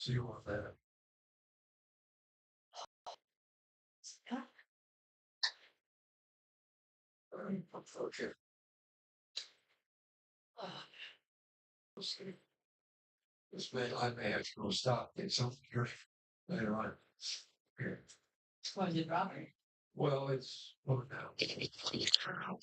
So you want that? Okay. This I may have to go stop get something here later on. Here. Why is it dropping? Well, it's now.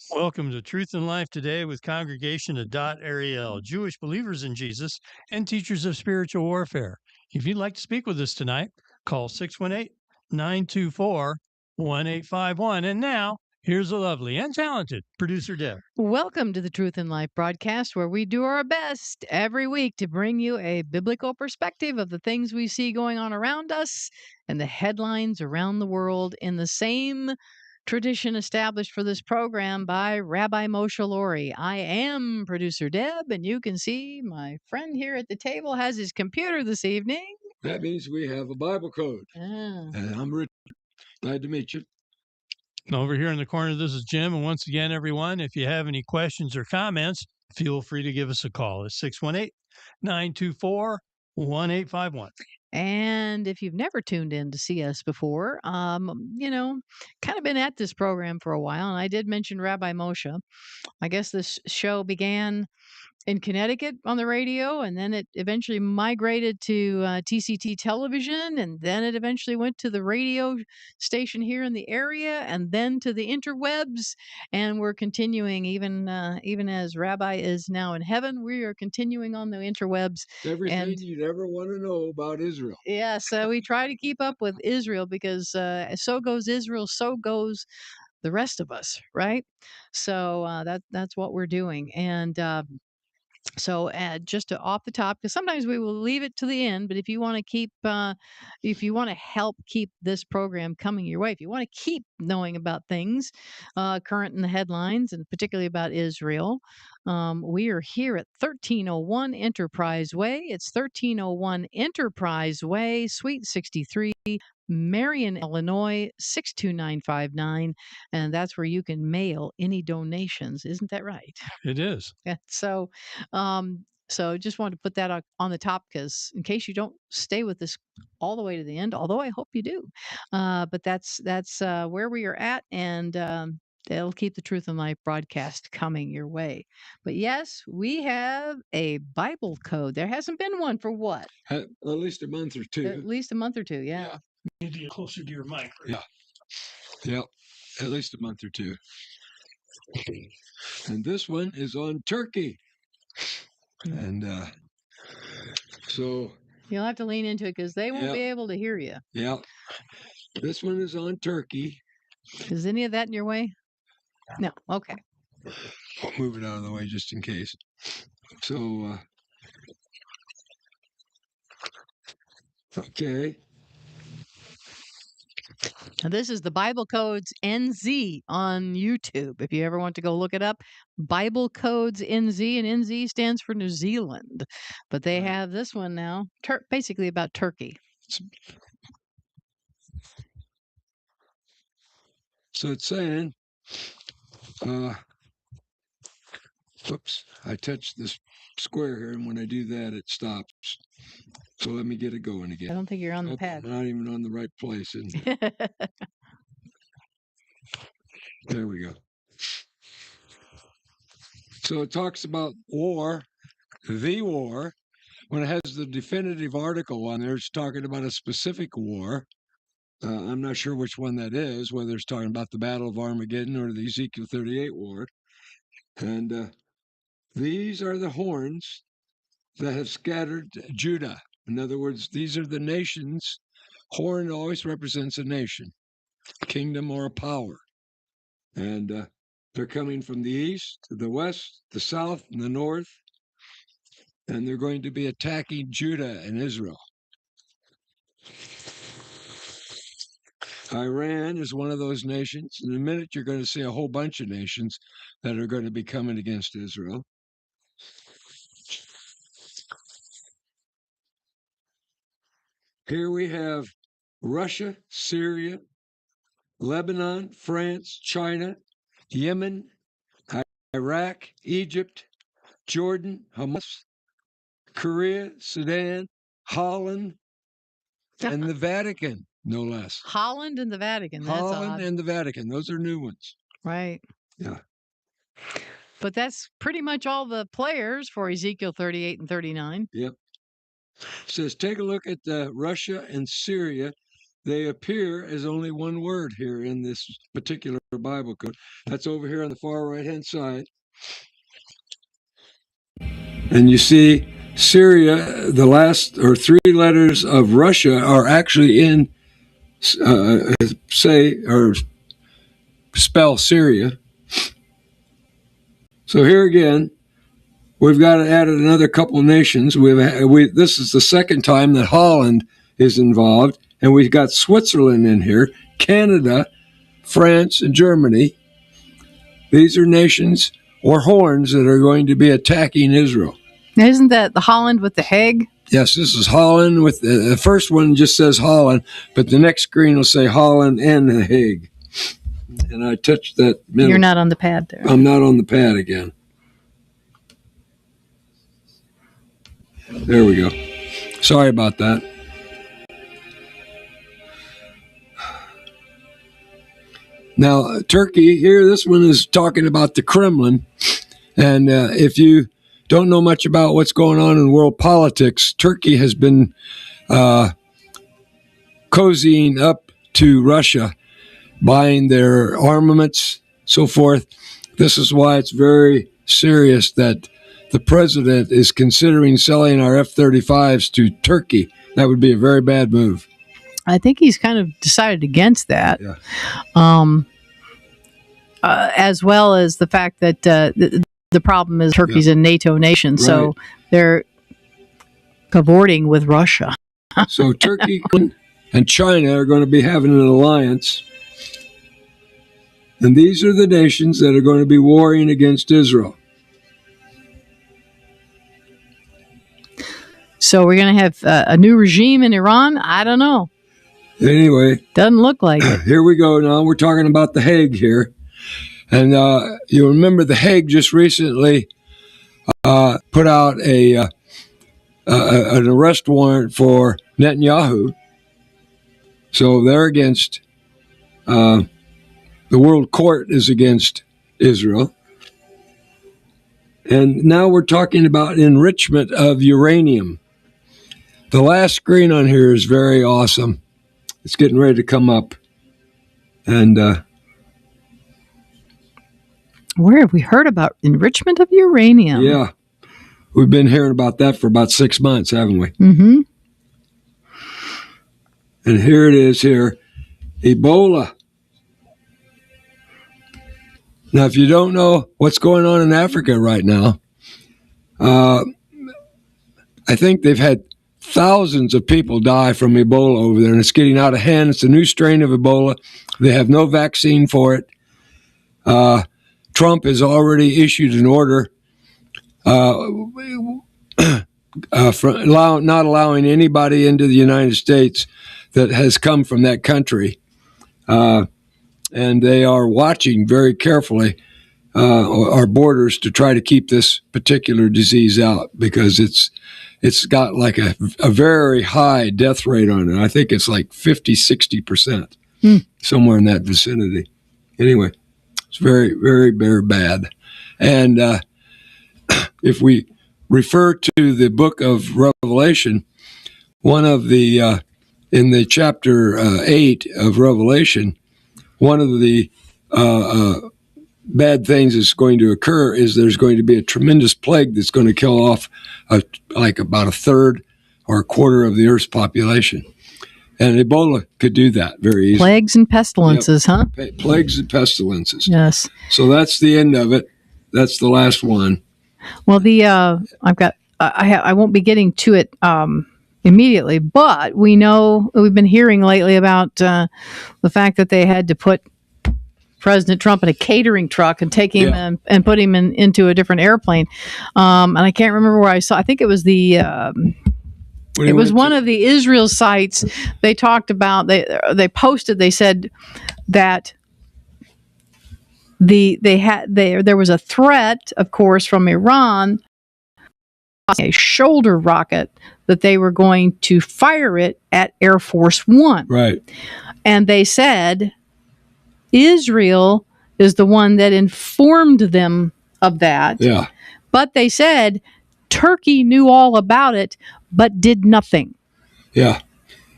Welcome to Truth and Life Today with Congregation of Dot Ariel, Jewish believers in Jesus and teachers of spiritual warfare. If you'd like to speak with us tonight, call 618-924-1851. And now, here's the lovely and talented producer Deb. Welcome to the Truth in Life broadcast, where we do our best every week to bring you a biblical perspective of the things we see going on around us and the headlines around the world in the same tradition established for this program by Rabbi Moshe Lori. I am producer Deb, and you can see my friend here at the table has his computer this evening. That means we have a Bible code. Ah. And I'm Rich. Glad to meet you. Over here in the corner, this is Jim. And once again, everyone, if you have any questions or comments, feel free to give us a call at 618-924-1851. And if you've never tuned in to see us before, kind of been at this program for a while, and I did mention Rabbi Moshe. I guess this show began in Connecticut on the radio, and then it eventually migrated to TCT television, and then it eventually went to the radio station here in the area, and then to the interwebs. And we're continuing, even as Rabbi is now in heaven, we are continuing on the interwebs. Everything you'd ever want to know about Israel. Yeah, so we try to keep up with Israel because so goes Israel, so goes the rest of us, right? So that's what we're doing. And so just off the top, because sometimes we will leave it to the end, but if you want to if you want to help keep this program coming your way, if you want to keep knowing about things current in the headlines, and particularly about Israel, we are here at 1301 Enterprise Way. It's 1301 Enterprise Way, Suite 63. Marion, Illinois, 62959. And that's where you can mail any donations. Isn't that right? It is. Yeah. So just wanted to put that on the top, because in case you don't stay with this all the way to the end, although I hope you do, but that's where we are at, and they'll keep the Truth and Life broadcast coming your way. But yes, we have a Bible code. There hasn't been one for what? At least a month or two. At least a month or two, yeah. You need to get closer to your mic. Right? Yeah, at least a month or two. And this one is on Turkey. And so you'll have to lean into it, because they won't be able to hear you. Yeah. This one is on Turkey. Is any of that in your way? No. Okay. I'll move it out of the way just in case. So, okay. Now, this is the Bible Codes NZ on YouTube. If you ever want to go look it up, Bible Codes NZ, and NZ stands for New Zealand. But they have this one now, basically about Turkey. So it's saying, oops, I touched this square here, and when I do that, it stops. So let me get it going again. I don't think you're on the pad. I'm not even on the right place. There we go. So it talks about war, the war. When it has the definitive article on there, it's talking about a specific war. I'm not sure which one that is, whether it's talking about the Battle of Armageddon or the Ezekiel 38 war. And these are the horns that have scattered Judah. In other words, these are the nations. Horn always represents a nation, a kingdom, or a power. And they're coming from the east, the west, the south, and the north. And they're going to be attacking Judah and Israel. Iran is one of those nations. In a minute, you're going to see a whole bunch of nations that are going to be coming against Israel. Here we have Russia, Syria, Lebanon, France, China, Yemen, Iraq, Egypt, Jordan, Hamas, Korea, Sudan, Holland, and the Vatican, no less. Holland and the Vatican. That's Holland odd. and the Vatican. Those are new ones. Right. Yeah. But that's pretty much all the players for Ezekiel 38 and 39. Yep. It says, take a look at Russia and Syria. They appear as only one word here in this particular Bible code. That's over here on the far right-hand side. And you see Syria, the last or three letters of Russia are actually in, spell Syria. So here again, we've got added another couple of nations. This is the second time that Holland is involved, and we've got Switzerland in here, Canada, France, and Germany. These are nations or horns that are going to be attacking Israel. Now, isn't that the Holland with the Hague? Yes, this is Holland. With the first one just says Holland, but the next screen will say Holland and the Hague. And I touched that middle. You're not on the pad there. I'm not on the pad again. There we go. Sorry about that. Now, Turkey, here, this one is talking about the Kremlin. And if you don't know much about what's going on in world politics, Turkey has been cozying up to Russia, buying their armaments, so forth. This is why it's very serious that the president is considering selling our F-35s to Turkey. That would be a very bad move. I think he's kind of decided against that. Yeah. As well as the fact that the problem is Turkey's a NATO nation, so they're cavorting with Russia. So Turkey and China are going to be having an alliance. And these are the nations that are going to be warring against Israel. So we're going to have a new regime in Iran? I don't know. Anyway. Doesn't look like it. Here we go now. We're talking about The Hague here. And you remember The Hague just recently put out an arrest warrant for Netanyahu. So they're against, the world court is against Israel. And now we're talking about enrichment of uranium. The last screen on here is very awesome. It's getting ready to come up. And where have we heard about enrichment of uranium? Yeah. We've been hearing about that for about 6 months, haven't we? Mm-hmm. And here it is here. Ebola. Now, if you don't know what's going on in Africa right now, I think they've had thousands of people die from Ebola over there, and it's getting out of hand. It's a new strain of Ebola. They have no vaccine for it. Trump has already issued an order not allowing anybody into the United States that has come from that country. And they are watching very carefully our borders to try to keep this particular disease out, because it's got like a very high death rate on it. I think it's like 50-60%, somewhere in that vicinity. Anyway, it's very, very, very bad. And if we refer to the book of Revelation, one of the in the chapter 8 of Revelation, one of the bad things that's going to occur is there's going to be a tremendous plague that's going to kill off like about a third or a quarter of the Earth's population. And Ebola could do that very easily. Plagues and pestilences, huh? Plagues and pestilences. Yes. So that's the end of it. That's the last one. Well, I won't be getting to it immediately, but we've been hearing lately about the fact that they had to put President Trump in a catering truck and take him and put him into a different airplane. And I can't remember where I saw. I think it was one of the Israel sites. They talked about they posted. They said that there was a threat, of course, from Iran a shoulder rocket that they were going to fire it at Air Force One. Right. And they said Israel is the one that informed them of that. Yeah. But they said Turkey knew all about it, but did nothing. Yeah.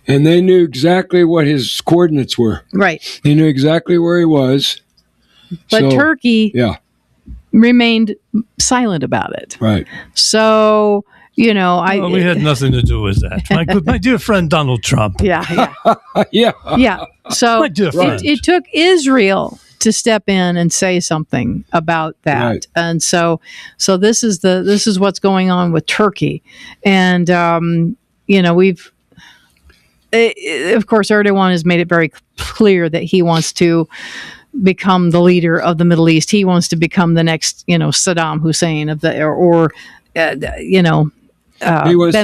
And they knew exactly what his coordinates were. Right. They knew exactly where he was. But Turkey remained silent about it. Right. So, we had nothing to do with that. My dear friend Donald Trump. Yeah. Yeah. So My dear friend. it took Israel to step in and say something about that. Right. And so this is what's going on with Turkey. And we've of course Erdogan has made it very clear that he wants to become the leader of the Middle East. He wants to become the next, Saddam Hussein of the Bin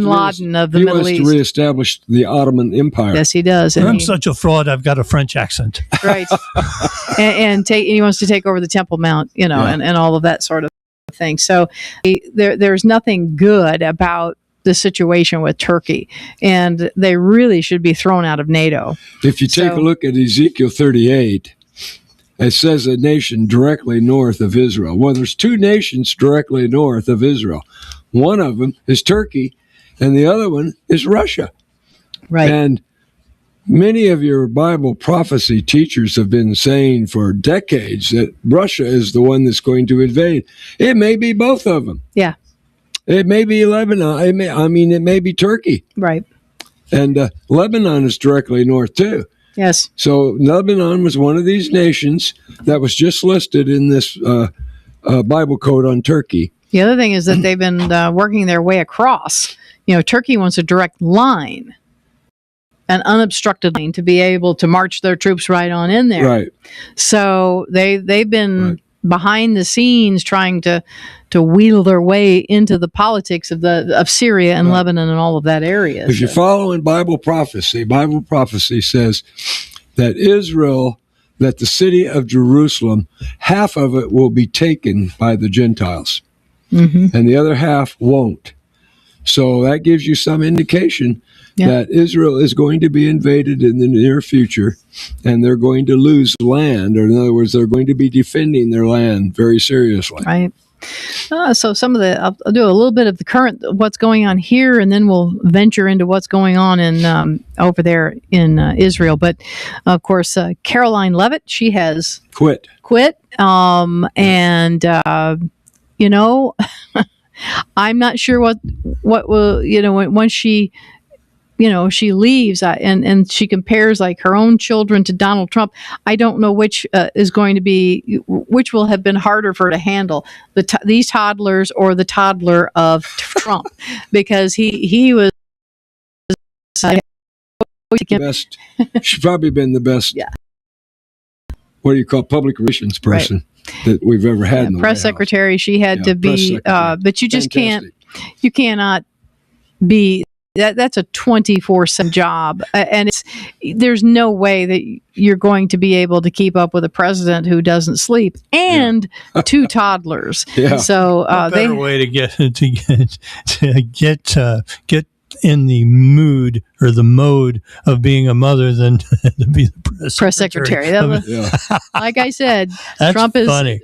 Laden of the Middle East. He wants to reestablish the Ottoman Empire. Yes, he does. I'm such a fraud. I've got a French accent. Right. and he wants to take over the Temple Mount, and all of that sort of thing. So there's nothing good about the situation with Turkey, and they really should be thrown out of NATO. If you take a look at Ezekiel 38, it says a nation directly north of Israel. Well, there's two nations directly north of Israel. One of them is Turkey, and the other one is Russia. Right. And many of your Bible prophecy teachers have been saying for decades that Russia is the one that's going to invade. It may be both of them. Yeah. It may be Lebanon. It may be Turkey. Right. And Lebanon is directly north, too. Yes. So Lebanon was one of these nations that was just listed in this Bible code on Turkey. The other thing is that they've been working their way across. Turkey wants a direct line, an unobstructed line, to be able to march their troops right on in there. Right. So they've been behind the scenes trying to wheel their way into the politics of Syria and Lebanon and all of that area. If you're following Bible prophecy says that that the city of Jerusalem, half of it will be taken by the Gentiles, and the other half won't. So that gives you some indication that Israel is going to be invaded in the near future, and they're going to lose land, or in other words, they're going to be defending their land very seriously. Right. So I'll do a little bit of the current, what's going on here, and then we'll venture into what's going on in over there in Israel. But of course, Caroline Levitt, she has quit. And I'm not sure what will, when she leaves and she compares like her own children to Donald Trump. I don't know which which will have been harder for her to handle, these toddlers or the toddler of Trump, because he was best. She's probably been the best. Yeah. What do you call public relations person that we've ever had in the press White secretary. House. She had to be, but you just you cannot be. That's a 24/7 job, and there's no way that you're going to be able to keep up with a president who doesn't sleep and two toddlers. Yeah. So better way to get in the mood or the mode of being a mother than to be the press secretary. Like I said, That's Trump is funny.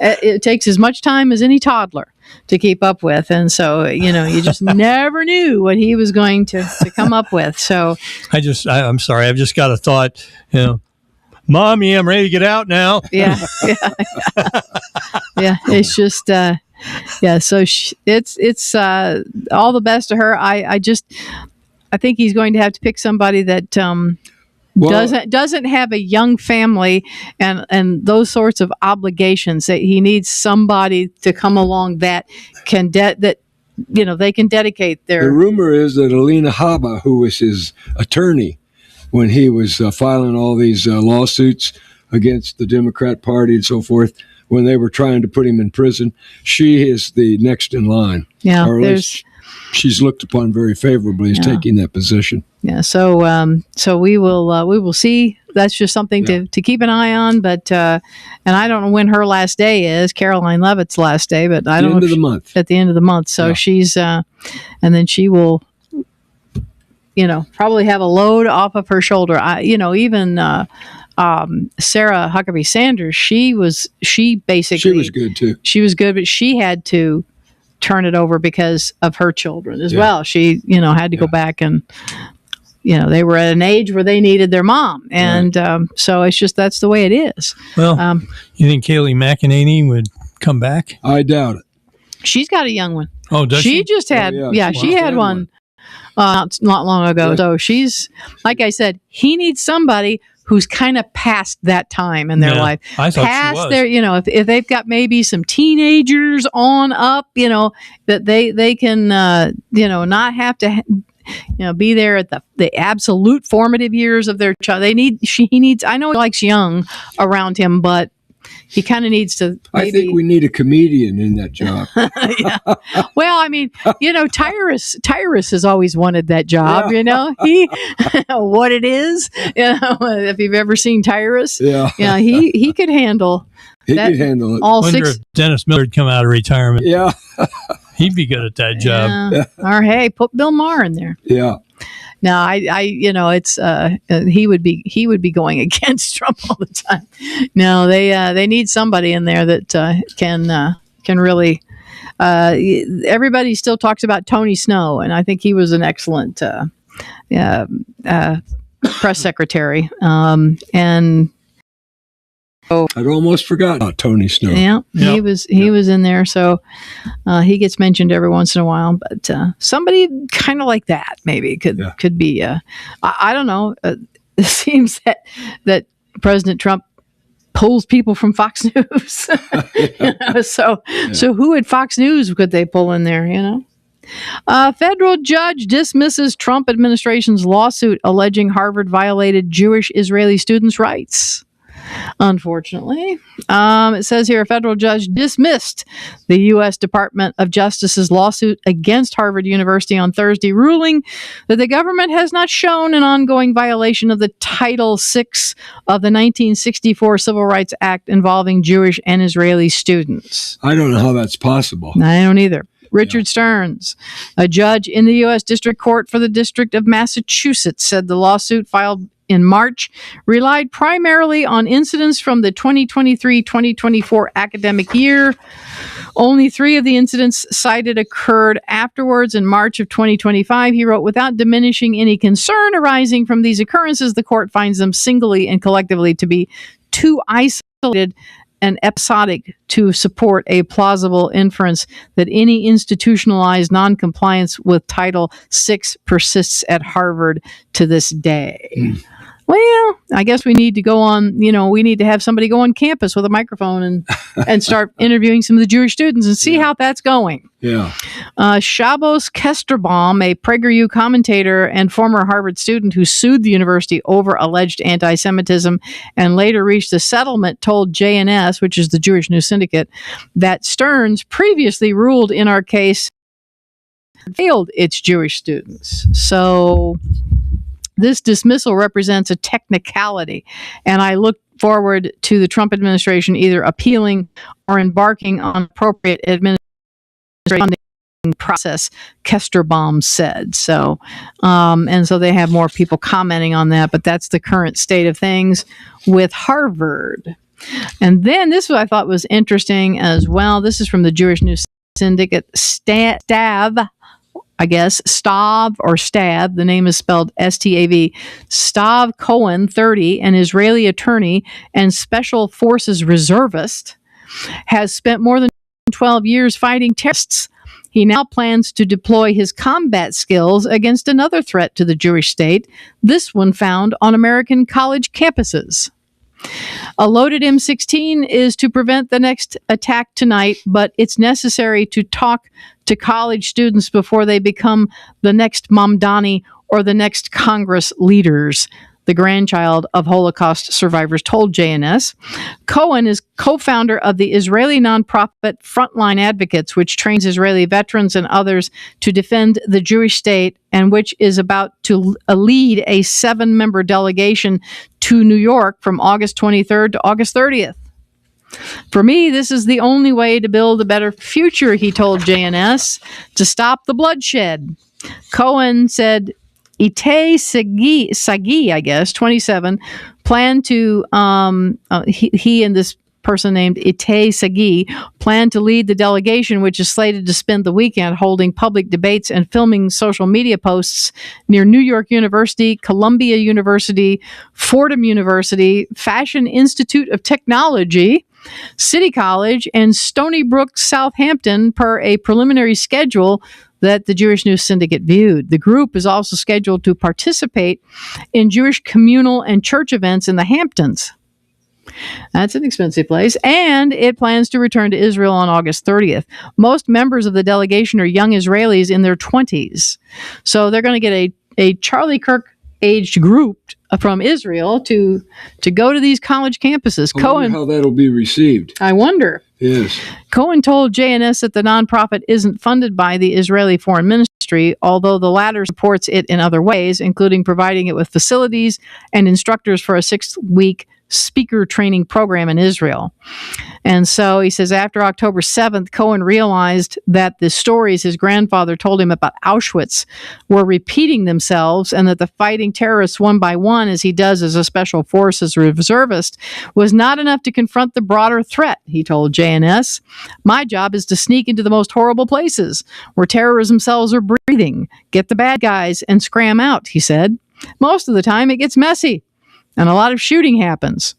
it takes as much time as any toddler to keep up with, and so you just never knew what he was going to come up with. So I'm sorry, I've just got a thought. Mommy, I'm ready to get out now. Yeah. It's just so it's all the best to her. I think he's going to have to pick somebody that doesn't have a young family and those sorts of obligations. That he needs somebody to come along that can they can dedicate their. The rumor is that Alina Habba, who was his attorney when he was filing all these lawsuits against the Democrat Party and so forth, when they were trying to put him in prison, she is the next in line. Yeah, or at least she's looked upon very favorably as taking that position. Yeah, so we will see that's just something to keep an eye on. But and I don't know when her last day is, Caroline Levitt's last day, but I don't know. End of the month. At the end of the month. So she's and then she will, probably have a load off of her shoulder. Even Sarah Huckabee Sanders, she was good too. She was good, but she had to turn it over because of her children as well. She, had to go back and, they were at an age where they needed their mom. And so it's just, that's the way it is. Well, you think Kayleigh McEnany would come back? I doubt it. She's got a young one. Oh, does she? She just had, she had one. Not long ago. Yeah. So she's, like I said, he needs somebody who's kind of past that time in their life. I thought past she was. their, if they've got maybe some teenagers on up, that they can, not have to, be there at the absolute formative years of their child. He needs, I know he likes young around him, but he kind of needs to. I think we need a comedian in that job. Yeah. Well, I mean, Tyrus has always wanted that job. Yeah. He what it is. If you've ever seen Tyrus, he could handle. He could handle it. All Wonder six. if Dennis Miller would come out of retirement. Yeah. He'd be good at that job. Yeah. Or hey, put Bill Maher in there. Yeah. No, it's he would be going against Trump all the time. No, they need somebody in there that can really. Everybody still talks about Tony Snow, and I think he was an excellent press secretary. And I'd almost forgotten about Tony Snow. yeah, he was in there, so he gets mentioned every once in a while. But somebody kind of like that maybe could be. I don't know. It seems that President Trump pulls people from Fox News. So who at Fox News could they pull in there? A federal judge dismisses Trump administration's lawsuit alleging Harvard violated Jewish Israeli students' rights. Unfortunately, it says here a federal judge dismissed the U.S. Department of Justice's lawsuit against Harvard University on Thursday, ruling that the government has not shown an ongoing violation of the Title VI of the 1964 Civil Rights Act involving Jewish and Israeli students. I don't know how that's possible. I don't either. Richard Stearns, a judge in the U.S. District Court for the District of Massachusetts, said the lawsuit filed in March relied primarily on incidents from the 2023-2024 academic year. Only 3 of the incidents cited occurred afterwards. In March of 2025, he wrote, without diminishing any concern arising from these occurrences, the court finds them singly and collectively to be too isolated and episodic to support a plausible inference that any institutionalized noncompliance with Title VI persists at Harvard to this day. Well, I guess we need to go on, we need to have somebody go on campus with a microphone and start interviewing some of the Jewish students and see how that's going. Yeah. Shabbos Kesterbaum, a PragerU commentator and former Harvard student who sued the university over alleged anti-Semitism and later reached a settlement, told JNS, which is the Jewish News Syndicate, that Stearns previously ruled in our case failed its Jewish students. So this dismissal represents a technicality, and I look forward to the Trump administration either appealing or embarking on appropriate administrative process, Kesterbaum said. So, and so they have more people commenting on that, but that's the current state of things with Harvard. And then this I thought was interesting as well. This is from the Jewish News Syndicate. Stav, or Stab, the name is spelled S-T-A-V, Stav Cohen, 30, an Israeli attorney and special forces reservist, has spent more than 12 years fighting terrorists. He now plans to deploy his combat skills against another threat to the Jewish state, this one found on American college campuses. A loaded M16 is to prevent the next attack tonight, but it's necessary to talk to college students before they become the next Mamdani or the next Congress leaders. the grandchild of Holocaust survivors, told JNS. Cohen is co-founder of the Israeli nonprofit Frontline Advocates, which trains Israeli veterans and others to defend the Jewish state, and which is about to lead a 7-member delegation to New York from August 23rd to August 30th. For me, this is the only way to build a better future, he told JNS, to stop the bloodshed. Cohen said Itay Sagi, I guess, 27, planned to, he and this person named Itay Sagi planned to lead the delegation, which is slated to spend the weekend holding public debates and filming social media posts near New York University, Columbia University, Fordham University, Fashion Institute of Technology, City College, and Stony Brook, Southampton, per a preliminary schedule that the Jewish News Syndicate viewed. The group is also scheduled to participate in Jewish communal and church events in the Hamptons. That's an expensive place. And it plans to return to Israel on August 30th. Most members of the delegation are young Israelis in their 20s. So they're going to get a Charlie Kirk aged group from Israel to go to these college campuses. I wonder how that'll be received. I wonder. Yes. Cohen told JNS that the nonprofit isn't funded by the Israeli Foreign Ministry, although the latter supports it in other ways, including providing it with facilities and instructors for a 6-week speaker training program in Israel. And so he says after October 7th, Cohen realized that the stories his grandfather told him about Auschwitz were repeating themselves, and that the fighting terrorists one by one, as he does as a special forces reservist, was not enough to confront the broader threat, he told JNS. My job is to sneak into the most horrible places where terrorism cells are breathing, get the bad guys, and scram out, he said. Most of the time it gets messy, and a lot of shooting happens.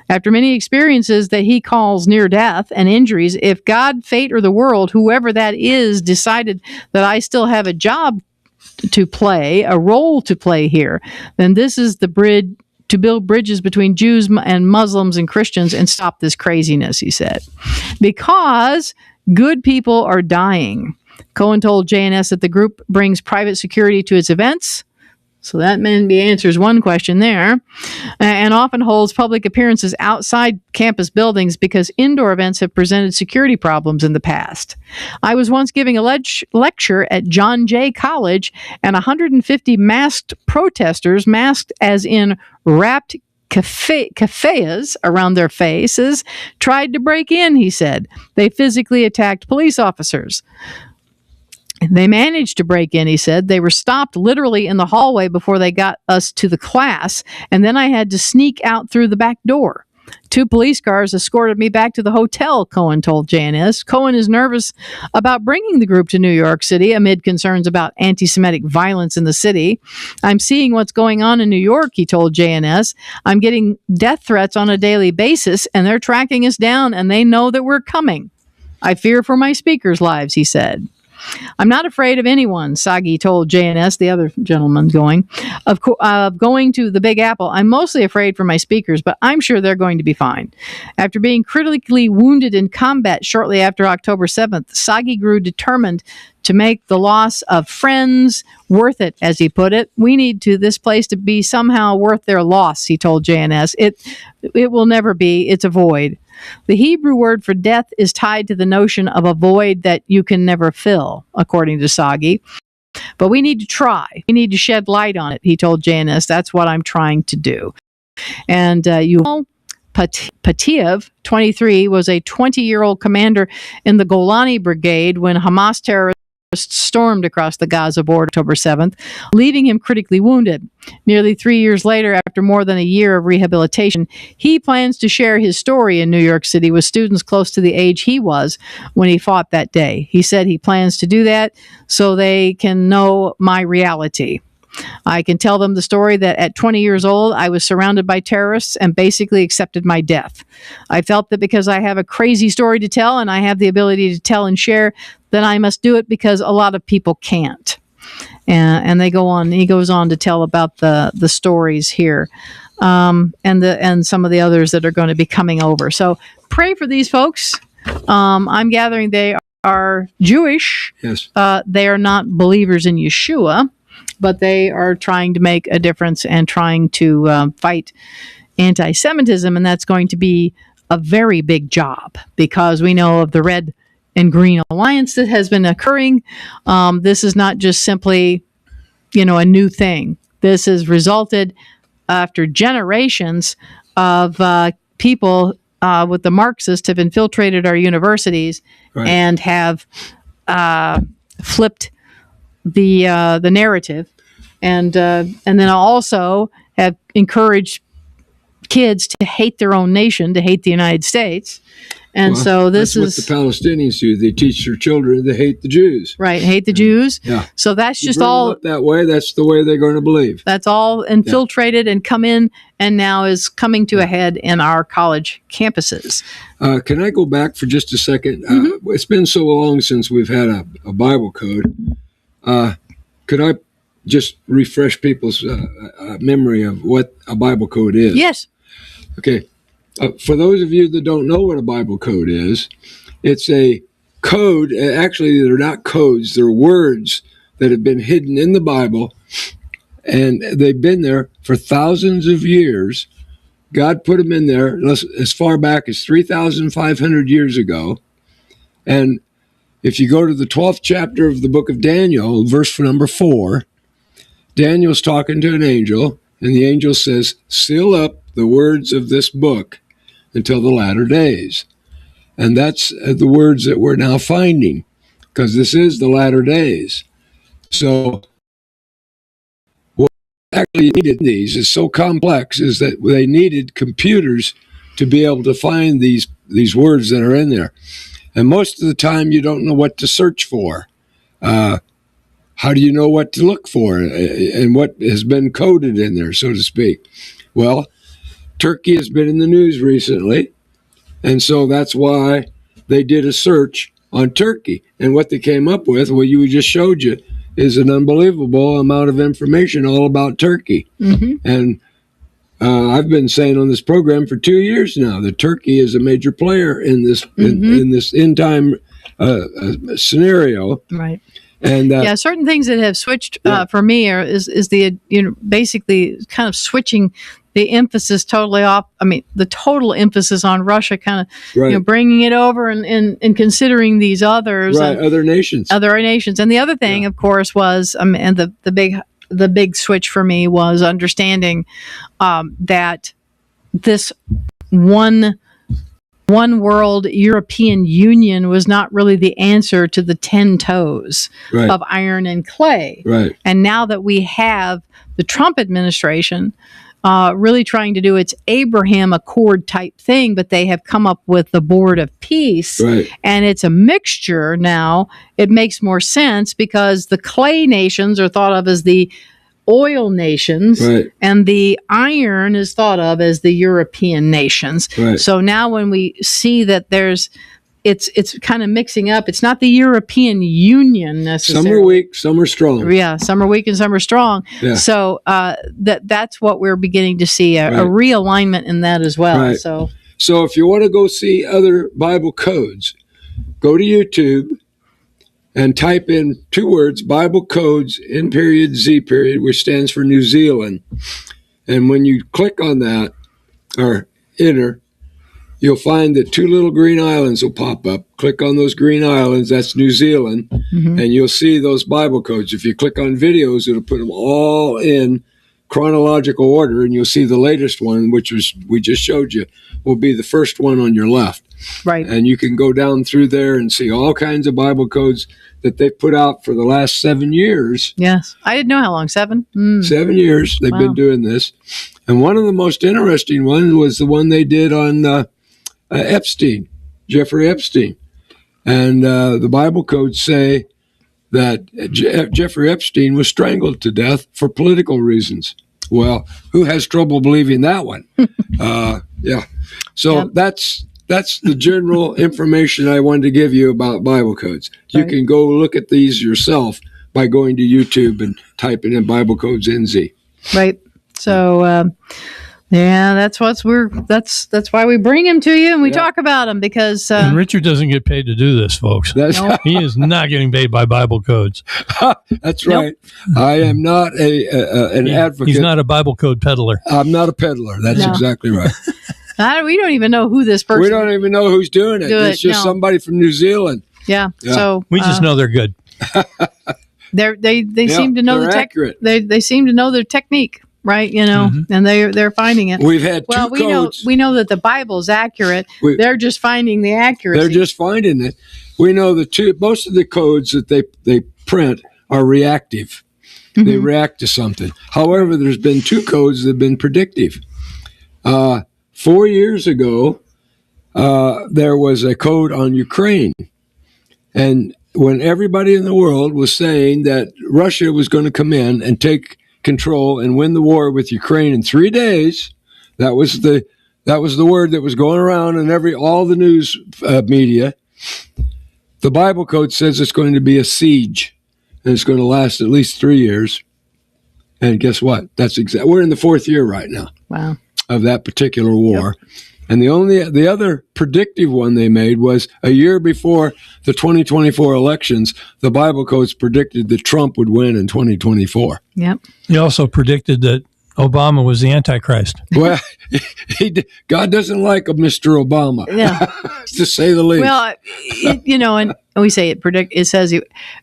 After many experiences that he calls near death and injuries, if God, fate, or the world, whoever that is, decided that I still have a job to play, a role to play here, then this is the bridge to build bridges between Jews and Muslims and Christians and stop this craziness, he said. Because good people are dying. Cohen told JNS that the group brings private security to its events. So that maybe answers one question there. And often holds public appearances outside campus buildings because indoor events have presented security problems in the past. I was once giving a lecture at John Jay College, and 150 masked protesters, masked as in wrapped keffiyehs around their faces, tried to break in, he said. They physically attacked police officers. They managed to break in, he said. They were stopped literally in the hallway before they got us to the class, and then I had to sneak out through the back door. 2 police cars escorted me back to the hotel, Cohen told JNS. Cohen is nervous about bringing the group to New York City amid concerns about anti-Semitic violence in the city. I'm seeing what's going on in New York, he told JNS. I'm getting death threats on a daily basis, and they're tracking us down, and they know that we're coming. I fear for my speakers' lives, he said. I'm not afraid of anyone, Sagi told JNS, the other gentleman going, of going to the Big Apple. I'm mostly afraid for my speakers, but I'm sure they're going to be fine. After being critically wounded in combat shortly after October 7th, Sagi grew determined to make the loss of friends worth it, as he put it. We need this place to be somehow worth their loss, he told JNS. It will never be. It's a void. The Hebrew word for death is tied to the notion of a void that you can never fill, according to Sagi. But we need to try. We need to shed light on it, he told JNS. That's what I'm trying to do. And Patiev, 23, was a 20-year-old commander in the Golani Brigade when Hamas terrorists stormed across the Gaza border October 7th, leaving him critically wounded. Nearly 3 years later, after more than a year of rehabilitation, he plans to share his story in New York City with students close to the age he was when he fought that day. He said he plans to do that so they can know my reality. I can tell them the story that at 20 years old, I was surrounded by terrorists and basically accepted my death. I felt that because I have a crazy story to tell and I have the ability to tell and share, then I must do it because a lot of people can't. And they go on. He goes on to tell about the stories here, and some of the others that are going to be coming over. So pray for these folks. I'm gathering they are Jewish. Yes. They are not believers in Yeshua. but they are trying to make a difference and trying to fight anti-Semitism, and that's going to be a very big job because we know of the Red and Green Alliance that has been occurring. This is not just simply, a new thing. This has resulted after generations of people with the Marxists have infiltrated our universities and have flipped the narrative, and then also have encouraged kids to hate their own nation, to hate the United States. And so this is what the Palestinians do. They teach their children to hate the Jews. Right, hate the Jews. Yeah. So that's You just bring them all up that way. That's the way they're going to believe. That's all infiltrated and come in, and now is coming to a head in our college campuses. Can I go back for just a second? It's been so long since we've had a Bible code. Could I just refresh people's memory of what a Bible code is? Yes. Okay. For those of you that don't know what a Bible code is, it's a code. Actually, they're not codes. They're words that have been hidden in the Bible, and they've been there for thousands of years. God put them in there as far back as 3,500 years ago. And if you go to the 12th chapter of the book of Daniel, verse number 4, Daniel's talking to an angel, and the angel says, seal up the words of this book until the latter days. And that's the words that we're now finding, because this is the latter days. So what actually needed these is so complex is that they needed computers to be able to find these words that are in there. And most of the time you don't know what to search for. How do you know what to look for and what has been coded in there, so to speak? Well, Turkey has been in the news recently, and so that's why they did a search on Turkey. And what they came up with, what you just showed you, is an unbelievable amount of information all about Turkey. And I've been saying on this program for 2 years now that Turkey is a major player in this in this end time scenario. Right. And certain things that have switched for me is the basically kind of switching the emphasis totally off. I mean, the total emphasis on Russia, kind of bringing it over and considering these others, other nations. And the other thing, of course, was and the big switch for me was understanding that this one world European Union was not really the answer to the 10 toes of iron and clay. And now that we have the Trump administration really trying to do its Abraham Accord type thing, but they have come up with the Board of Peace, and it's a mixture now. It makes more sense because the clay nations are thought of as the oil nations, and the iron is thought of as the European nations. So now when we see that it's kind of mixing up, it's not the European Union necessarily. Some are weak, some are strong. Yeah, some are weak and some are strong. So that's what we're beginning to see, a realignment in that as well. So if you want to go see other Bible codes, go to YouTube and type in 2 words, Bible codes, N.Z., which stands for New Zealand. And when you click on that, or enter, you'll find that 2 little green islands will pop up. Click on those green islands, that's New Zealand, and you'll see those Bible codes. If you click on videos, it'll put them all in chronological order, and you'll see the latest one, which was we just showed you, will be the first one on your left. And you can go down through there and see all kinds of Bible codes that they've put out for the last 7 years. Yes. I didn't know how long. 7? 7 years they've been doing this. And one of the most interesting ones was the one they did on Epstein, Jeffrey Epstein. And the Bible codes say that Jeffrey Epstein was strangled to death for political reasons. Well, who has trouble believing that one? So that's the general information I wanted to give you about Bible codes. You can go look at these yourself by going to YouTube and typing in Bible codes NZ. So Yeah, that's why we bring him to you and we talk about him, because And Richard doesn't get paid to do this, folks. Nope. He is not getting paid by Bible codes. That's right. I am not an advocate. He's not a Bible code peddler. I'm not a peddler. That's No. exactly right. we don't even know who this person. We don't even know who's doing it. It's just somebody from New Zealand. Yeah. So We just know they're good. they seem to know the tech. accurate. They seem to know their technique, right? And they're finding it. We've had two codes. We know that the Bible is accurate. They're just finding the accuracy. They're just finding it. We know most of the codes that they print are reactive. Mm-hmm. They react to something. However, there's been two codes that have been predictive. 4 years ago, there was a code on Ukraine. And when everybody in the world was saying that Russia was going to come in and take control and win the war with Ukraine in 3 days, that was the word that was going around in all the news media. The Bible code says it's going to be a siege, and it's going to last at least 3 years. And guess what? We're in the 4th year right now. Wow. Of that particular war. Yep. And the other predictive one they made was a year before the 2024 elections, the Bible codes predicted that Trump would win in 2024. Yep. He also predicted that Obama was the Antichrist. Well, God doesn't like a Mr. Obama, to say the least. Well, and we say it says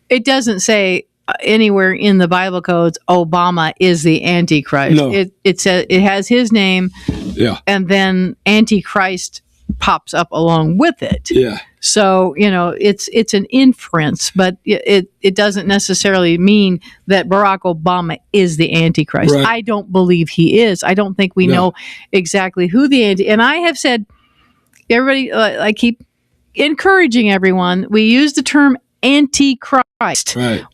it doesn't say anywhere in the Bible codes Obama is the Antichrist. No. It says it has his name, and then Antichrist pops up along with it. Yeah. So it's an inference, but it doesn't necessarily mean that Barack Obama is the Antichrist. Right. I don't believe he is. I don't think we know exactly who the and I have said, everybody, I keep encouraging everyone. We use the term Antichrist. Right.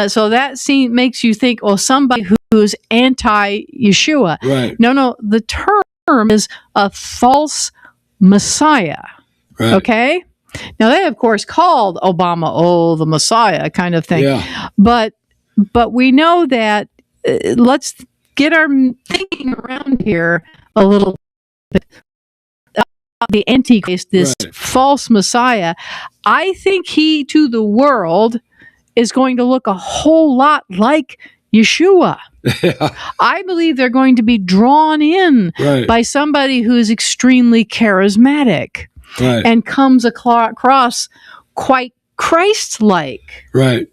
So that makes you think, somebody who's anti-Yeshua. Right. No, the term is a false Messiah. Right. Okay? Now, they, of course, called Obama, the Messiah kind of thing. Yeah. But we know that, let's get our thinking around here a little bit. The Antichrist, this false Messiah, I think he to the world is going to look a whole lot like Yeshua. Yeah. I believe they're going to be drawn in by somebody who is extremely charismatic and comes across quite Christ-like. Right.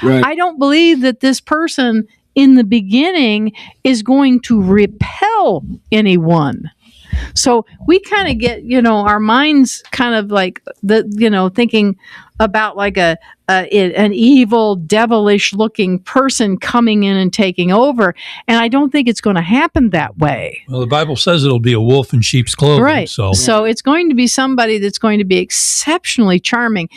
I don't believe that this person in the beginning is going to repel anyone. So we kind of get, our minds kind of like thinking about like an evil, devilish looking person coming in and taking over. And I don't think it's going to happen that way. Well, the Bible says it'll be a wolf in sheep's clothing. Right. So it's going to be somebody that's going to be exceptionally charming.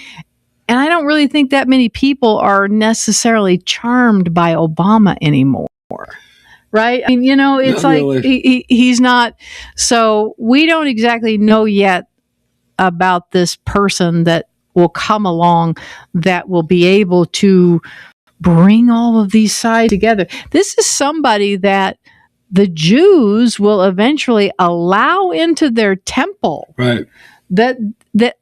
And I don't really think that many people are necessarily charmed by Obama anymore. Right? I mean, it's not like really. He's not. So we don't exactly know yet about this person that will come along that will be able to bring all of these sides together. This is somebody that the Jews will eventually allow into their temple. Right. That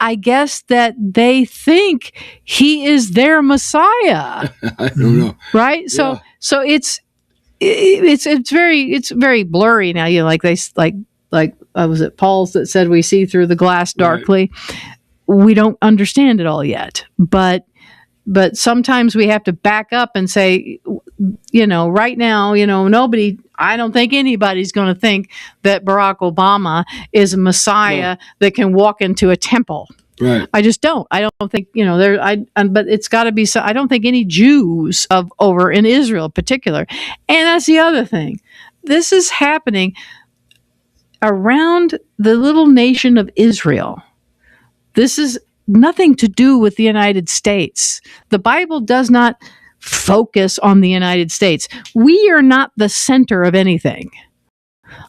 I guess that they think he is their Messiah. I don't know. Right? So it's very blurry now. Was it Paul's that said we see through the glass darkly? Right. We don't understand it all yet, but sometimes we have to back up and say, right now, I don't think anybody's going to think that Barack Obama is a Messiah that can walk into a temple. Right. I just don't. I don't think, but it's got to be so. I don't think any Jews over in Israel in particular. And that's the other thing. This is happening around the little nation of Israel. This is nothing to do with the United States. The Bible does not focus on the United States. We are not the center of anything.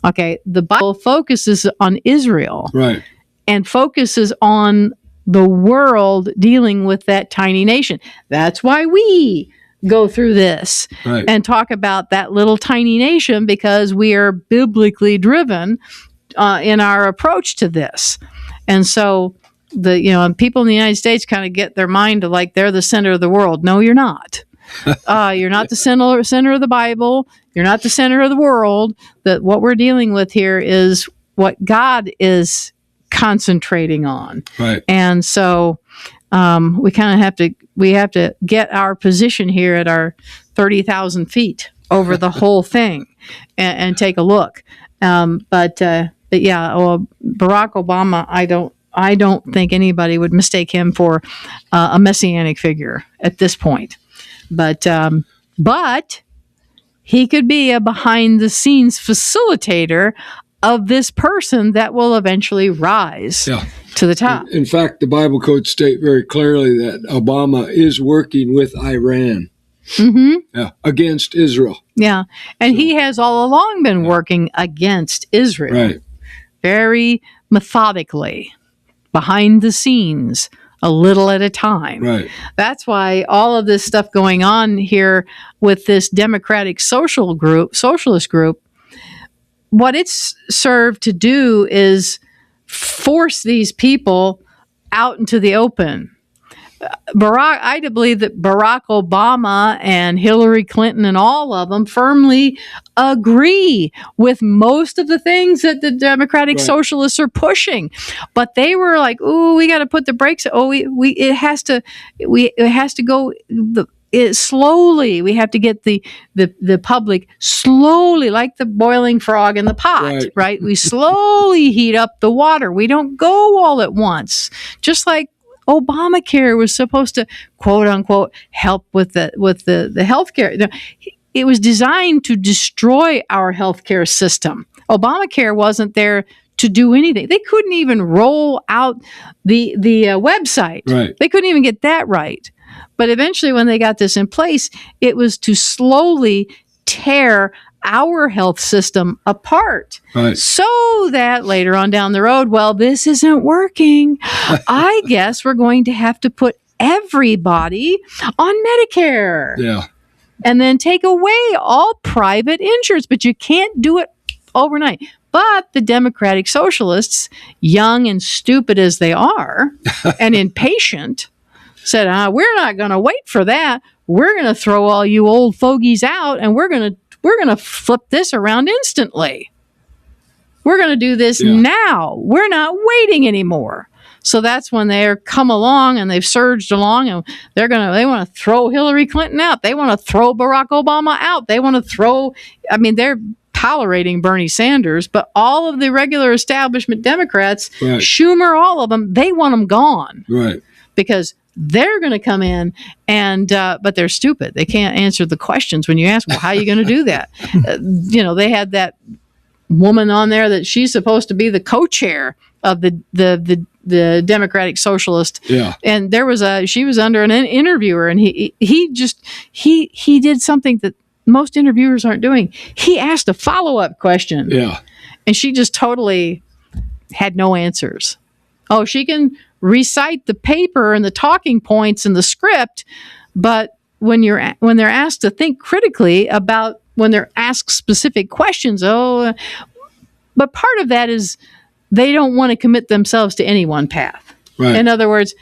Okay. The Bible focuses on Israel. Right. And focuses on the world dealing with that tiny nation. That's why we go through this Right. and talk about that little tiny nation because we are biblically driven in our approach to this. And so people in the United States kind of get their mind to like they're the center of the world. No, you're not. You're not the center of the Bible. You're not the center of the world. That what we're dealing with here is what God is concentrating on. Right. And so we kind of have to get our position here at our 30,000 feet over the whole thing and take a look. But yeah, well, Barack Obama, I don't think anybody would mistake him for a messianic figure at this point. But he could be a behind the scenes facilitator of this person that will eventually rise to the top. In fact, the Bible codes state very clearly that Obama is working with Iran against Israel. Yeah. And he has all along been working against Israel. Right. Very methodically, behind the scenes, a little at a time. Right. That's why all of this stuff going on here with this Democratic socialist group, what it's served to do is force these people out into the open. I believe that Barack Obama and Hillary Clinton and all of them firmly agree with most of the things that the Democratic socialists are pushing, but they were like, "Ooh, we got to put the brakes. Oh, it has to go slowly. We have to get the public slowly, like the boiling frog in the pot, right? We slowly heat up the water. We don't go all at once, just like." Obamacare was supposed to, quote unquote, help with the health care. It was designed to destroy our healthcare system. Obamacare wasn't there to do anything. They couldn't even roll out the website. Right. They couldn't even get that right. But eventually, when they got this in place, it was to slowly tear our health system apart, so that later on down the road, well, this isn't working. I guess we're going to have to put everybody on Medicare. Yeah. And then take away all private insurance, but you can't do it overnight. But the Democratic Socialists, young and stupid as they are, and impatient, said, we're not going to wait for that. We're going to throw all you old fogies out, and we're going to flip this around instantly. We're going to do this now. We're not waiting anymore. So that's when they come along and they've surged along, and they want to throw Hillary Clinton out. They want to throw Barack Obama out. They want to they're tolerating Bernie Sanders, but all of the regular establishment Democrats, Schumer, all of them, they want them gone. Right. Because they're going to come in but they're stupid. They can't answer the questions when you ask, well, how are you going to do that? They had that woman on there that she's supposed to be the co-chair of the Democratic Socialist. Yeah. And she was under an interviewer, and he did something that most interviewers aren't doing. He asked a follow-up question. Yeah. And she just totally had no answers. Oh, she can recite the paper and the talking points and the script, but when they're asked to think critically about when they're asked specific questions, but part of that is they don't want to commit themselves to any one path. Right. In other words,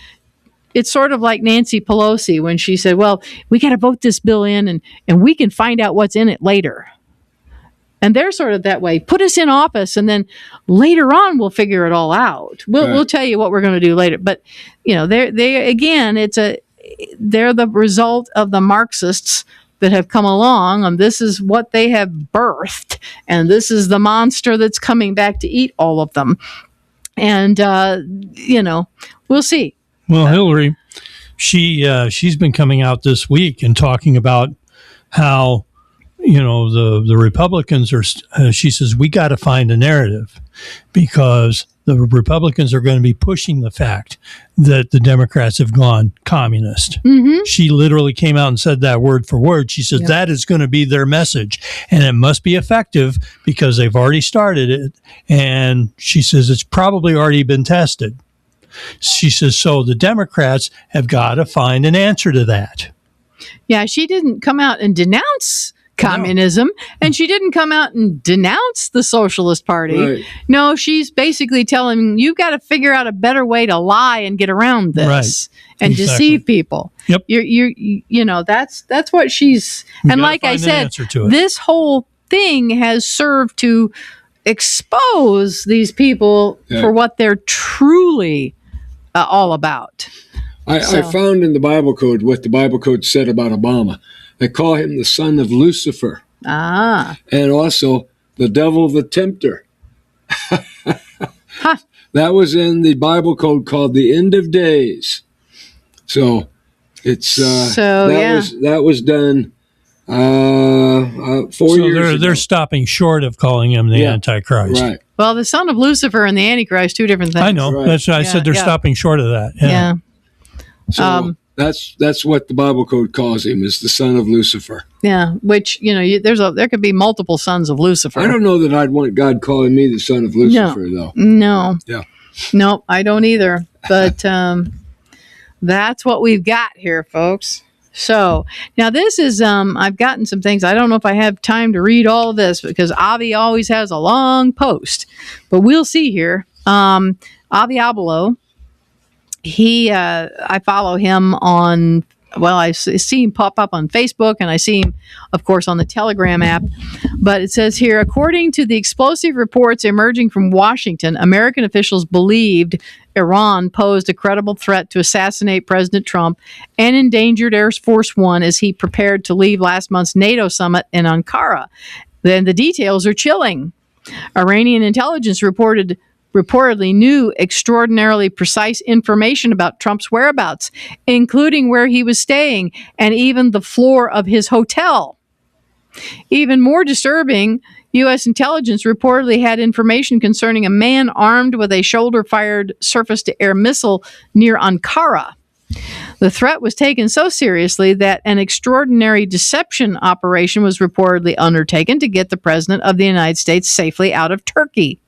it's sort of like Nancy Pelosi when she said, well, we got to vote this bill in and we can find out what's in it later. And they're sort of that way. Put us in office, and then later on we'll figure it all out. We'll tell you what we're going to do later. But they're the result of the Marxists that have come along, and this is what they have birthed, and this is the monster that's coming back to eat all of them. And we'll see. Well, Hillary, she's been coming out this week and talking about how the Republicans are, she says, we got to find a narrative because the Republicans are going to be pushing the fact that the Democrats have gone communist. Mm-hmm. She literally came out and said that word for word. She says that is going to be their message, and it must be effective because they've already started it. And she says it's probably already been tested. She says, so the Democrats have got to find an answer to that. Yeah, she didn't come out and denounce communism, and she didn't come out and denounce the Socialist Party. Right. No, she's basically telling you've got to figure out a better way to lie and get around this and deceive people. Yep. You know, that's what she's. You And gotta like I find an said, answer to it. this whole thing has served to expose these people for what they're truly all about. I found in the Bible code what the Bible code said about Obama. They call him the son of Lucifer. Ah. And also the devil, the tempter. Huh. That was in the Bible code called the end of days. So it's that was done 4 years ago. They're stopping short of calling him the Antichrist. Right. Well, the son of Lucifer and the Antichrist, two different things. I know. Right. That's why I said they're stopping short of that. Yeah. So that's what the Bible code calls him, is the son of Lucifer. Yeah, which, you know, there could be multiple sons of Lucifer. I don't know that I'd want God calling me the son of Lucifer, though. No. Yeah. No, I don't either. But that's what we've got here, folks. So now this is, I've gotten some things. I don't know if I have time to read all of this because Avi always has a long post, but we'll see here. Avi Abelo, I follow him on, I see him pop up on Facebook, and I see him, of course, on the Telegram app. But it says here, according to the explosive reports emerging from Washington, American officials believed Iran posed a credible threat to assassinate President Trump and endangered Air Force One as he prepared to leave last month's NATO summit in Ankara. Then the details are chilling. Iranian intelligence reportedly knew extraordinarily precise information about Trump's whereabouts, including where he was staying and even the floor of his hotel. Even more disturbing, U.S. intelligence reportedly had information concerning a man armed with a shoulder-fired surface-to-air missile near Ankara. The threat was taken so seriously that an extraordinary deception operation was reportedly undertaken to get the President of the United States safely out of Turkey.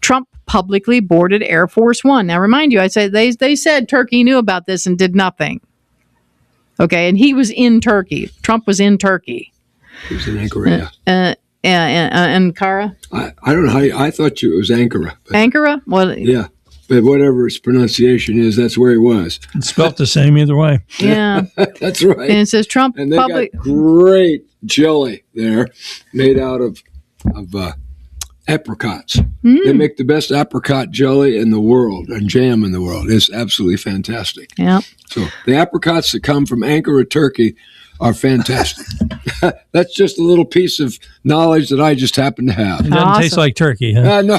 Trump publicly boarded Air Force One. Now, remind you, I said they said Turkey knew about this and did nothing. Okay, and he was in Turkey. Trump was in Turkey. He was in Ankara. Ankara. I don't know how I thought it was Ankara. Ankara? Well, yeah, but whatever its pronunciation is, that's where he was. It's spelled the same either way. Yeah, that's right. And it says Trump. And they got great jelly there, made out of apricots. They make the best apricot jelly in the world and jam in the world. It's absolutely fantastic. Yeah. So the apricots that come from Ankara, Turkey, are fantastic. That's just a little piece of knowledge that I just happen to have. It doesn't taste like turkey, huh? No.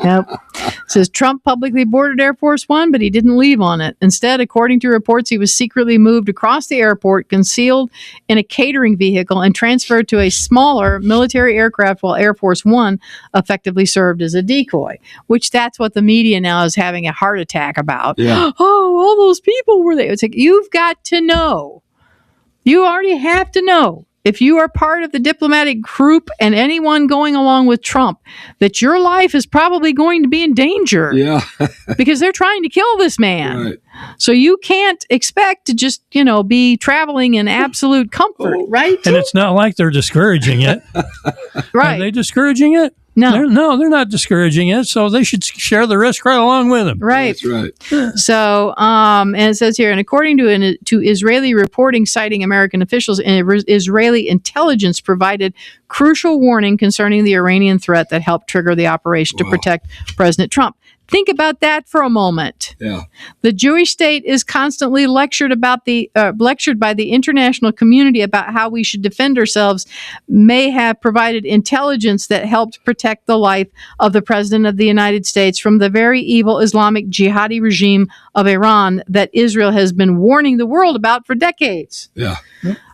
Yep. It says Trump publicly boarded Air Force One, but he didn't leave on it. Instead, according to reports, he was secretly moved across the airport, concealed in a catering vehicle, and transferred to a smaller military aircraft while Air Force One effectively served as a decoy, which that's what the media now is having a heart attack about. Yeah. Oh, all those people were there. It's like, you've got to know. You already have to know, if you are part of the diplomatic group and anyone going along with Trump, that your life is probably going to be in danger. Yeah. Because they're trying to kill this man. Right. So you can't expect to just, be traveling in absolute comfort, right? And it's not like they're discouraging it. Right. Are they discouraging it? No. They're not discouraging it. So they should share the risk right along with them. Right. That's right. So, and it says here, and according to Israeli reporting citing American officials, Israeli intelligence provided crucial warning concerning the Iranian threat that helped trigger the operation to protect President Trump. Think about that for a moment. Yeah. The Jewish state is constantly lectured by the international community about how we should defend ourselves, may have provided intelligence that helped protect the life of the President of the United States from the very evil Islamic jihadi regime of Iran that Israel has been warning the world about for decades. Yeah.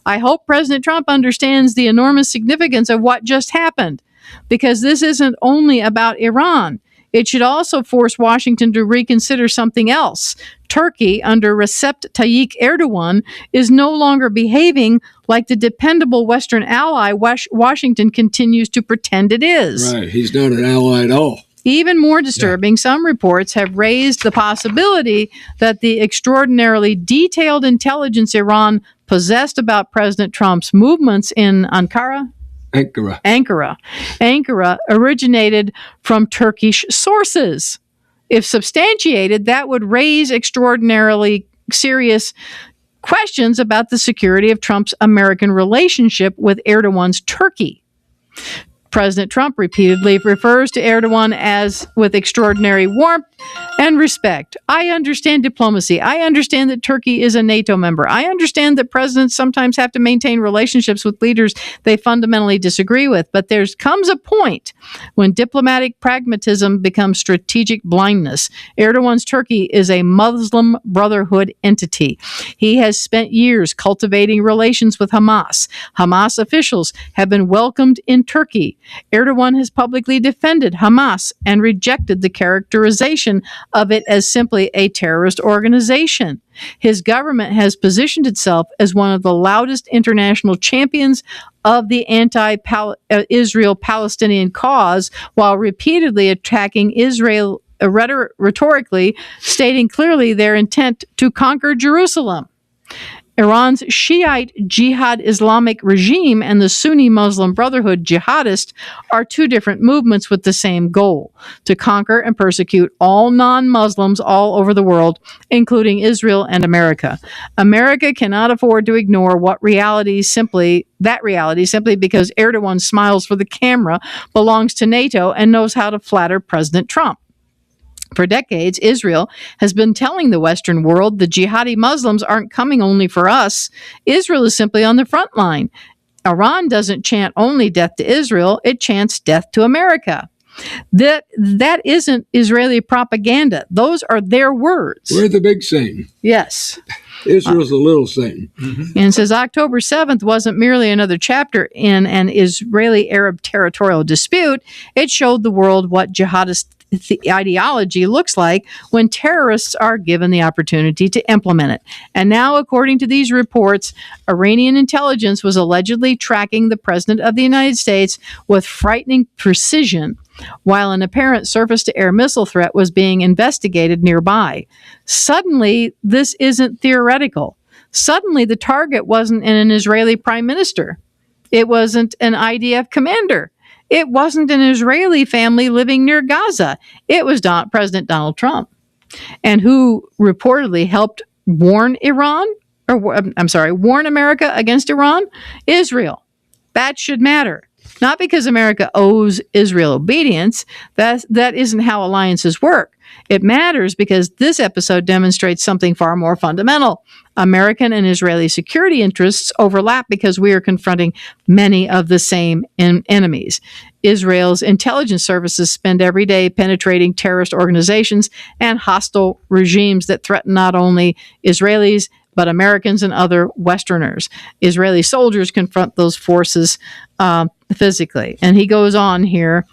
I hope President Trump understands the enormous significance of what just happened, because this isn't only about Iran. It should also force Washington to reconsider something else. Turkey, under Recep Tayyip Erdogan, is no longer behaving like the dependable Western ally Washington continues to pretend it is. Right. He's not an ally at all. Even more disturbing, some reports have raised the possibility that the extraordinarily detailed intelligence Iran possessed about President Trump's movements in Ankara originated from Turkish sources. If substantiated, that would raise extraordinarily serious questions about the security of Trump's American relationship with Erdogan's Turkey. President Trump repeatedly refers to Erdogan as with extraordinary warmth and respect. I understand diplomacy. I understand that Turkey is a NATO member. I understand that presidents sometimes have to maintain relationships with leaders they fundamentally disagree with. But there comes a point when diplomatic pragmatism becomes strategic blindness. Erdogan's Turkey is a Muslim Brotherhood entity. He has spent years cultivating relations with Hamas. Hamas officials have been welcomed in Turkey. Erdogan has publicly defended Hamas and rejected the characterization of it as simply a terrorist organization. His government has positioned itself as one of the loudest international champions of the anti-Israel Palestinian cause while repeatedly attacking Israel rhetorically, stating clearly their intent to conquer Jerusalem. Iran's Shiite Jihad Islamic regime and the Sunni Muslim Brotherhood jihadist are two different movements with the same goal: to conquer and persecute all non-Muslims all over the world, including Israel and America. America cannot afford to ignore that reality simply because Erdogan smiles for the camera, belongs to NATO, and knows how to flatter President Trump. For decades, Israel has been telling the Western world the jihadi Muslims aren't coming only for us. Israel is simply on the front line. Iran doesn't chant only death to Israel, it chants death to America. That isn't Israeli propaganda. Those are their words. We're the big Satan. Yes. Israel's the little Satan. And says October 7th wasn't merely another chapter in an Israeli-Arab territorial dispute. It showed the world what jihadist ideology looks like when terrorists are given the opportunity to implement it. And now, according to these reports, Iranian intelligence was allegedly tracking the President of the United States with frightening precision, while an apparent surface-to-air missile threat was being investigated nearby. Suddenly, this isn't theoretical. Suddenly, the target wasn't an Israeli prime minister. It wasn't an IDF commander. It wasn't an Israeli family living near Gaza. It was President Donald Trump. And who reportedly helped warn warn America against Iran? Israel. That should matter. Not because America owes Israel obedience. That isn't how alliances work. It matters because this episode demonstrates something far more fundamental. American and Israeli security interests overlap because we are confronting many of the same enemies. Israel's intelligence services spend every day penetrating terrorist organizations and hostile regimes that threaten not only Israelis, but Americans and other Westerners. Israeli soldiers confront those forces physically. And he goes on here.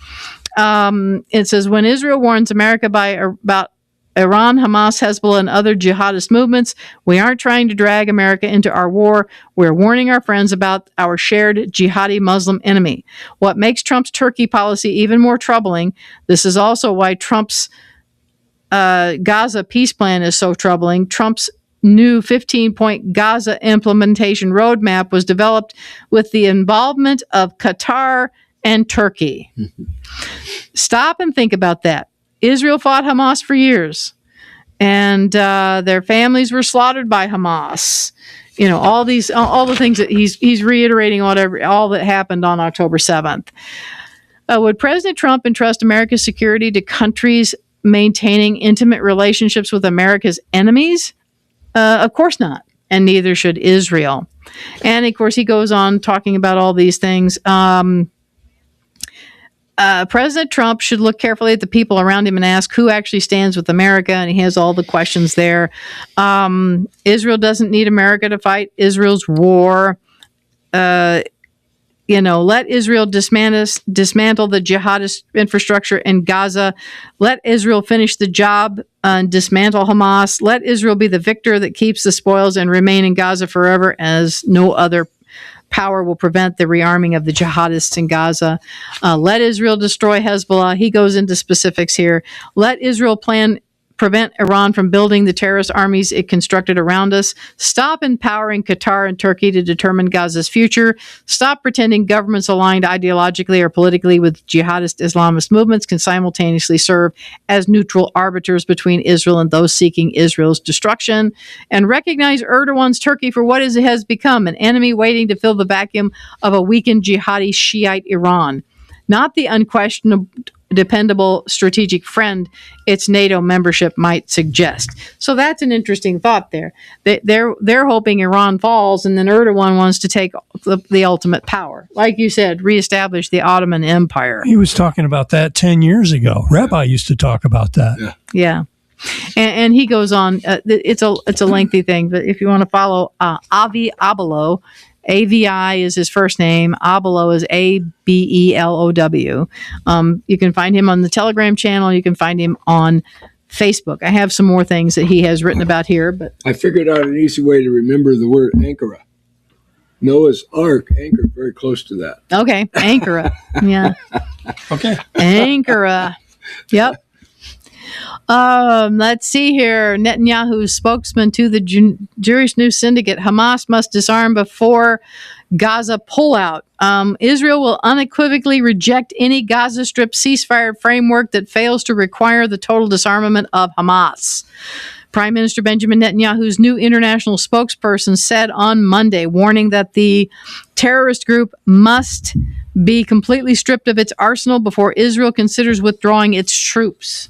It says, when Israel warns America about Iran, Hamas, Hezbollah, and other jihadist movements, we aren't trying to drag America into our war. We're warning our friends about our shared jihadi Muslim enemy. What makes Trump's Turkey policy even more troubling, this is also why Trump's Gaza peace plan is so troubling. Trump's new 15-point Gaza implementation roadmap was developed with the involvement of Qatar and Turkey. Stop and think about that. Israel fought Hamas for years, and their families were slaughtered by Hamas. You know, all the things that he's reiterating, all that happened on October 7th. Would President Trump entrust America's security to countries maintaining intimate relationships with America's enemies? Of course not, and neither should Israel. And of course, he goes on talking about all these things. President Trump should look carefully at the people around him and ask who actually stands with America, and he has all the questions there. Israel doesn't need America to fight Israel's war. Let Israel dismantle the jihadist infrastructure in Gaza. Let Israel finish the job and dismantle Hamas. Let Israel be the victor that keeps the spoils and remain in Gaza forever, as no other power will prevent the rearming of the jihadists in Gaza. Let Israel destroy Hezbollah. He goes into specifics here. Let Israel plan prevent Iran from building the terrorist armies it constructed around us. Stop empowering Qatar and Turkey to determine Gaza's future. Stop pretending governments aligned ideologically or politically with jihadist Islamist movements can simultaneously serve as neutral arbiters between Israel and those seeking Israel's destruction. And recognize Erdogan's Turkey for what it has become, an enemy waiting to fill the vacuum of a weakened jihadi Shiite Iran. Not the unquestionable, dependable strategic friend its NATO membership might suggest. So that's an interesting thought there. They're hoping Iran falls, and then Erdogan wants to take the ultimate power. Like you said, reestablish the Ottoman Empire. He was talking about that 10 years ago. Rabbi used to talk about that. Yeah. And he goes on. It's a lengthy thing, but if you want to follow Avi Abelo, AVI is his first name. Abelo is ABELOW. You can find him on the Telegram channel. You can find him on Facebook. I have some more things that he has written about here, but I figured out an easy way to remember the word Ankara. Noah's Ark anchored very close to that. okay, Ankara. Yeah, Okay. Ankara. Yep. Let's see here. Netanyahu's spokesman to the Jewish News Syndicate: Hamas must disarm before Gaza pullout. Israel will unequivocally reject any Gaza Strip ceasefire framework that fails to require the total disarmament of Hamas. Prime Minister Benjamin Netanyahu's new international spokesperson said on Monday, warning that the terrorist group must be completely stripped of its arsenal before Israel considers withdrawing its troops.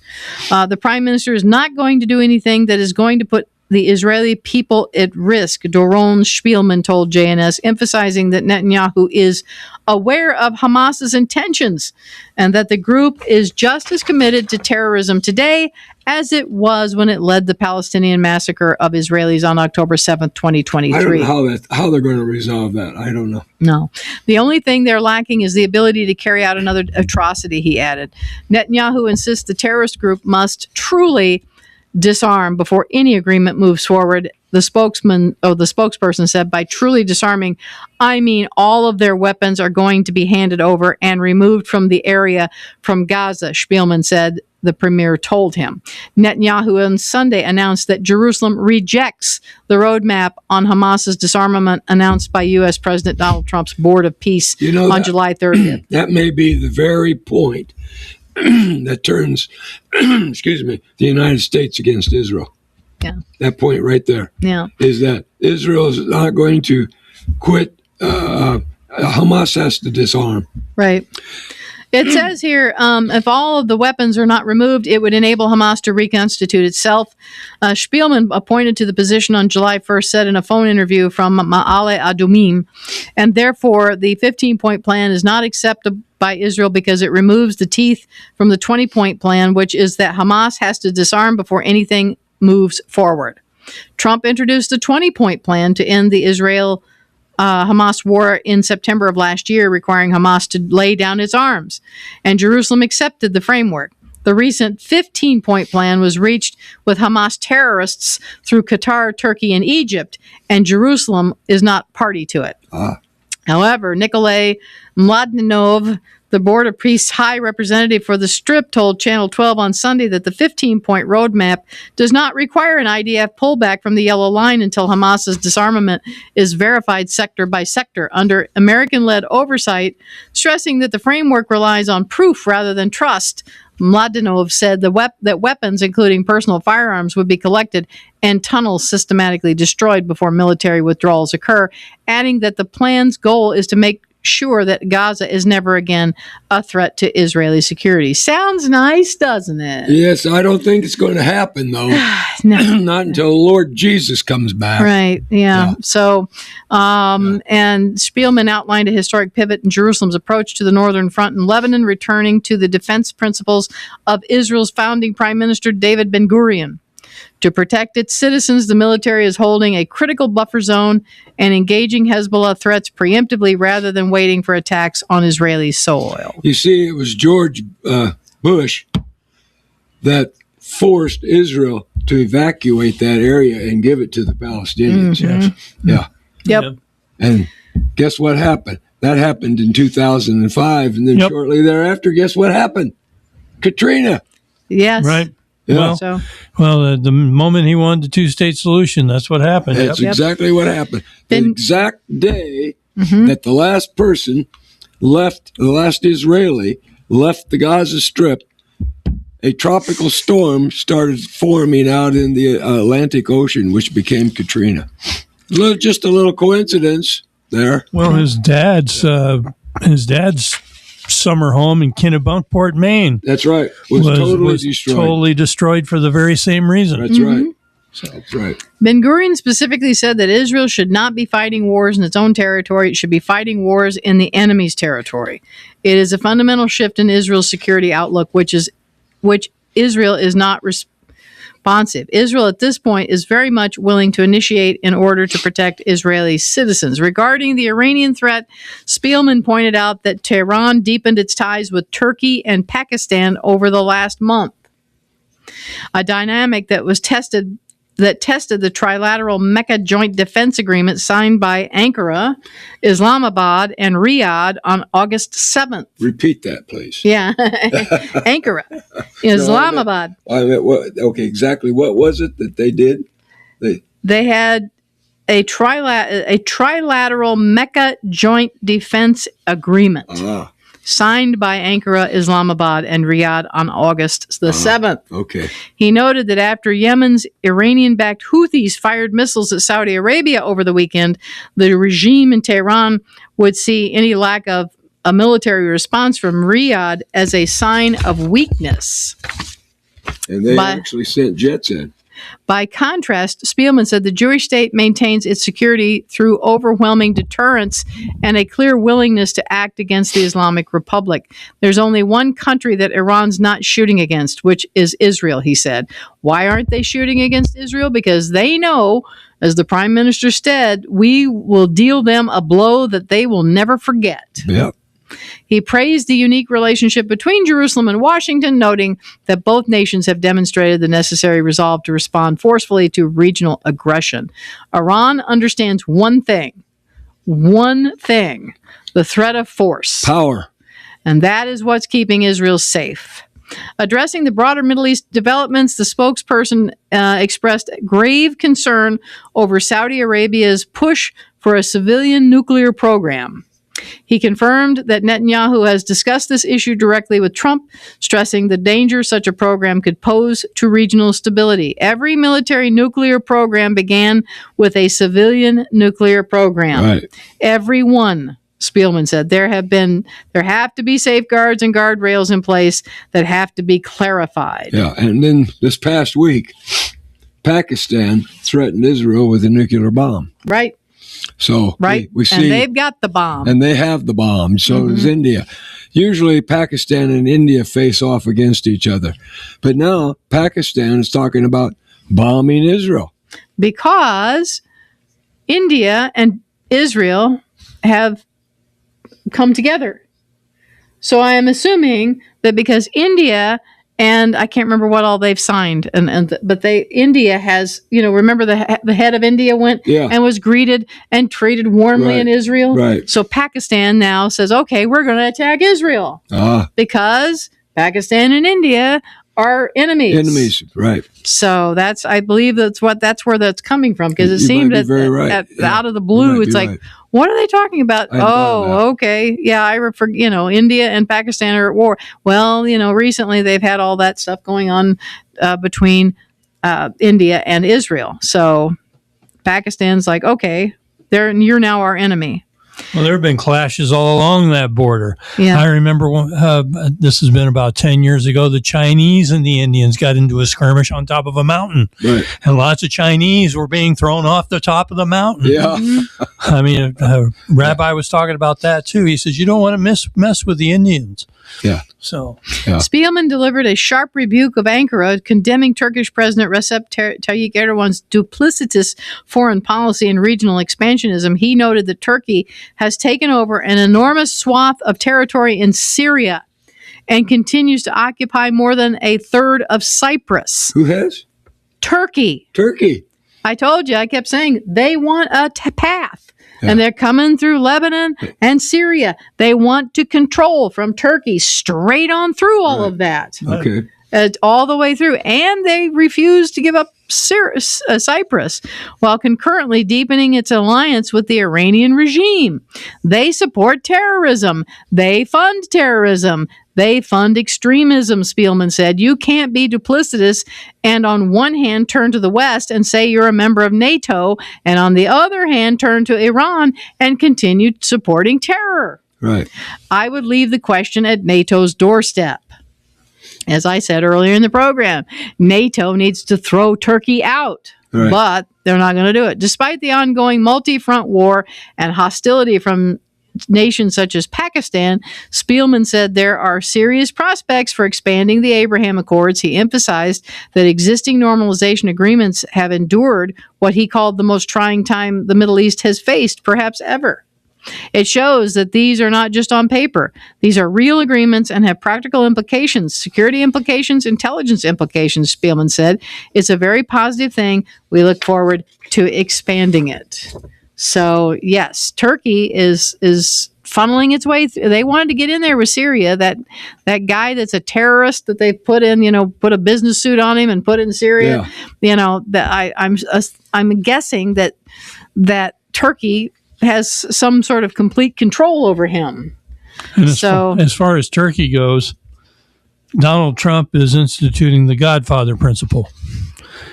The Prime Minister is not going to do anything that is going to put the Israeli people at risk, Doron Spielman told JNS, emphasizing that Netanyahu is aware of Hamas's intentions and that the group is just as committed to terrorism today as it was when it led the Palestinian massacre of Israelis on October 7th, 2023. I don't know how they're going to resolve that. I don't know. No. The only thing they're lacking is the ability to carry out another atrocity, he added. Netanyahu insists the terrorist group must truly disarm before any agreement moves forward. The spokesperson said, by truly disarming, I mean all of their weapons are going to be handed over and removed from the area from Gaza, Spielman said, the premier told him. Netanyahu on Sunday announced that Jerusalem rejects the roadmap on Hamas's disarmament announced by U.S. President Donald Trump's Board of Peace on July 30th. That may be the very point that turns, the United States against Israel. Yeah. That point right there. Yeah. Is that Israel is not going to quit. Hamas has to disarm. Right. It says here, if all of the weapons are not removed, it would enable Hamas to reconstitute itself. Spielman, appointed to the position on July 1st, said in a phone interview from Ma'ale Adumim, and therefore the 15-point plan is not acceptable by Israel because it removes the teeth from the 20-point plan, which is that Hamas has to disarm before anything moves forward. Trump introduced a 20-point plan to end the Hamas war in September of last year, requiring Hamas to lay down its arms, and Jerusalem accepted the framework. The recent 15-point plan was reached with Hamas terrorists through Qatar, Turkey, and Egypt, and Jerusalem is not party to it. However, Nikolay Mladenov, the Board of Priests High Representative for the Strip, told Channel 12 on Sunday that the 15-point roadmap does not require an IDF pullback from the yellow line until Hamas's disarmament is verified sector by sector under American-led oversight, stressing that the framework relies on proof rather than trust. Mladenov said that weapons, including personal firearms, would be collected and tunnels systematically destroyed before military withdrawals occur, adding that the plan's goal is to make sure that Gaza is never again a threat to Israeli security. Sounds nice, doesn't it? Yes, I don't think it's going to happen, though. No. Not until Lord Jesus comes back. Right, yeah. So, and Spielman outlined a historic pivot in Jerusalem's approach to the Northern Front in Lebanon, returning to the defense principles of Israel's founding Prime Minister David Ben-Gurion. To protect its citizens, the military is holding a critical buffer zone and engaging Hezbollah threats preemptively rather than waiting for attacks on Israeli soil. You see, it was George Bush that forced Israel to evacuate that area and give it to the Palestinians. Mm-hmm. Yeah. Yep. And guess what happened? That happened in 2005. And then shortly thereafter, guess what happened? Katrina. Yes. Right. Yeah. So The moment he wanted the two-state solution, that's what happened. That's Yep. exactly what happened. The Then- exact day that the last person left, the last Israeli left the Gaza Strip, a tropical storm started forming out in the Atlantic Ocean, which became Katrina. Just a little coincidence there. Well, his dad's summer home in Kennebunkport, Maine, That's right. Was totally destroyed. Totally destroyed for the very same reason. That's right. That's right. Ben Gurion specifically said that Israel should not be fighting wars in its own territory. It should be fighting wars in the enemy's territory. It is a fundamental shift in Israel's security outlook, which Israel is not responsive. Israel at this point is very much willing to initiate in order to protect Israeli citizens. Regarding the Iranian threat, Spielman pointed out that Tehran deepened its ties with Turkey and Pakistan over the last month, a dynamic that tested the trilateral Mecca Joint Defense Agreement signed by Ankara, Islamabad, and Riyadh on August 7th. Repeat that, please. Yeah, Ankara, Islamabad. Okay, exactly. What was it that they did? They had a trilateral Mecca Joint Defense Agreement signed by Ankara, Islamabad, and Riyadh on August the 7th. Okay. He noted that after Yemen's Iranian-backed Houthis fired missiles at Saudi Arabia over the weekend, the regime in Tehran would see any lack of a military response from Riyadh as a sign of weakness. And they actually sent jets in. By contrast, Spielman said the Jewish state maintains its security through overwhelming deterrence and a clear willingness to act against the Islamic Republic. There's only one country that Iran's not shooting against, which is Israel, he said. Why aren't they shooting against Israel? Because they know, as the Prime Minister said, we will deal them a blow that they will never forget. Yep. He praised the unique relationship between Jerusalem and Washington, noting that both nations have demonstrated the necessary resolve to respond forcefully to regional aggression. Iran understands one thing, the threat of force. Power. And that is what's keeping Israel safe. Addressing the broader Middle East developments, the spokesperson expressed grave concern over Saudi Arabia's push for a civilian nuclear program. He confirmed that Netanyahu has discussed this issue directly with Trump, stressing the danger such a program could pose to regional stability. Every military nuclear program began with a civilian nuclear program. Right. Every one, Spielman said. There have to be safeguards and guardrails in place that have to be clarified. Yeah, and then this past week, Pakistan threatened Israel with a nuclear bomb. Right. So we see, and they've got the bomb. And they have the bomb. So does India. Usually Pakistan and India face off against each other. But now Pakistan is talking about bombing Israel. Because India and Israel have come together. So I am assuming that because India and I can't remember what all they've signed, but India has, remember the head of India went and was greeted and treated warmly in Israel. Right. So Pakistan now says, okay, we're going to attack Israel because Pakistan and India are enemies. Enemies, right. So I believe that's where that's coming from, because it seemed that out of the blue, it's like, what are they talking about? Okay. Yeah, I refer, India and Pakistan are at war. Well, recently they've had all that stuff going on between India and Israel. So Pakistan's like, okay, you're now our enemy. Well, there have been clashes all along that border. Yeah. I remember this has been about 10 years ago. The Chinese and the Indians got into a skirmish on top of a mountain. Right. And lots of Chinese were being thrown off the top of the mountain. Yeah. I mean, a rabbi was talking about that too. He says, you don't want to mess with the Indians. Yeah. So, Spielman delivered a sharp rebuke of Ankara, condemning Turkish President Recep Tayyip Erdogan's duplicitous foreign policy and regional expansionism. He noted that Turkey has taken over an enormous swath of territory in Syria and continues to occupy more than a third of Cyprus. Who has? Turkey. I told you, I kept saying they want a path. Yeah. And they're coming through Lebanon and Syria. They want to control from Turkey straight on through all of that. Okay. all the way through. And they refused to give up Cyprus while concurrently deepening its alliance with the Iranian regime. They support terrorism. They fund terrorism. They fund extremism, Spielman said. You can't be duplicitous and on one hand turn to the West and say you're a member of NATO, and on the other hand turn to Iran and continue supporting terror. Right. I would leave the question at NATO's doorstep. As I said earlier in the program, NATO needs to throw Turkey out, Right. but they're not going to do it. Despite the ongoing multi-front war and hostility from nations such as Pakistan, Spielman said there are serious prospects for expanding the Abraham Accords. He emphasized that existing normalization agreements have endured what he called the most trying time the Middle East has faced, perhaps ever. It shows that these are not just on paper. These are real agreements and have practical implications, security implications, intelligence implications, Spielman said. It's a very positive thing. We look forward to expanding it. So, yes, Turkey is funneling its way through. They wanted to get in there with Syria. That guy that's a terrorist that they put in, put a business suit on him and put in Syria. Yeah. I'm guessing that Turkey has some sort of complete control over him. And as far as Turkey goes, Donald Trump is instituting the Godfather principle.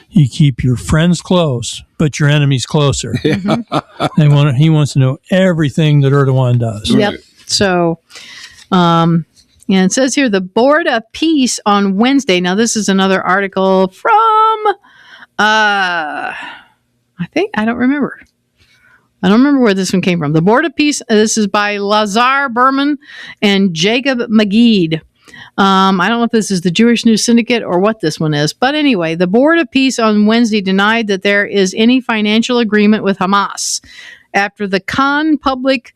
You keep your friends close, but your enemies closer. Mm-hmm. He wants to know everything that Erdogan does. Yep. Right. So, and it says here, the Board of Peace on Wednesday. Now, this is another article from, I don't remember where this one came from. The Board of Peace, this is by Lazar Berman and Jacob Magid. I don't know if this is the Jewish News Syndicate or what this one is. But anyway, the Board of Peace on Wednesday denied that there is any financial agreement with Hamas after the Khan public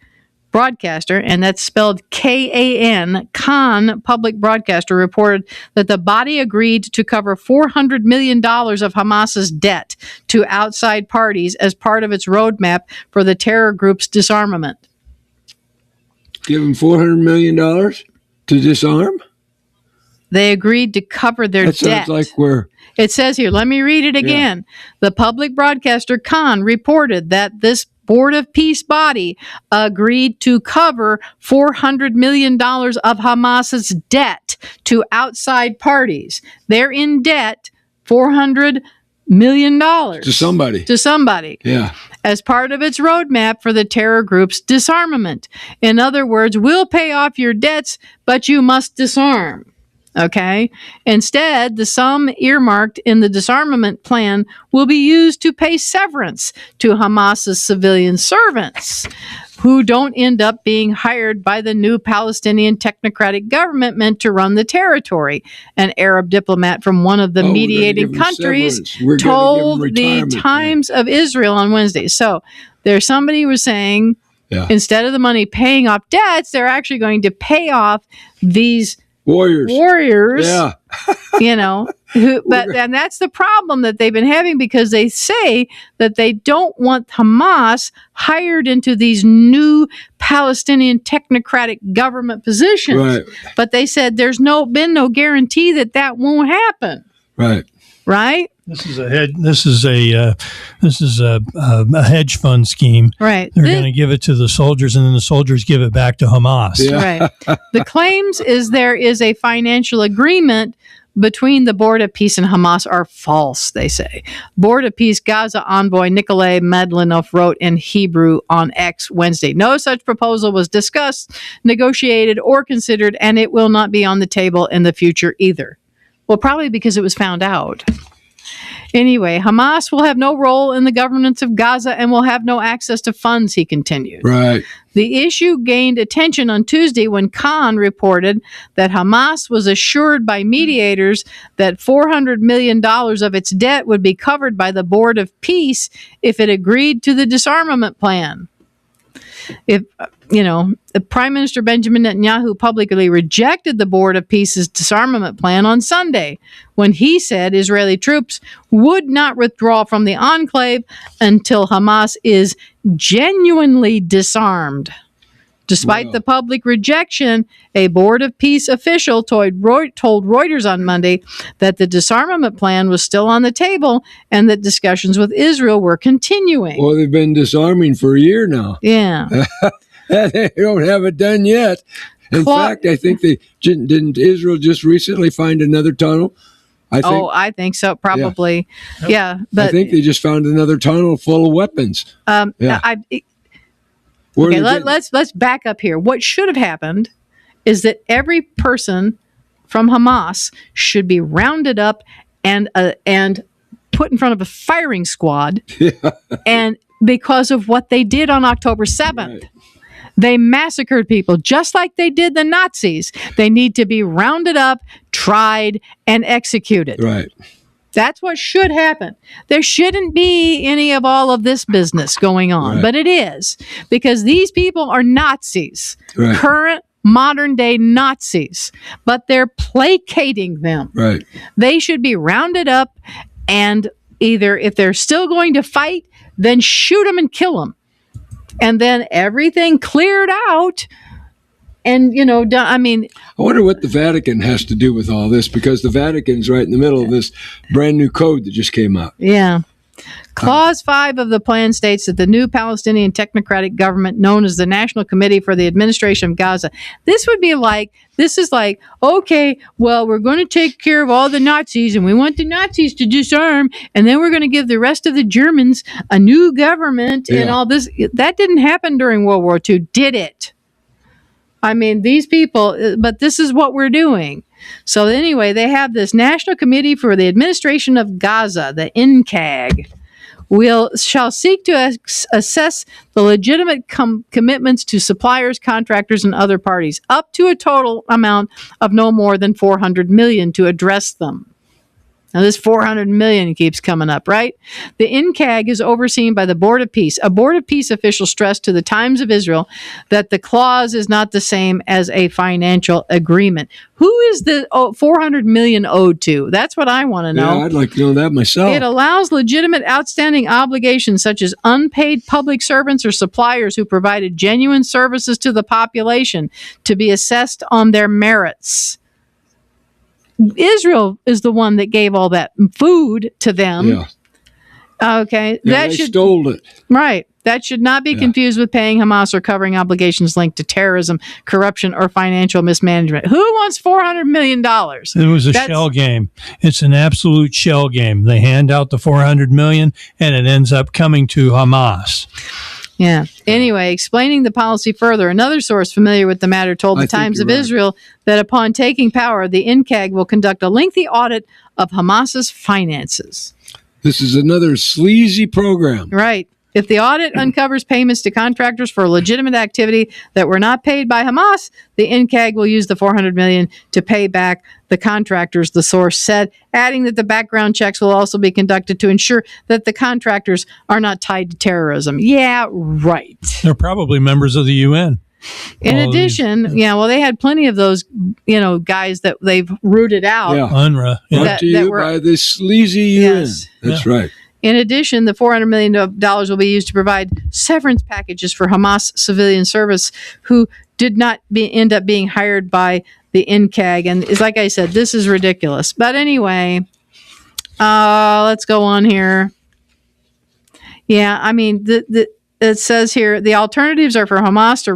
broadcaster, and that's spelled K-A-N, Khan public broadcaster, reported that the body agreed to cover $400 million of Hamas's debt to outside parties as part of its roadmap for the terror group's disarmament. Give them $400 million to disarm? They agreed to cover their debt. That sounds like we're... It says here, let me read it again. Yeah. The public broadcaster Khan reported that this Board of Peace body agreed to cover $400 million of Hamas's debt to outside parties. They're in debt $400 million. To somebody. Yeah. As part of its roadmap for the terror group's disarmament. In other words, we'll pay off your debts, but you must disarm. Okay. Instead, the sum earmarked in the disarmament plan will be used to pay severance to Hamas's civilian servants who don't end up being hired by the new Palestinian technocratic government meant to run the territory. An Arab diplomat from one of the mediating countries told the Times of Israel on Wednesday. So there's somebody who was saying, instead of the money paying off debts, they're actually going to pay off these warriors, yeah. And that's the problem that they've been having, because they say that they don't want Hamas hired into these new Palestinian technocratic government positions. Right. But they said there's been no guarantee that won't happen. Right. Right. This is a hedge fund scheme. Right. They're going to give it to the soldiers, and then the soldiers give it back to Hamas. Yeah. Right. The claims is there is a financial agreement between the Board of Peace and Hamas are false, they say. Board of Peace Gaza envoy Nikolai Medlinov wrote in Hebrew on X Wednesday. No such proposal was discussed, negotiated, or considered, and it will not be on the table in the future either. Well, probably because it was found out. Anyway, Hamas will have no role in the governance of Gaza and will have no access to funds, he continued. Right. The issue gained attention on Tuesday when Khan reported that Hamas was assured by mediators that $400 million of its debt would be covered by the Board of Peace if it agreed to the disarmament plan. Prime Minister Benjamin Netanyahu publicly rejected the Board of Peace's disarmament plan on Sunday when he said Israeli troops would not withdraw from the enclave until Hamas is genuinely disarmed. Despite Wow. the public rejection, a Board of Peace official told Reuters on Monday that the disarmament plan was still on the table and that discussions with Israel were continuing. Well, they've been disarming for a year now. Yeah. They don't have it done yet. In fact, I think didn't Israel just recently find another tunnel? I think so, probably. Yeah, but I think they just found another tunnel full of weapons. Okay, let's back up here. What should have happened is that every person from Hamas should be rounded up and put in front of a firing squad. And because of what they did on October 7th. Right. They massacred people just like they did the Nazis. They need to be rounded up, tried, and executed. Right. That's what should happen. There shouldn't be any of all of this business going on, Right. but it is, because these people are Nazis, Right. current modern day Nazis, but they're placating them. Right. They should be rounded up, and either, if they're still going to fight, then shoot them and kill them. And then everything cleared out. And, I wonder what the Vatican has to do with all this, because the Vatican's right in the middle of this brand new code that just came out. Yeah. Clause 5 of the plan states that the new Palestinian technocratic government, known as the National Committee for the Administration of Gaza, this is like, okay, well, we're going to take care of all the Nazis, and we want the Nazis to disarm, and then we're going to give the rest of the Germans a new government and all this. That didn't happen during World War II, did it? I mean, these people, but this is what we're doing. So anyway, they have this National Committee for the Administration of Gaza, the NCAG, shall seek to assess the legitimate commitments to suppliers, contractors, and other parties, up to a total amount of no more than $400 million to address them. Now, this $400 million keeps coming up, right? The NCAG is overseen by the Board of Peace. A Board of Peace official stressed to the Times of Israel that the clause is not the same as a financial agreement. Who is the $400 million owed to? That's what I want to know. Yeah, I'd like to know that myself. It allows legitimate outstanding obligations such as unpaid public servants or suppliers who provided genuine services to the population to be assessed on their merits. Israel is the one that gave all that food to them. Yeah. Okay. Yeah, they stole it. Right. That should not be confused with paying Hamas or covering obligations linked to terrorism, corruption, or financial mismanagement. Who wants $400 million? It was a shell game. It's an absolute shell game. They hand out the $400 million, and it ends up coming to Hamas. Yeah. Anyway, explaining the policy further, another source familiar with the matter told the Times of Israel that upon taking power, the NCAG will conduct a lengthy audit of Hamas's finances. This is another sleazy program. Right. If the audit uncovers payments to contractors for legitimate activity that were not paid by Hamas, the NCAG will use the $400 million to pay back the contractors, the source said, adding that the background checks will also be conducted to ensure that the contractors are not tied to terrorism. Yeah, right. They're probably members of the UN. In addition, they had plenty of those, guys that they've rooted out. Yeah. UNRWA. Brought to you by the sleazy UN. Yes. That's right. In addition, the $400 million will be used to provide severance packages for Hamas civilian service who did not end up being hired by the NCAG. And it's like I said, this is ridiculous. But anyway, let's go on here. Yeah, I mean, it says here, the alternatives are for Hamas to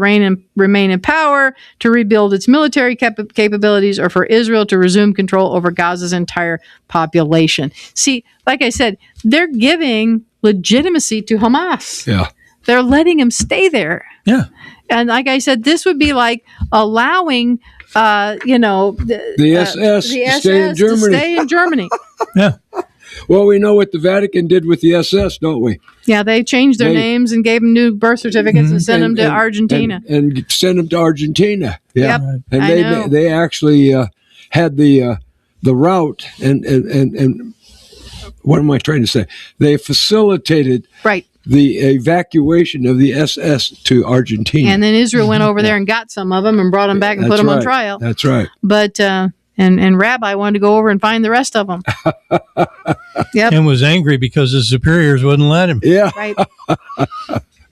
remain in power, to rebuild its military capabilities, or for Israel to resume control over Gaza's entire population. See, like I said, they're giving legitimacy to Hamas. Yeah. They're letting him stay there. Yeah. And like I said, this would be like allowing, the SS to stay in Germany. To stay in Germany. Yeah. Well, we know what the Vatican did with the SS, don't we? Yeah, they changed their names and gave them new birth certificates and sent them to Argentina. And sent them to Argentina. Yeah. Yep, And they actually had the route and what am I trying to say? They facilitated the evacuation of the SS to Argentina. And then Israel went over there and got some of them and brought them back and put them on trial. That's right. But and Rabbi wanted to go over and find the rest of them. Yep. And was angry because his superiors wouldn't let him. Yeah. Right.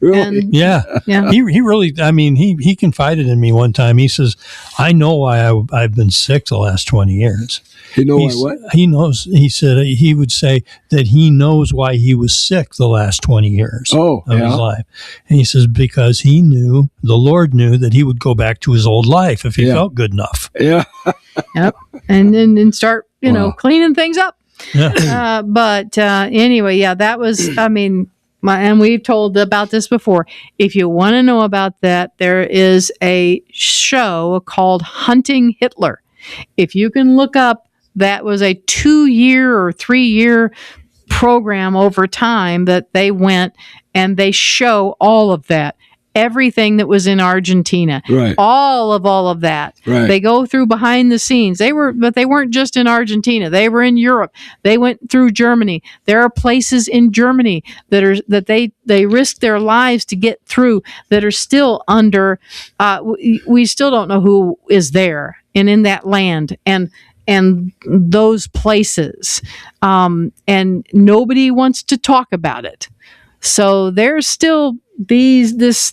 Really? And Yeah. yeah, He really, I mean, he confided in me one time. He says, I know why I've been sick the last 20 years. You know why what? He knows. He said he would say that he knows why he was sick the last 20 years of his life. And he says because he knew, the Lord knew that he would go back to his old life if he felt good enough. Yeah. yep. And then start, cleaning things up. Yeah. But anyway, yeah, that was, I mean, and we've told about this before. If you want to know about that, there is a show called Hunting Hitler. If you can look up, that was a 2-year or 3-year program over time that they went and they show all of that. Everything that was in Argentina, Right. all of that. Right. They go through behind the scenes. But they weren't just in Argentina. They were in Europe. They went through Germany. There are places in Germany that they risked their lives to get through that are still under. We still don't know who is there and in that land and those places, and nobody wants to talk about it. So there's still there's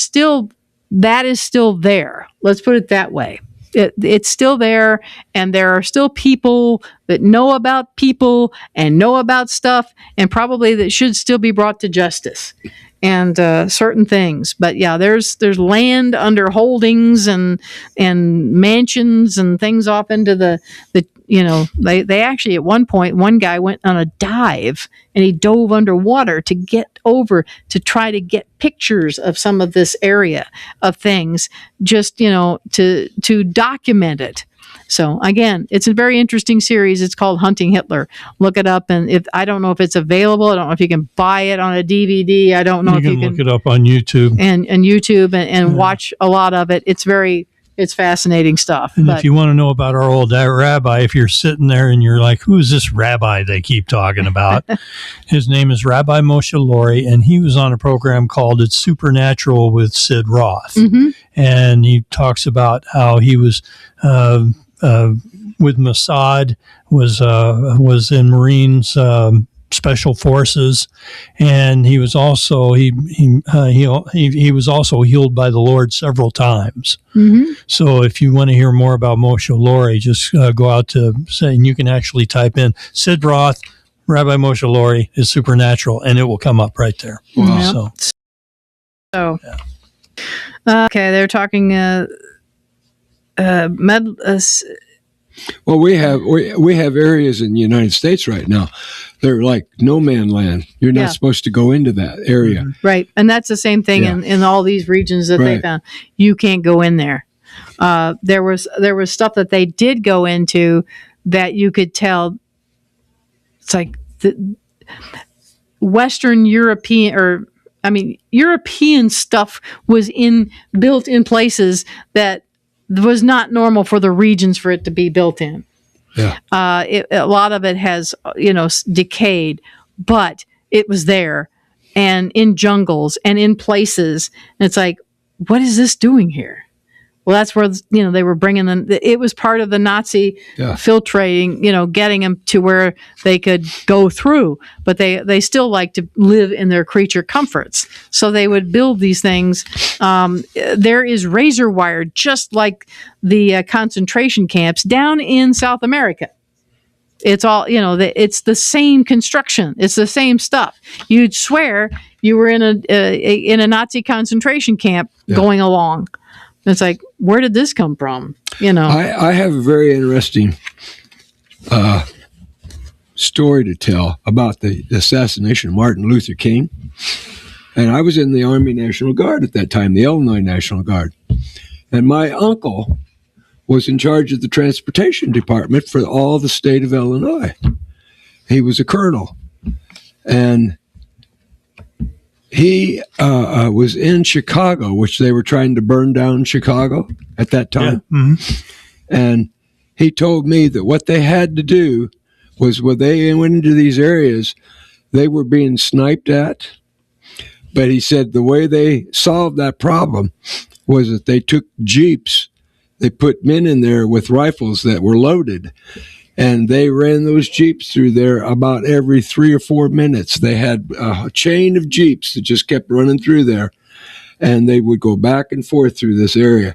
still, that is still there. Let's put it that way. It's still there, and there are still people that know about people and know about stuff, and probably that should still be brought to justice and certain things. But yeah, there's land under holdings and mansions and things off into the they actually at one point, one guy went on a dive and he dove underwater to get over to try to get pictures of some of this area of things, just to document it. So again, it's a very interesting series. It's called Hunting Hitler. Look it up, and I don't know if it's available. I don't know if you can buy it on a DVD. I don't know if you can look it up on YouTube and YouTube and watch a lot of it. It's fascinating stuff. And if you want to know about our old rabbi, if you're sitting there and you're like, who's this rabbi they keep talking about? His name is Rabbi Moshe Lori, and he was on a program called It's Supernatural with Sid Roth. Mm-hmm. And he talks about how he was with Mossad, was in Marines Special Forces, and he was also he was also healed by the Lord several times. Mm-hmm. So if you want to hear more about Moshe Lori, just go out to say, and you can actually type in Sid Roth, Rabbi Moshe Lori is Supernatural, and it will come up right there. Wow. So okay, they're talking well, we have areas in the United States right now. They're like no man land. You're not supposed to go into that area. Right. And that's the same thing in all these regions that they found. You can't go in there. There was stuff that they did go into that you could tell. It's like the Western European, European stuff was built in places that was not normal for the regions for it to be built in. Yeah. A lot of it has, decayed, but it was there and in jungles and in places. And it's like, what is this doing here? Well, that's where, they were bringing them. It was part of the Nazi filtrating, getting them to where they could go through. But they still like to live in their creature comforts. So they would build these things. There is razor wire, just like the concentration camps down in South America. It's all, it's the same construction. It's the same stuff. You'd swear you were in a Nazi concentration camp going along. It's like, where did this come from? I have a very interesting story to tell about the assassination of Martin Luther King. And I was in the Army National Guard at that time, the Illinois National Guard. And my uncle was in charge of the transportation department for all the state of Illinois. He was a colonel. And he was in Chicago, which they were trying to burn down Chicago at that time. Yeah. Mm-hmm. And he told me that what they had to do was when they went into these areas, they were being sniped at. But he said the way they solved that problem was that they took Jeeps, they put men in there with rifles that were loaded, and they ran those Jeeps through there about every 3 or 4 minutes. They had a chain of Jeeps that just kept running through there, and they would go back and forth through this area.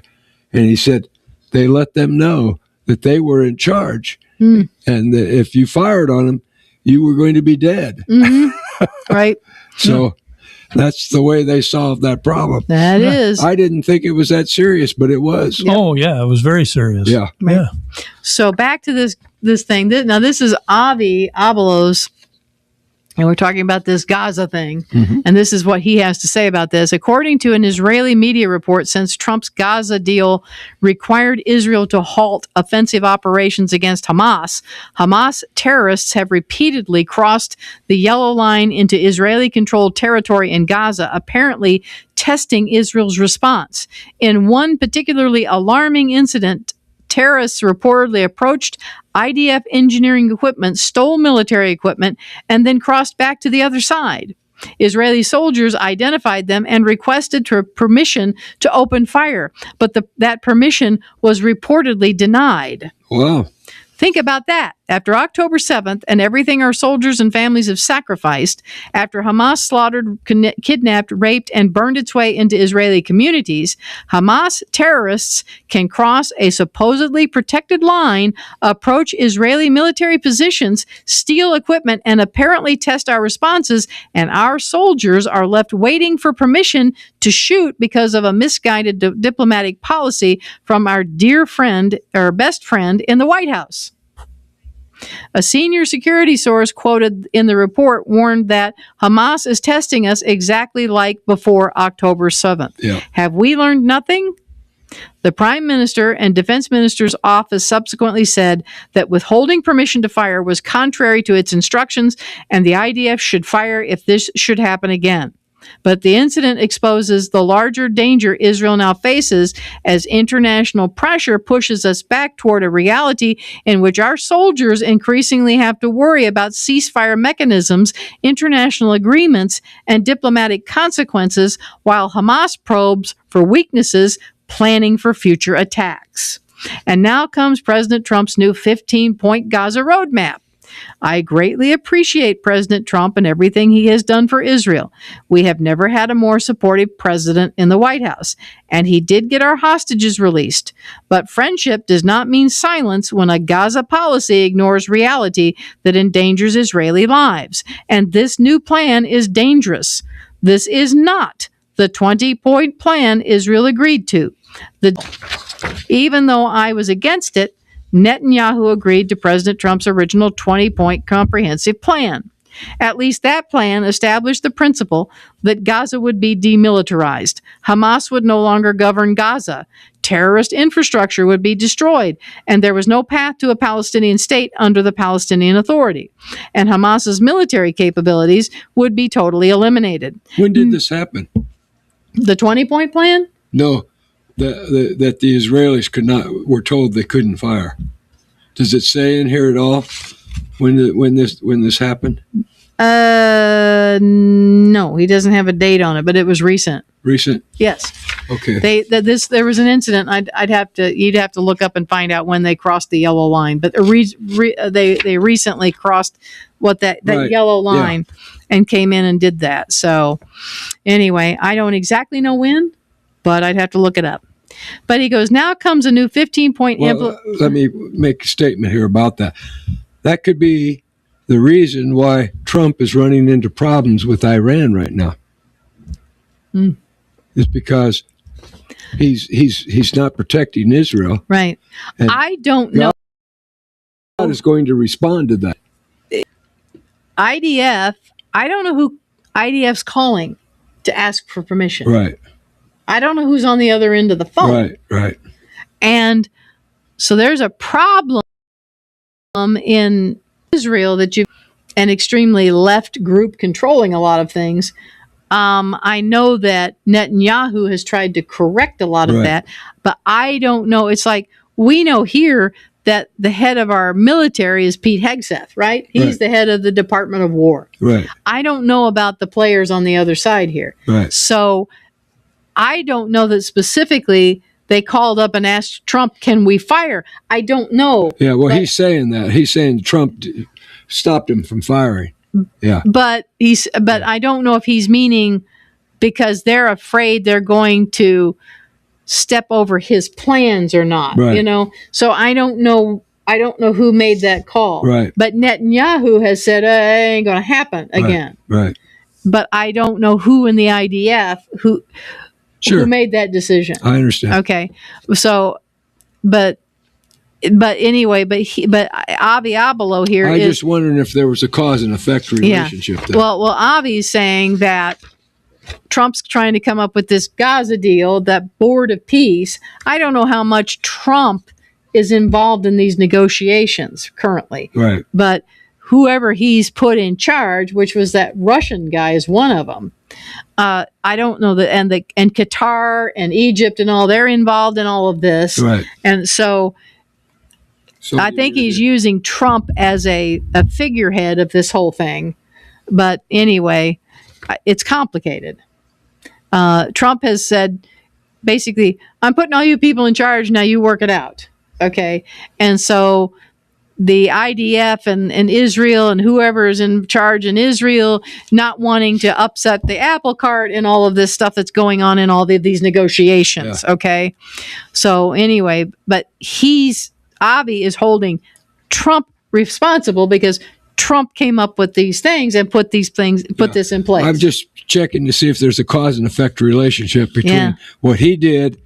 And he said they let them know that they were in charge, and that if you fired on them, you were going to be dead. Right. So that's the way they solved that problem. That is. I didn't think it was that serious, but it was. Yep. Oh, yeah, it was very serious. Yeah. Right. Yeah. So back to this thing. Now this is Avi Abelos, and we're talking about this Gaza thing. And this is what he has to say about this. According to an Israeli media report, since Trump's Gaza deal required Israel to halt offensive operations against Hamas, Hamas terrorists have repeatedly crossed the yellow line into Israeli-controlled territory in Gaza, apparently testing Israel's response. In one particularly alarming incident, terrorists reportedly approached IDF engineering equipment, stole military equipment, and then crossed back to the other side. Israeli soldiers identified them and requested permission to open fire, but that permission was reportedly denied. Wow. Think about that. After October 7th and everything our soldiers and families have sacrificed, after Hamas slaughtered, kidnapped, raped, and burned its way into Israeli communities, Hamas terrorists can cross a supposedly protected line, approach Israeli military positions, steal equipment, and apparently test our responses, and our soldiers are left waiting for permission to shoot because of a misguided diplomatic policy from our dear friend, or best friend, in the White House. A senior security source quoted in the report warned that Hamas is testing us exactly like before October 7th. Yeah. Have we learned nothing? The Prime Minister and Defense Minister's office subsequently said that withholding permission to fire was contrary to its instructions, and the IDF should fire if this should happen again. But the incident exposes the larger danger Israel now faces as international pressure pushes us back toward a reality in which our soldiers increasingly have to worry about ceasefire mechanisms, international agreements, and diplomatic consequences, while Hamas probes for weaknesses, planning for future attacks. And now comes President Trump's new 15-point Gaza roadmap. I greatly appreciate President Trump and everything he has done for Israel. We have never had a more supportive president in the White House, and he did get our hostages released. But friendship does not mean silence when a Gaza policy ignores reality that endangers Israeli lives. And this new plan is dangerous. This is not the 20-point plan Israel agreed to. Even though I was against it, Netanyahu agreed to President Trump's original 20-point comprehensive plan. At least that plan established the principle that Gaza would be demilitarized. Hamas would no longer govern Gaza. Terrorist infrastructure would be destroyed, and there was no path to a Palestinian state under the Palestinian Authority. And Hamas's military capabilities would be totally eliminated. When did this happen? The 20-point plan? No, that the Israelis were told they couldn't fire. Does it say in here at all when this happened? No, he doesn't have a date on it, but it was recent. Recent? Yes. Okay. There was an incident. You'd have to look up and find out when they crossed the yellow line, but they recently crossed that Right. yellow line and came in and did that. So anyway, I don't exactly know when, but I'd have to look it up. But he goes, now comes a new 15-point Let me make a statement here about that. That could be the reason why Trump is running into problems with Iran right now. Is because he's not protecting Israel. Right. And I don't know. God is going to respond to that. IDF, I don't know who IDF's calling to ask for permission. Right. I don't know who's on the other end of the phone. Right. And so there's a problem in Israel that you've an extremely left group controlling a lot of things. I know that Netanyahu has tried to correct a lot of that, but I don't know. It's like we know here that the head of our military is Pete Hegseth, right? He's the head of the Department of War. Right. I don't know about the players on the other side here. Right. So I don't know that specifically they called up and asked Trump, can we fire? I don't know. Yeah, well, he's saying that. He's saying Trump stopped him from firing. Yeah. But I don't know if he's meaning because they're afraid they're going to step over his plans or not, Right. you know? So I don't know who made that call. Right. But Netanyahu has said, it ain't going to happen again. Right. But I don't know who in the IDF who made that decision. I understand. Okay. So, but anyway, but Avi Abelo here I just wondering if there was a cause and effect relationship there. Well, Avi's saying that Trump's trying to come up with this Gaza deal, that board of peace. I don't know how much Trump is involved in these negotiations currently. Right. But whoever he's put in charge, which was that Russian guy, is one of them. I don't know that, and Qatar and Egypt and all, they're involved in all of this. Right. And so I think he's using Trump as a figurehead of this whole thing. But anyway, it's complicated. Trump has said, basically, I'm putting all you people in charge, now you work it out. Okay? And so the IDF and Israel and whoever is in charge in Israel not wanting to upset the apple cart and all of this stuff that's going on in all these negotiations. Yeah. Okay? So anyway, but Avi is holding Trump responsible because Trump came up with these things and put this in place. I'm just checking to see if there's a cause and effect relationship between what he did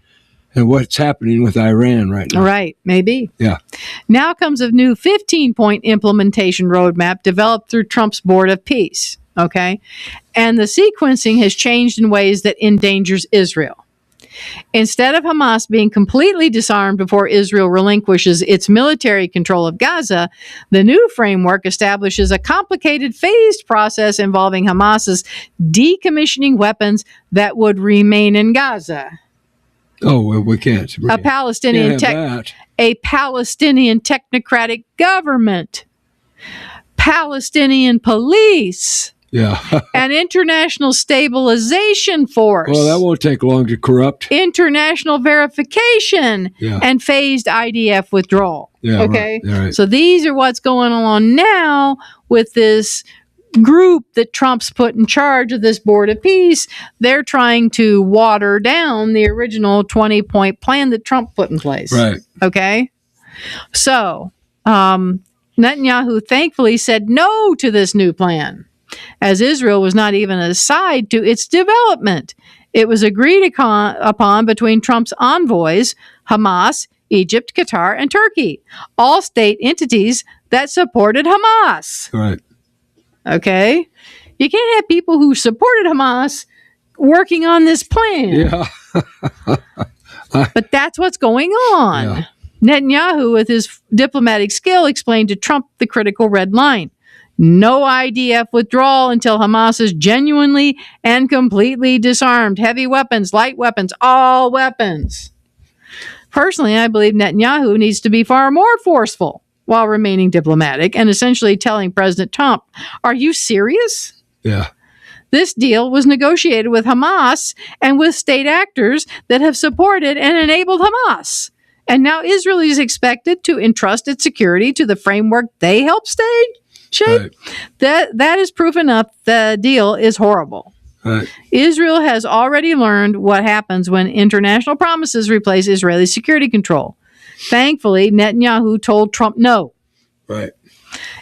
and what's happening with Iran right now. Right, maybe. Yeah. Now comes a new 15-point implementation roadmap developed through Trump's Board of Peace. Okay? And the sequencing has changed in ways that endangers Israel. Instead of Hamas being completely disarmed before Israel relinquishes its military control of Gaza, the new framework establishes a complicated phased process involving Hamas's decommissioning weapons that would remain in Gaza. Oh, well, we can't. A Palestinian technocratic government, Palestinian police, an international stabilization force. Well, that won't take long to corrupt. International verification and phased IDF withdrawal. Yeah, okay? Right. So these are what's going on now with this group that Trump's put in charge of this Board of Peace. They're trying to water down the original 20-point plan that Trump put in place. Right. Okay? So, Netanyahu thankfully said no to this new plan, as Israel was not even a side to its development. It was agreed upon between Trump's envoys, Hamas, Egypt, Qatar, and Turkey, all state entities that supported Hamas. Right. Okay? You can't have people who supported Hamas working on this plan. Yeah. But that's what's going on. Yeah. Netanyahu, with his diplomatic skill, explained to Trump the critical red line. No IDF withdrawal until Hamas is genuinely and completely disarmed. Heavy weapons, light weapons, all weapons. Personally, I believe Netanyahu needs to be far more forceful while remaining diplomatic and essentially telling President Trump, are you serious? Yeah. This deal was negotiated with Hamas and with state actors that have supported and enabled Hamas. And now Israel is expected to entrust its security to the framework they helped shape. Right. That is proof enough the deal is horrible. Right. Israel has already learned what happens when international promises replace Israeli security control. Thankfully, Netanyahu told Trump no. Right.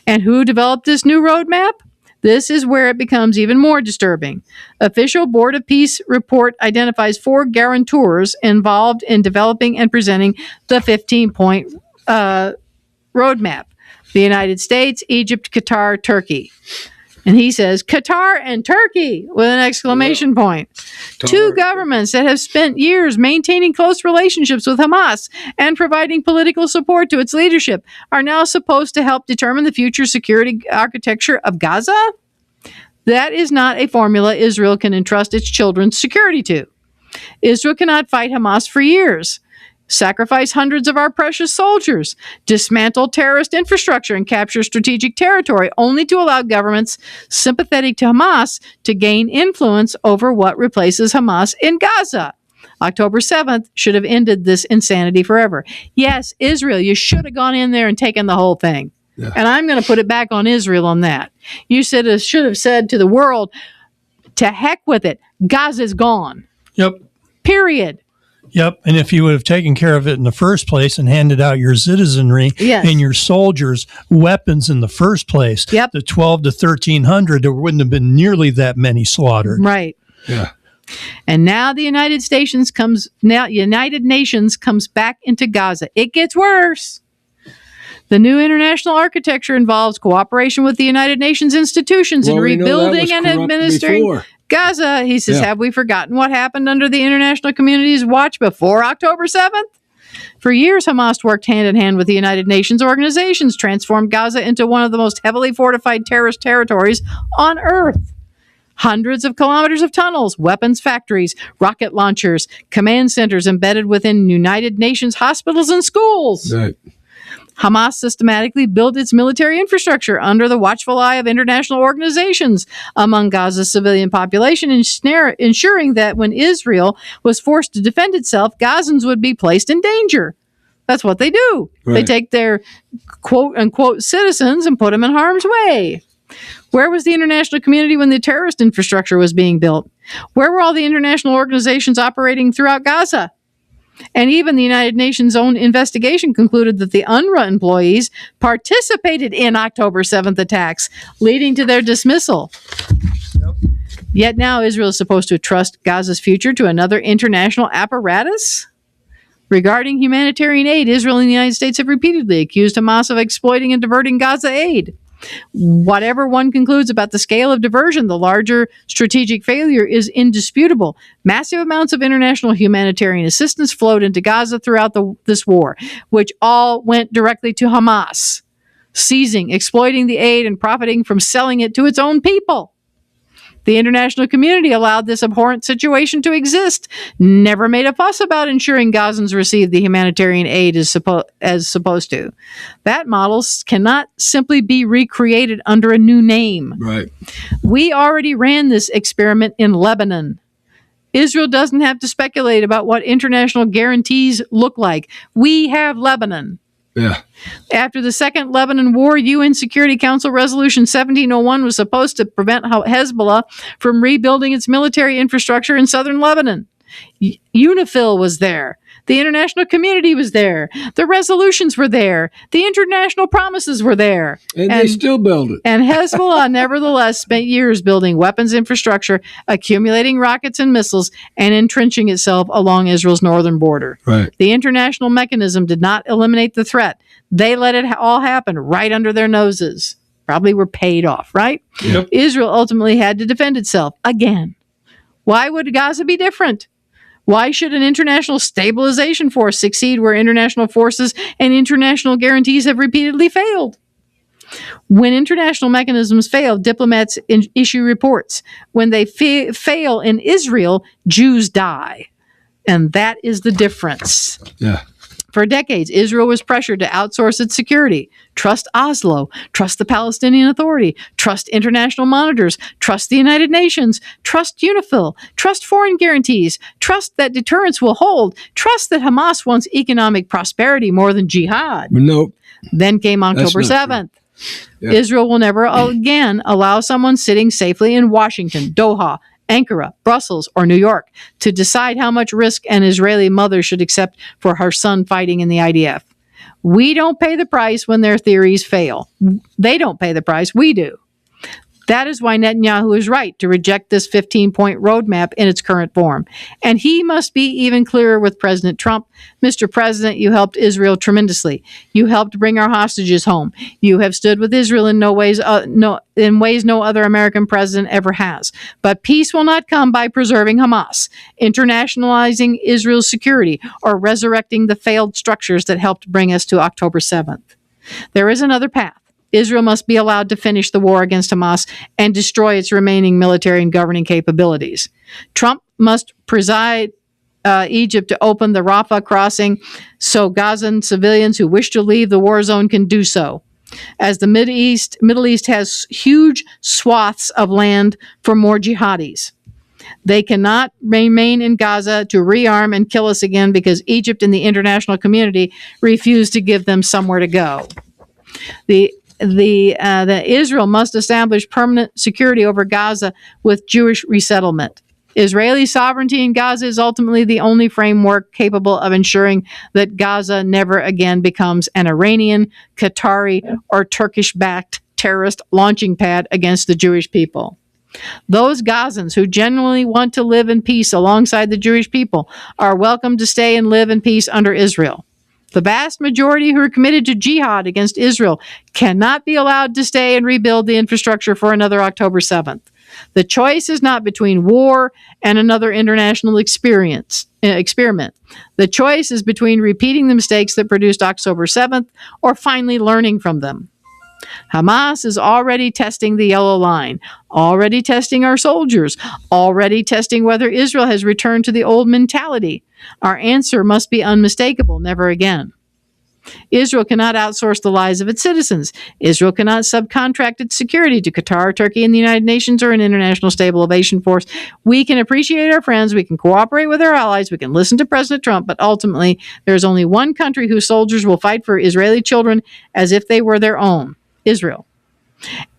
And who developed this new roadmap? This is where it becomes even more disturbing. Official Board of Peace report identifies 4 guarantors involved in developing and presenting the 15-point roadmap. The United States, Egypt, Qatar, Turkey. And he says, Qatar and Turkey, with an exclamation point. 2 governments that have spent years maintaining close relationships with Hamas and providing political support to its leadership are now supposed to help determine the future security architecture of Gaza? That is not a formula Israel can entrust its children's security to. Israel cannot fight Hamas for years, sacrifice hundreds of our precious soldiers, dismantle terrorist infrastructure, and capture strategic territory, only to allow governments sympathetic to Hamas to gain influence over what replaces Hamas in Gaza. October 7th should have ended this insanity forever. Yes, Israel, you should have gone in there and taken the whole thing. Yeah. And I'm going to put it back on Israel on that. You should have said to the world, to heck with it. Gaza's gone. Yep. Period. Yep. And if you would have taken care of it in the first place and handed out your citizenry Yes. and your soldiers weapons in the first place, Yep. the 12 to 1,300, there wouldn't have been nearly that many slaughtered. Right. Yeah. And now the United Nations comes back into Gaza. It gets worse. The new international architecture involves cooperation with the United Nations institutions in We know that was rebuilding and corrupt administering before. Gaza. He says, Yeah. have we forgotten what happened under the international community's watch before October 7th? For years, Hamas worked hand in hand with the United Nations organizations, transformed Gaza into one of the most heavily fortified terrorist territories on earth. Hundreds of kilometers of tunnels, weapons factories, rocket launchers, command centers embedded within United Nations hospitals and schools. Right. Hamas systematically built its military infrastructure under the watchful eye of international organizations among Gaza's civilian population, ensuring that when Israel was forced to defend itself, Gazans would be placed in danger. That's what they do. They Right. take their quote-unquote citizens and put them in harm's way. Where was the international community when the terrorist infrastructure was being built? Where were all the international organizations operating throughout Gaza? And even the United Nations' own investigation concluded that the UNRWA employees participated in October 7th attacks, leading to their dismissal. Yet now Israel is supposed to trust Gaza's future to another international apparatus? Regarding humanitarian aid, Israel and the United States have repeatedly accused Hamas of exploiting and diverting Gaza aid. Whatever one concludes about the scale of diversion, the larger strategic failure is indisputable. Massive amounts of international humanitarian assistance flowed into Gaza throughout this war, which all went directly to Hamas, seizing, exploiting the aid, and profiting from selling it to its own people. The international community allowed this abhorrent situation to exist, never made a fuss about ensuring Gazans received the humanitarian aid as supposed to. That model cannot simply be recreated under a new name. Right. We already ran this experiment in Lebanon. Israel doesn't have to speculate about what international guarantees look like. We have Lebanon. Yeah. After the Second Lebanon War, UN Security Council Resolution 1701 was supposed to prevent Hezbollah from rebuilding its military infrastructure in southern Lebanon. UNIFIL was there. The international community was there. The resolutions were there. The international promises were there. And they still build it. And Hezbollah nevertheless spent years building weapons infrastructure, accumulating rockets and missiles, and entrenching itself along Israel's northern border. Right. The international mechanism did not eliminate the threat. They let it all happen right under their noses. Probably were paid off, right? Yep. Israel ultimately had to defend itself again. Why would Gaza be different? Why should an international stabilization force succeed where international forces and international guarantees have repeatedly failed? When international mechanisms fail, diplomats issue reports. When they fail in Israel, Jews die. And that is the difference. Yeah. For decades, Israel was pressured to outsource its security. Trust Oslo. Trust the Palestinian Authority. Trust international monitors. Trust the United Nations. Trust UNIFIL. Trust foreign guarantees. Trust that deterrence will hold. Trust that Hamas wants economic prosperity more than jihad. Nope. Then came October That's not 7th. Yeah. Israel will never again allow someone sitting safely in Washington, Doha, Ankara, Brussels, or New York to decide how much risk an Israeli mother should accept for her son fighting in the IDF. We don't pay the price when their theories fail. They don't pay the price. We do. That is why Netanyahu is right to reject this 15-point roadmap in its current form. And he must be even clearer with President Trump. Mr. President, you helped Israel tremendously. You helped bring our hostages home. You have stood with Israel in ways no other American president ever has. But peace will not come by preserving Hamas, internationalizing Israel's security, or resurrecting the failed structures that helped bring us to October 7th. There is another path. Israel must be allowed to finish the war against Hamas and destroy its remaining military and governing capabilities. Trump must preside Egypt to open the Rafah crossing so Gazan civilians who wish to leave the war zone can do so. As the Middle East has huge swaths of land for more jihadis. They cannot remain in Gaza to rearm and kill us again because Egypt and the international community refuse to give them somewhere to go. The Israel must establish permanent security over Gaza with Jewish resettlement. Israeli sovereignty in Gaza is ultimately the only framework capable of ensuring that Gaza never again becomes an Iranian, Qatari, or Turkish-backed terrorist launching pad against the Jewish people. Those Gazans who genuinely want to live in peace alongside the Jewish people are welcome to stay and live in peace under Israel. The vast majority who are committed to jihad against Israel cannot be allowed to stay and rebuild the infrastructure for another October 7th. The choice is not between war and another international experiment. The choice is between repeating the mistakes that produced October 7th or finally learning from them. Hamas is already testing the yellow line, already testing our soldiers, already testing whether Israel has returned to the old mentality. Our answer must be unmistakable: never again. Israel cannot outsource the lives of its citizens. Israel cannot subcontract its security to Qatar, Turkey, and the United Nations or an international stabilization force. We can appreciate our friends, we can cooperate with our allies, we can listen to President Trump, but ultimately there is only one country whose soldiers will fight for Israeli children as if they were their own: Israel.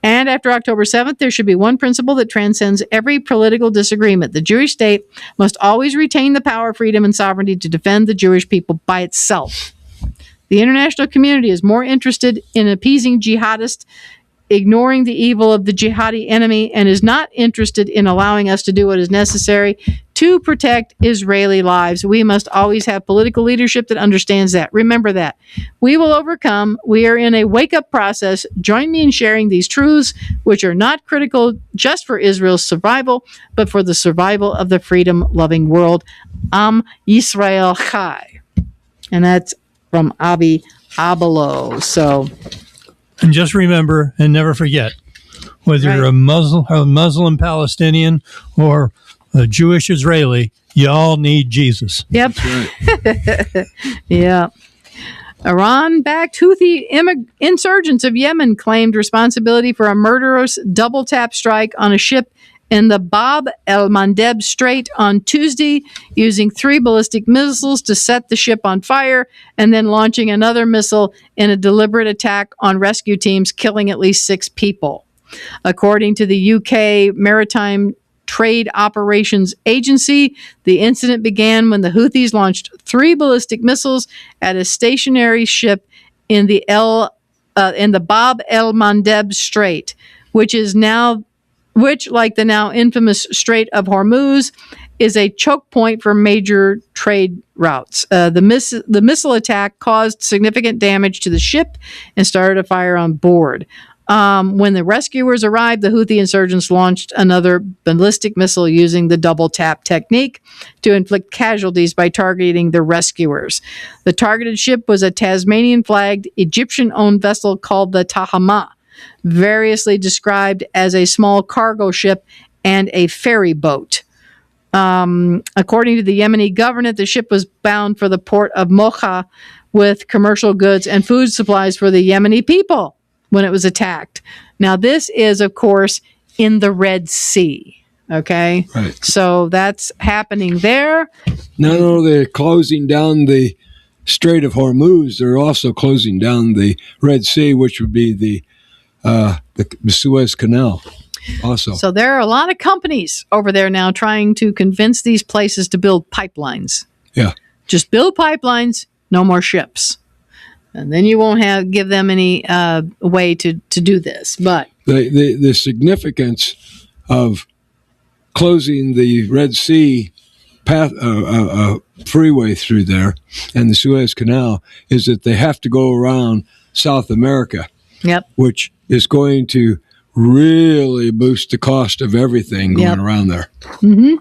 And after October 7th, there should be one principle that transcends every political disagreement. The Jewish state must always retain the power, freedom, and sovereignty to defend the Jewish people by itself. The international community is more interested in appeasing jihadists, ignoring the evil of the jihadi enemy, and is not interested in allowing us to do what is necessary to protect Israeli lives. We must always have political leadership that understands that. Remember that. We will overcome. We are in a wake-up process. Join me in sharing these truths, which are not critical just for Israel's survival, but for the survival of the freedom-loving world. Am Yisrael Chai. And that's from Avi Abelo. So, and just remember and never forget, whether you're a Muslim Palestinian or a Jewish Israeli, you all need Jesus. Yep. Right. Yeah. Iran-backed Houthi insurgents of Yemen claimed responsibility for a murderous double-tap strike on a ship in the Bab el-Mandeb Strait on Tuesday, using 3 ballistic missiles to set the ship on fire and then launching another missile in a deliberate attack on rescue teams, killing at least 6 people. According to the UK Maritime Trade Operations Agency, the incident began when the Houthis launched 3 ballistic missiles at a stationary ship in the Bab el-Mandeb Strait, which, like the now infamous Strait of Hormuz, is a choke point for major trade routes. The missile attack caused significant damage to the ship and started a fire on board. When the rescuers arrived, the Houthi insurgents launched another ballistic missile using the double tap technique to inflict casualties by targeting the rescuers. The targeted ship was a Tasmanian-flagged, Egyptian-owned vessel called the Tahama, variously described as a small cargo ship and a ferry boat. According to the Yemeni government, the ship was bound for the port of Mocha with commercial goods and food supplies for the Yemeni people when it was attacked. Now, this is, of course, in the Red Sea. Okay? Right. So that's happening there. Not only they're closing down the Strait of Hormuz, they're also closing down the Red Sea, which would be the Suez Canal also. So there are a lot of companies over there now trying to convince these places to build pipelines. Yeah. Just build pipelines, no more ships. And then you won't give them any way to do this. But the significance of closing the Red Sea path freeway through there and the Suez Canal is that they have to go around South America. Yep. Which is going to really boost the cost of everything going around there. Mm-hmm.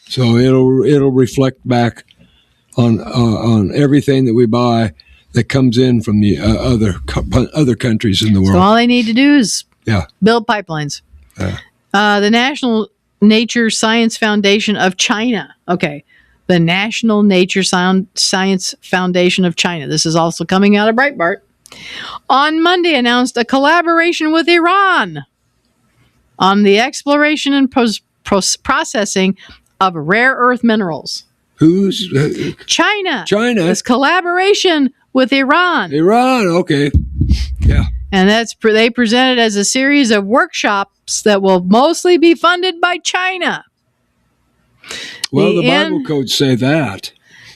So it'll reflect back on everything that we buy that comes in from the other countries in the world. So all they need to do is build pipelines. The National Nature Science Foundation of China. Okay. The National Nature Science Foundation of China. This is also coming out of Breitbart. On Monday announced a collaboration with Iran on the exploration and processing of rare earth minerals. Who's China. China? This collaboration with Iran. Iran. Okay. Yeah. And they presented as a series of workshops that will mostly be funded by China. Well, the Bible codes say that.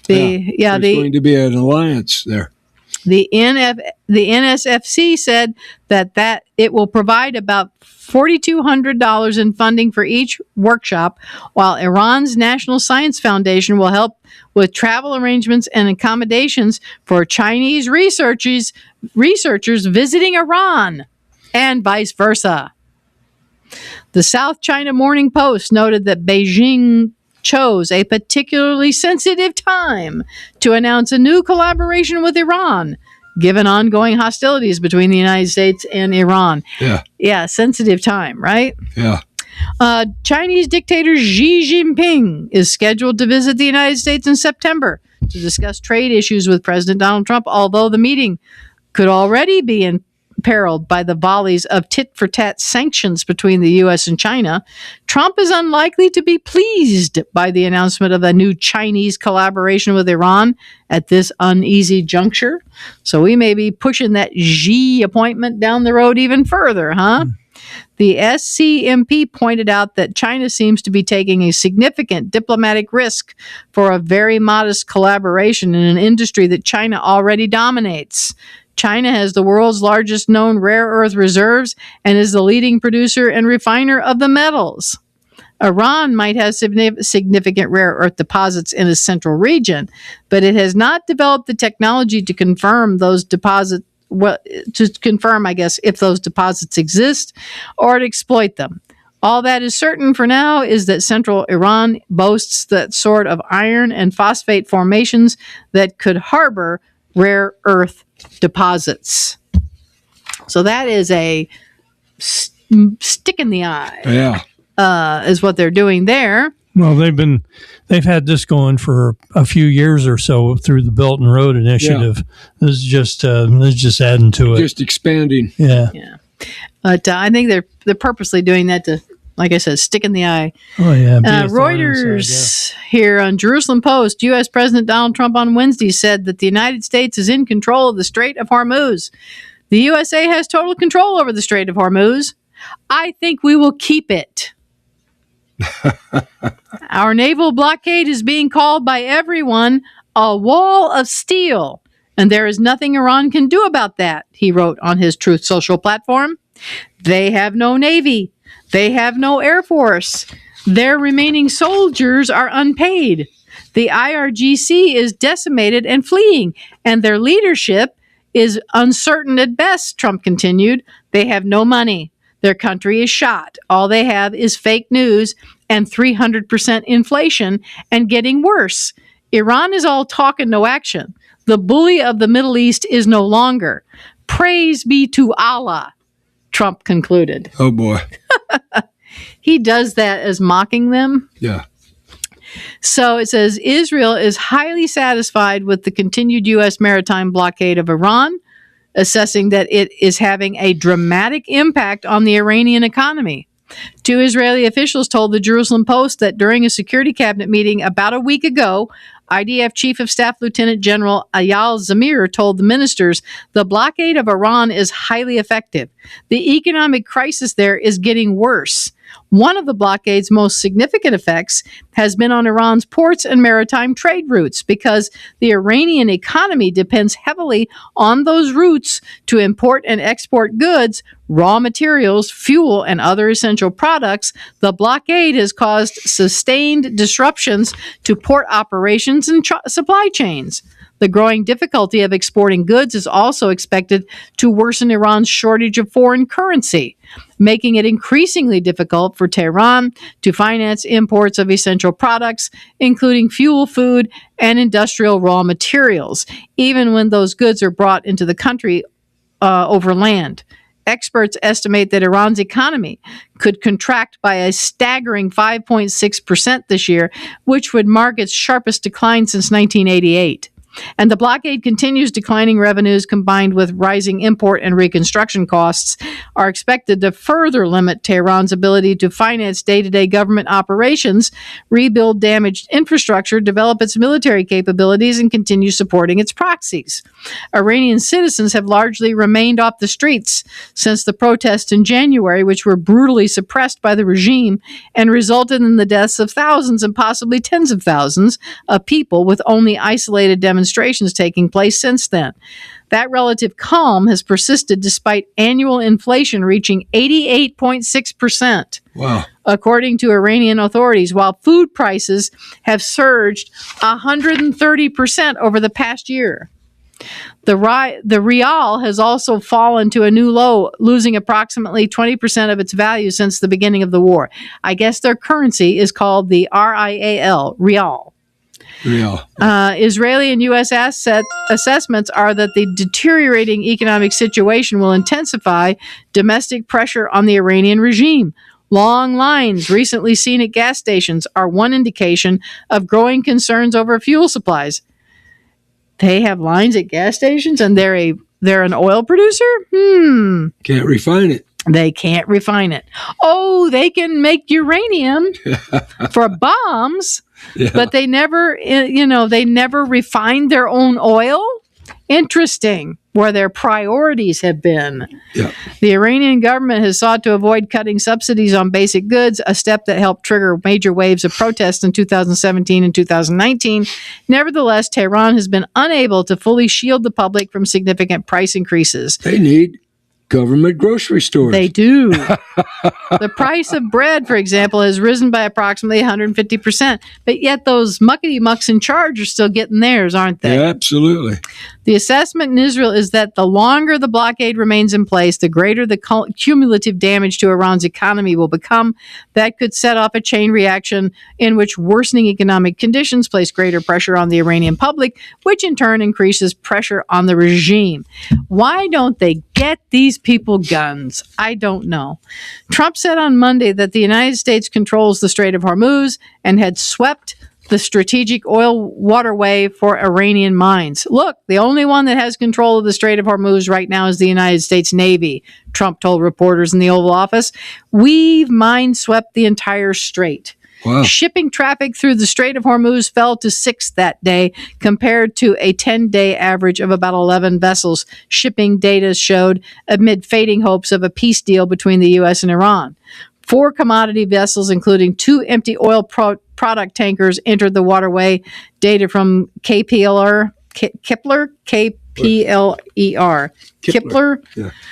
There's going to be an alliance there. The NSFC said that it will provide about $4,200 in funding for each workshop, while Iran's National Science Foundation will help with travel arrangements and accommodations for Chinese researchers visiting Iran, and vice versa. The South China Morning Post noted that Beijing chose a particularly sensitive time to announce a new collaboration with Iran, given ongoing hostilities between the United States and Iran. Yeah, sensitive time, right? Yeah. Chinese dictator Xi Jinping is scheduled to visit the United States in September to discuss trade issues with President Donald Trump, although the meeting could already be imperiled by the volleys of tit-for-tat sanctions between the U.S. and China. Trump is unlikely to be pleased by the announcement of a new Chinese collaboration with Iran at this uneasy juncture. So we may be pushing that Xi appointment down the road even further, huh? The SCMP pointed out that China seems to be taking a significant diplomatic risk for a very modest collaboration in an industry that China already dominates. China has the world's largest known rare earth reserves and is the leading producer and refiner of the metals. Iran might have significant rare earth deposits in its central region, but it has not developed the technology to confirm those deposits. I guess, if those deposits exist or to exploit them. All that is certain for now is that central Iran boasts that sort of iron and phosphate formations that could harbor rare earth deposits. So that is a stick in the eye. Yeah. Is what they're doing there. Well, they've had this going for a few years or so through the Belt and Road Initiative. Yeah. This is just adding to it, just expanding. Yeah. But I think they're purposely doing that to, like I said, stick in the eye. Oh yeah. Reuters here on Jerusalem Post. U.S. President Donald Trump on Wednesday said that the United States is in control of the Strait of Hormuz. The USA has total control over the Strait of Hormuz. I think we will keep it. Our naval blockade is being called by everyone a wall of steel, and there is nothing Iran can do about that, he wrote on his Truth Social platform. They have no navy. They have no air force. Their remaining soldiers are unpaid. The IRGC is decimated and fleeing, and their leadership is uncertain at best, Trump continued. They have no money. Their country is shot. All they have is fake news and 300% inflation, and getting worse. Iran is all talk and no action. The bully of the Middle East is no longer. Praise be to Allah, Trump concluded. Oh, boy. He does that as mocking them. Yeah. So it says Israel is highly satisfied with the continued U.S. maritime blockade of Iran, assessing that it is having a dramatic impact on the Iranian economy. Two Israeli officials told the Jerusalem Post that during a security cabinet meeting about a week ago, IDF Chief of Staff Lieutenant General Eyal Zamir told the ministers the blockade of Iran is highly effective. The economic crisis there is getting worse. One of the blockade's most significant effects has been on Iran's ports and maritime trade routes because the Iranian economy depends heavily on those routes to import and export goods, raw materials, fuel, and other essential products. The blockade has caused sustained disruptions to port operations and supply chains. The growing difficulty of exporting goods is also expected to worsen Iran's shortage of foreign currency, making it increasingly difficult for Tehran to finance imports of essential products, including fuel, food, and industrial raw materials, even when those goods are brought into the country over land. Experts estimate that Iran's economy could contract by a staggering 5.6% this year, which would mark its sharpest decline since 1988. And the blockade continues. Declining revenues combined with rising import and reconstruction costs are expected to further limit Tehran's ability to finance day-to-day government operations, rebuild damaged infrastructure, develop its military capabilities, and continue supporting its proxies. Iranian citizens have largely remained off the streets since the protests in January, which were brutally suppressed by the regime and resulted in the deaths of thousands and possibly tens of thousands of people, with only isolated demonstrations taking place since then. That relative calm has persisted despite annual inflation reaching 88.6%. Wow. According to Iranian authorities, while food prices have surged 130% over the past year. The rial has also fallen to a new low, losing approximately 20% of its value since the beginning of the war. I guess their currency is called the RIAL, rial. Israeli and U.S. assessments are that the deteriorating economic situation will intensify domestic pressure on the Iranian regime. Long lines recently seen at gas stations are one indication of growing concerns over fuel supplies. They have lines at gas stations and they're an oil producer? Can't refine it. They can't refine it. Oh, they can make uranium for bombs, but they never refined their own oil. Interesting, where their priorities have been. Yeah. The Iranian government has sought to avoid cutting subsidies on basic goods, a step that helped trigger major waves of protests in 2017 and 2019. Nevertheless, Tehran has been unable to fully shield the public from significant price increases. They need government grocery stores. They do. The price of bread, for example, has risen by approximately 150%, but yet those muckety-mucks in charge are still getting theirs, aren't they? Yeah, absolutely. The assessment in Israel is that the longer the blockade remains in place, the greater the cumulative damage to Iran's economy will become. That could set off a chain reaction in which worsening economic conditions place greater pressure on the Iranian public, which in turn increases pressure on the regime. Why don't they get these people guns? I don't know. Trump said on Monday that the United States controls the Strait of Hormuz and had swept the strategic oil waterway for Iranian mines. Look, the only one that has control of the Strait of Hormuz right now is the United States Navy, Trump told reporters in the Oval Office. We've mine-swept the entire strait. Wow. Shipping traffic through the Strait of Hormuz fell to 6 that day, compared to a 10-day average of about 11 vessels, shipping data showed, amid fading hopes of a peace deal between the U.S. and Iran. 4 commodity vessels, including 2 empty oil product tankers, entered the waterway. Data from Kepler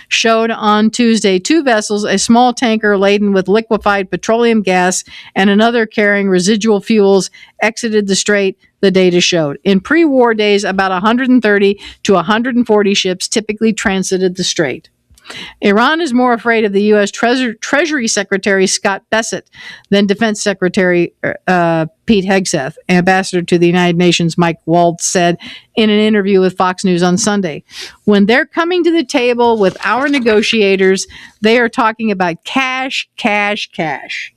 showed on Tuesday 2 vessels, a small tanker laden with liquefied petroleum gas and another carrying residual fuels, exited the strait, the data showed. In pre-war days, about 130 to 140 ships typically transited the strait. Iran is more afraid of the U.S. Treasury Secretary Scott Bessent than Defense Secretary Pete Hegseth. Ambassador to the United Nations Mike Waltz said in an interview with Fox News on Sunday, when they're coming to the table with our negotiators, they are talking about cash, cash, cash,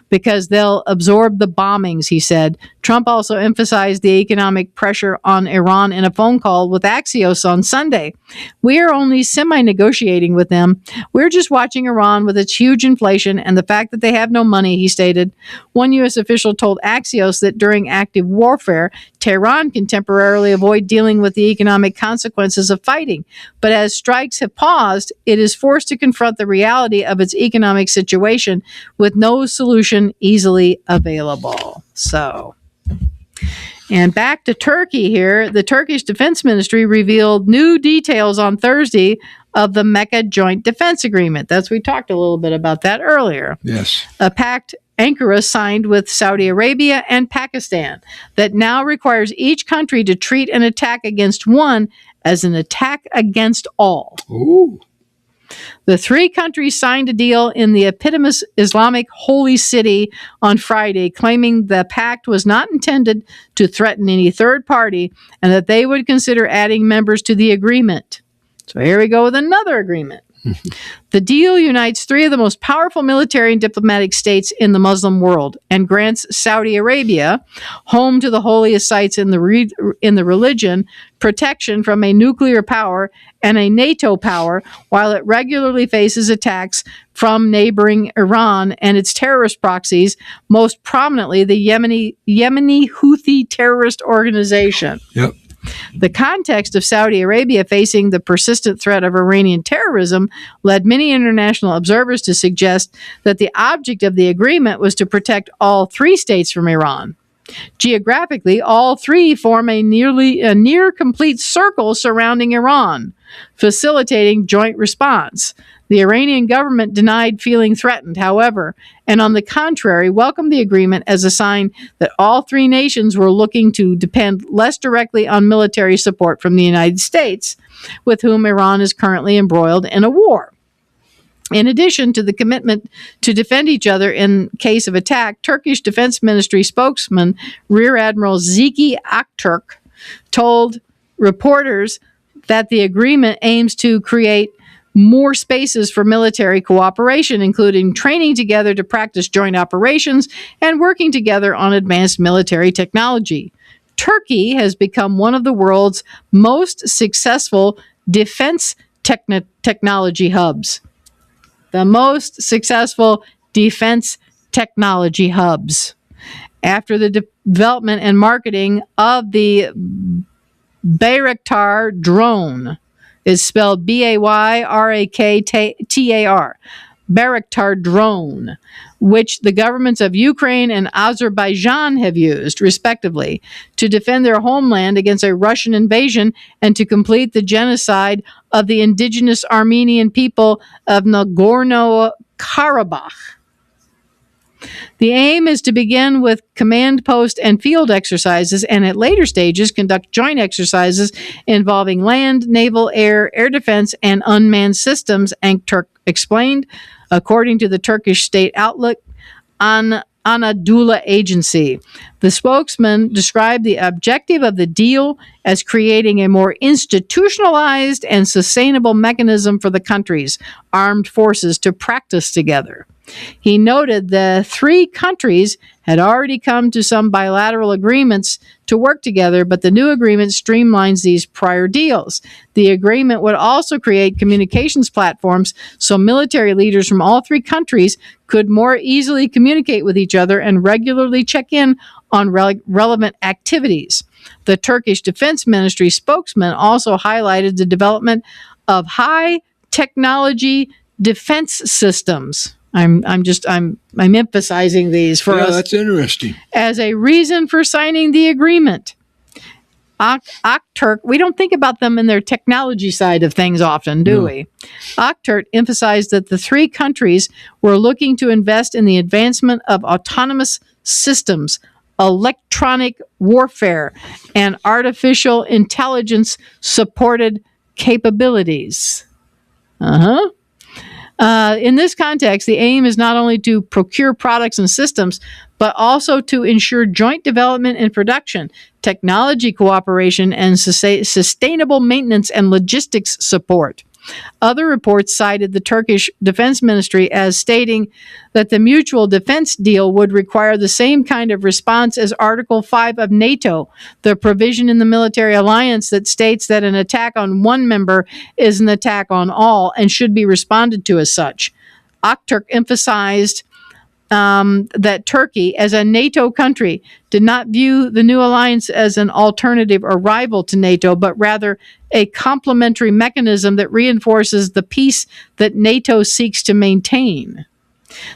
because they'll absorb the bombings, he said. Trump also emphasized the economic pressure on Iran in a phone call with Axios on Sunday. We are only semi-negotiating with them. We're just watching Iran with its huge inflation and the fact that they have no money, he stated. One U.S. official told Axios that during active warfare, Tehran can temporarily avoid dealing with the economic consequences of fighting. But as strikes have paused, it is forced to confront the reality of its economic situation with no solution easily available. And back to Turkey here. The Turkish Defense Ministry revealed new details on Thursday of the Mecca Joint Defense Agreement. We talked a little bit about that earlier. Yes. A pact Ankara signed with Saudi Arabia and Pakistan that now requires each country to treat an attack against one as an attack against all. Ooh. The 3 countries signed a deal in the eponymous Islamic holy city on Friday, claiming the pact was not intended to threaten any third party and that they would consider adding members to the agreement. So here we go with another agreement. The deal unites three of the most powerful military and diplomatic states in the Muslim world and grants Saudi Arabia, home to the holiest sites in the religion, protection from a nuclear power and a NATO power, while it regularly faces attacks from neighboring Iran and its terrorist proxies, most prominently the Yemeni Houthi terrorist organization. Yep. The context of Saudi Arabia facing the persistent threat of Iranian terrorism led many international observers to suggest that the object of the agreement was to protect all three states from Iran. Geographically, all three form a near complete circle surrounding Iran, facilitating joint response. The Iranian government denied feeling threatened, however, and on the contrary, welcomed the agreement as a sign that all three nations were looking to depend less directly on military support from the United States, with whom Iran is currently embroiled in a war. In addition to the commitment to defend each other in case of attack, Turkish Defense Ministry spokesman Rear Admiral Zeki Akturk told reporters that the agreement aims to create more spaces for military cooperation, including training together to practice joint operations and working together on advanced military technology. Turkey has become one of the world's most successful defense technology hubs. The most successful defense technology hubs. After the development and marketing of the Bayraktar drone, is spelled Bayraktar, Bayraktar drone, which the governments of Ukraine and Azerbaijan have used, respectively, to defend their homeland against a Russian invasion and to complete the genocide of the indigenous Armenian people of Nagorno-Karabakh. The aim is to begin with command post and field exercises and at later stages conduct joint exercises involving land, naval, air defense, and unmanned systems, Akturk explained, according to the Turkish state outlet Anadolu Agency. The spokesman described the objective of the deal as creating a more institutionalized and sustainable mechanism for the country's armed forces to practice together. He noted the three countries had already come to some bilateral agreements to work together, but the new agreement streamlines these prior deals. The agreement would also create communications platforms so military leaders from all three countries could more easily communicate with each other and regularly check in on relevant activities. The Turkish Defense Ministry spokesman also highlighted the development of high technology defense systems. I'm emphasizing these for us. That's interesting. As a reason for signing the agreement. Akturk, we don't think about them in their technology side of things often, do we? Akturk emphasized that the three countries were looking to invest in the advancement of autonomous systems, electronic warfare, and artificial intelligence supported capabilities. In this context, the aim is not only to procure products and systems, but also to ensure joint development and production, technology cooperation, and sustainable maintenance and logistics support. Other reports cited the Turkish Defense Ministry as stating that the mutual defense deal would require the same kind of response as Article 5 of NATO, the provision in the military alliance that states that an attack on one member is an attack on all and should be responded to as such. Akturk emphasized that Turkey, as a NATO country, did not view the new alliance as an alternative or rival to NATO, but rather a complementary mechanism that reinforces the peace that NATO seeks to maintain.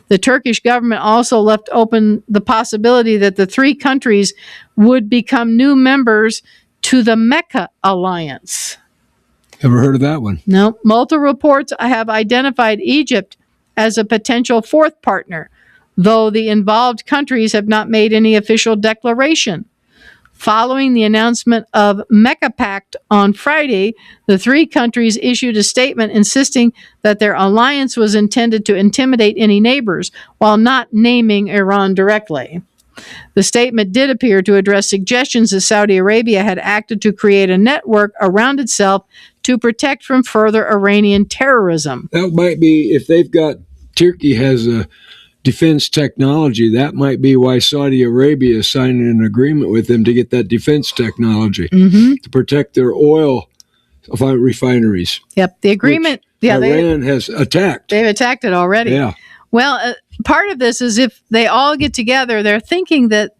The Turkish government also left open the possibility that the three countries would become new members to the Mecca alliance. Ever heard of that one? No. Multiple reports have identified Egypt as a potential fourth partner, though the involved countries have not made any official declaration. Following the announcement of Mecca Pact on Friday, the three countries issued a statement insisting that their alliance was intended to intimidate any neighbors while not naming Iran directly. The statement did appear to address suggestions that Saudi Arabia had acted to create a network around itself to protect from further Iranian terrorism. That might be, if they've got, Turkey has a defense technology, that might be why Saudi Arabia is signing an agreement with them to get that defense technology to protect their oil refineries. Yep, the agreement. Yeah, Iran has attacked. They've attacked it already. Yeah. Well, part of this is if they all get together, they're thinking that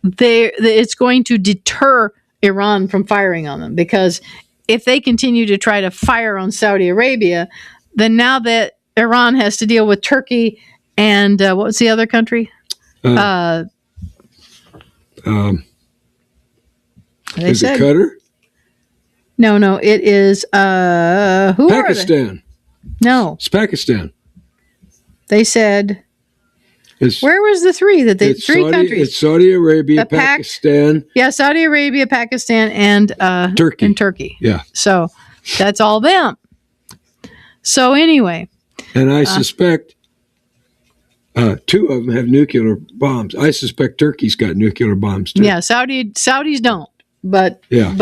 it's going to deter Iran from firing on them, because if they continue to try to fire on Saudi Arabia, then now that Iran has to deal with Turkey and what was the other country? Is it Qatar? No, it is who Pakistan. are they? No, It's Pakistan. they said. Where was the three three countries? It's Saudi Arabia, Pakistan. Yeah, Saudi Arabia, Pakistan, and Turkey. And Turkey. Yeah. So that's all them. So anyway. And I suspect two of them have nuclear bombs. I suspect Turkey's got nuclear bombs too. Yeah, Saudis don't, but yeah,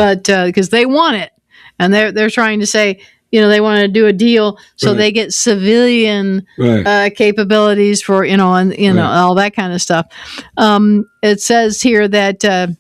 because they want it, and they're trying to say, they want to do a deal so they get civilian capabilities for and all that kind of stuff. It says here that.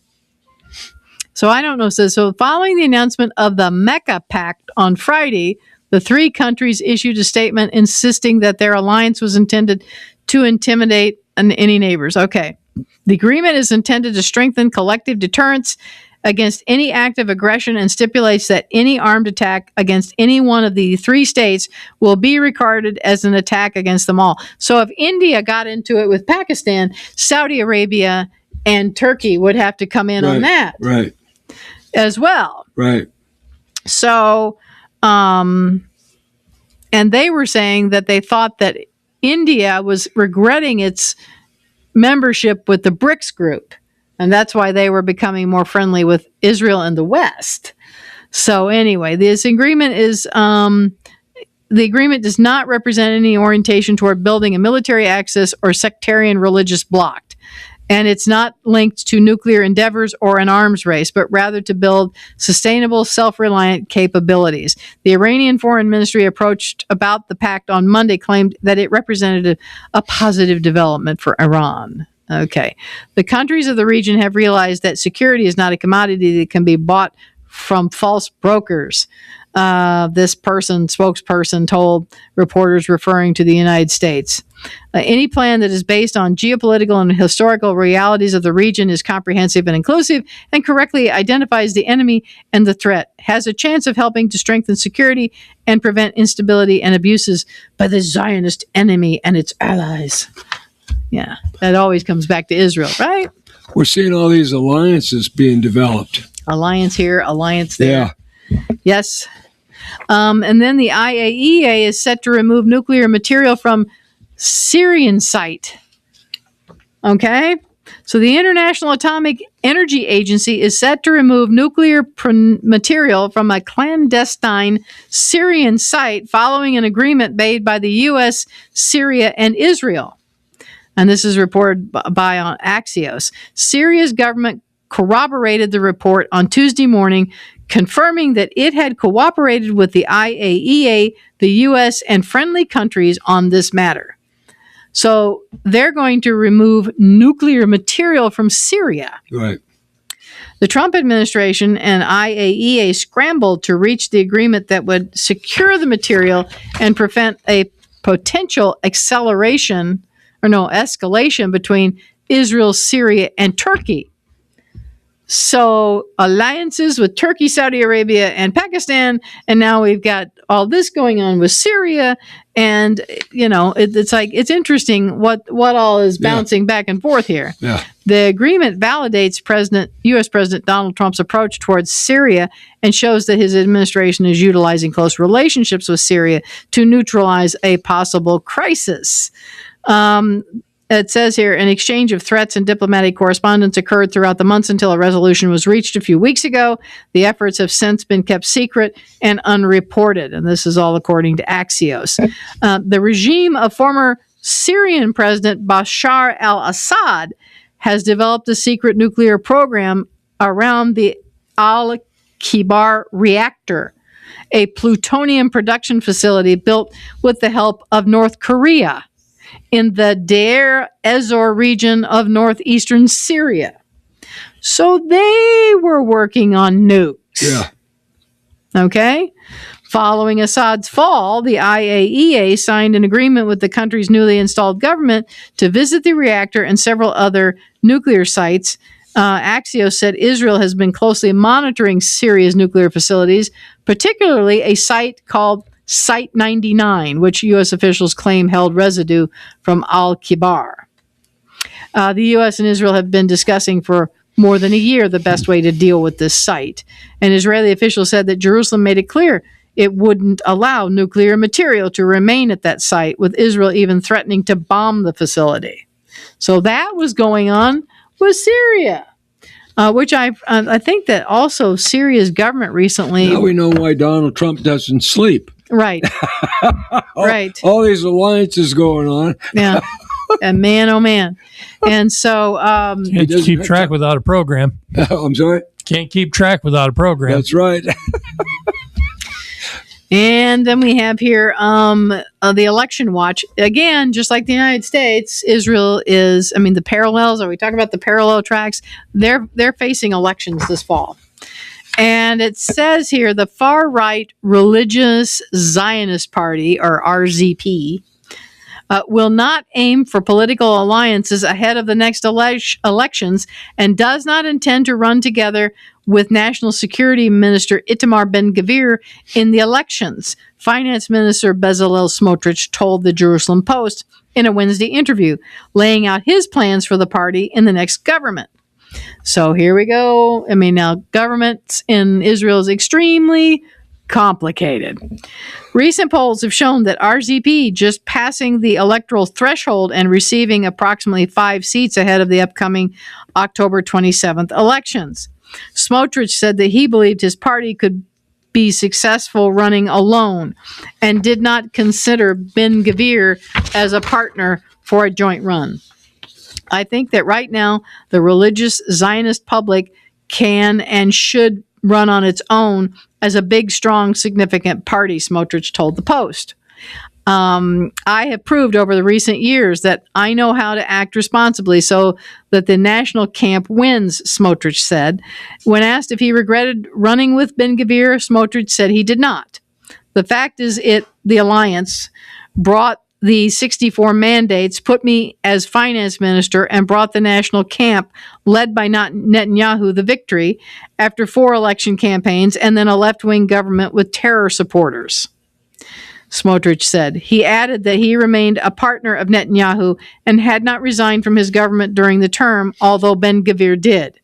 So I don't know. So following the announcement of the Mecca Pact on Friday, the three countries issued a statement insisting that their alliance was intended to intimidate any neighbors. Okay. The agreement is intended to strengthen collective deterrence against any act of aggression and stipulates that any armed attack against any one of the three states will be regarded as an attack against them all. So if India got into it with Pakistan, Saudi Arabia and Turkey would have to come in on that as well. Right. So, and they were saying that they thought that India was regretting its membership with the BRICS group, and that's why they were becoming more friendly with Israel and the West. So anyway, this agreement is the agreement does not represent any orientation toward building a military axis or sectarian religious bloc. And it's not linked to nuclear endeavors or an arms race, but rather to build sustainable, self-reliant capabilities. The Iranian Foreign Ministry approached about the pact on Monday claimed that it represented a positive development for Iran. Okay. The countries of the region have realized that security is not a commodity that can be bought from false brokers. This spokesperson told reporters referring to the United States. Any plan that is based on geopolitical and historical realities of the region is comprehensive and inclusive and correctly identifies the enemy and the threat, has a chance of helping to strengthen security and prevent instability and abuses by the Zionist enemy and its allies. Yeah, that always comes back to Israel, right? We're seeing all these alliances being developed. Alliance here, alliance there. Yeah. Yes. And then the IAEA is set to remove nuclear material from Syrian site. Okay? So the International Atomic Energy Agency is set to remove nuclear material from a clandestine Syrian site following an agreement made by the U.S., Syria, and Israel. And this is reported by on Axios. Syria's government corroborated the report on Tuesday morning, confirming that it had cooperated with the IAEA, the U.S., and friendly countries on this matter. So they're going to remove nuclear material from Syria. Right. The Trump administration and IAEA scrambled to reach the agreement that would secure the material and prevent a potential escalation between Israel, Syria, and Turkey. So alliances with Turkey, Saudi Arabia, and Pakistan, and now we've got all this going on with Syria, and it's interesting what all is bouncing back and forth here. Yeah. The agreement validates U.S. President Donald Trump's approach towards Syria and shows that his administration is utilizing close relationships with Syria to neutralize a possible crisis. It says here, an exchange of threats and diplomatic correspondence occurred throughout the months until a resolution was reached a few weeks ago. The efforts have since been kept secret and unreported, and this is all according to Axios. The regime of former Syrian President Bashar al-Assad has developed a secret nuclear program around the Al-Kibar reactor, a plutonium production facility built with the help of North Korea in the Deir ez-Zor region of northeastern Syria. So they were working on nukes. Yeah. Okay? Following Assad's fall, the IAEA signed an agreement with the country's newly installed government to visit the reactor and several other nuclear sites. Axios said Israel has been closely monitoring Syria's nuclear facilities, particularly a site called Site 99, which U.S. officials claim held residue from Al-Kibar. The U.S. and Israel have been discussing for more than a year the best way to deal with this site. An Israeli official said that Jerusalem made it clear it wouldn't allow nuclear material to remain at that site, with Israel even threatening to bomb the facility. So that was going on with Syria, which I think that also Syria's government recently... Now we know why Donald Trump doesn't sleep. Right. Right. All these alliances going on. Yeah. And man, oh man. And so... Can't keep track without a program. I'm sorry? Can't keep track without a program. That's right. And then we have here the election watch. Again, just like the United States, Israel is, the parallels, are we talking about the parallel tracks? They're facing elections this fall. And it says here the far-right Religious Zionist Party, or RZP, will not aim for political alliances ahead of the next elections and does not intend to run together with National Security Minister Itamar Ben-Gvir in the elections, Finance Minister Bezalel Smotrich told the Jerusalem Post in a Wednesday interview, laying out his plans for the party in the next government. So here we go. Now government in Israel is extremely complicated. Recent polls have shown that RZP just passing the electoral threshold and receiving approximately 5 seats ahead of the upcoming October 27th elections. Smotrich said that he believed his party could be successful running alone and did not consider Ben-Gvir as a partner for a joint run. I think that right now the religious Zionist public can and should run on its own as a big, strong, significant party, Smotrich told the Post. I have proved over the recent years that I know how to act responsibly so that the national camp wins, Smotrich said. When asked if he regretted running with Ben-Gvir, Smotrich said he did not. The fact is the alliance brought the 64 mandates, put me as finance minister, and brought the national camp, led by Netanyahu, the victory, after 4 election campaigns and then a left-wing government with terror supporters, Smotrich said. He added that he remained a partner of Netanyahu and had not resigned from his government during the term, although Ben-Gvir did.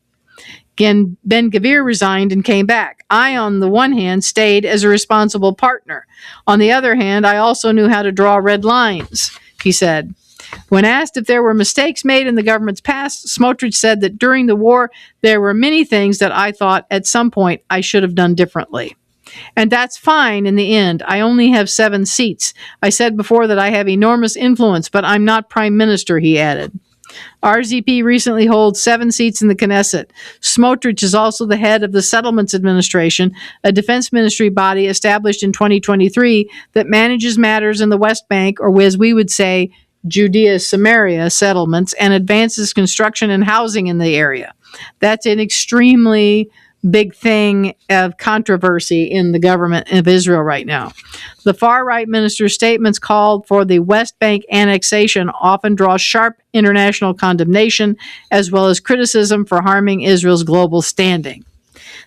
Again, Ben-Gvir resigned and came back. I, on the one hand, stayed as a responsible partner. On the other hand, I also knew how to draw red lines, he said. When asked if there were mistakes made in the government's past, Smotrich said that during the war, there were many things that I thought at some point I should have done differently. And that's fine in the end. I only have 7 seats. I said before that I have enormous influence, but I'm not prime minister, he added. RZP recently holds 7 seats in the Knesset. Smotrich is also the head of the Settlements Administration, a defense ministry body established in 2023 that manages matters in the West Bank, or as we would say, Judea, Samaria settlements, and advances construction and housing in the area. That's an extremely big thing of controversy in the government of Israel right now. The far-right minister's statements called for the West Bank annexation often draw sharp international condemnation as well as criticism for harming Israel's global standing.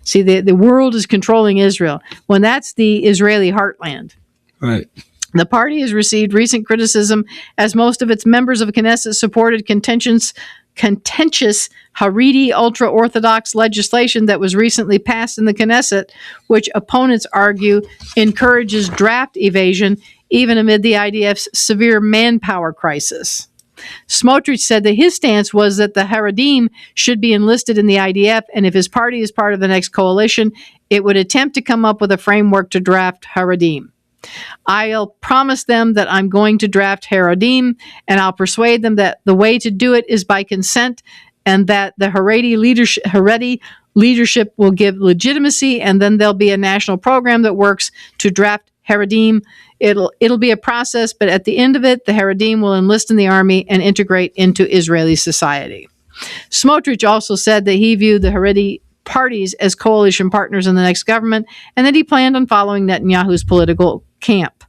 See, the world is controlling Israel when that's the Israeli heartland. Right. The party has received recent criticism as most of its members of Knesset supported contentious Haredi ultra-Orthodox legislation that was recently passed in the Knesset, which opponents argue encourages draft evasion even amid the IDF's severe manpower crisis. Smotrich said that his stance was that the Haredim should be enlisted in the IDF, and if his party is part of the next coalition, it would attempt to come up with a framework to draft Haredim. I'll promise them that I'm going to draft Haredim, and I'll persuade them that the way to do it is by consent, and that the Haredi leadership will give legitimacy, and then there'll be a national program that works to draft Haredim. It'll be a process, but at the end of it, the Haredim will enlist in the army and integrate into Israeli society. Smotrich also said that he viewed the Haredi parties as coalition partners in the next government, and that he planned on following Netanyahu's political camp.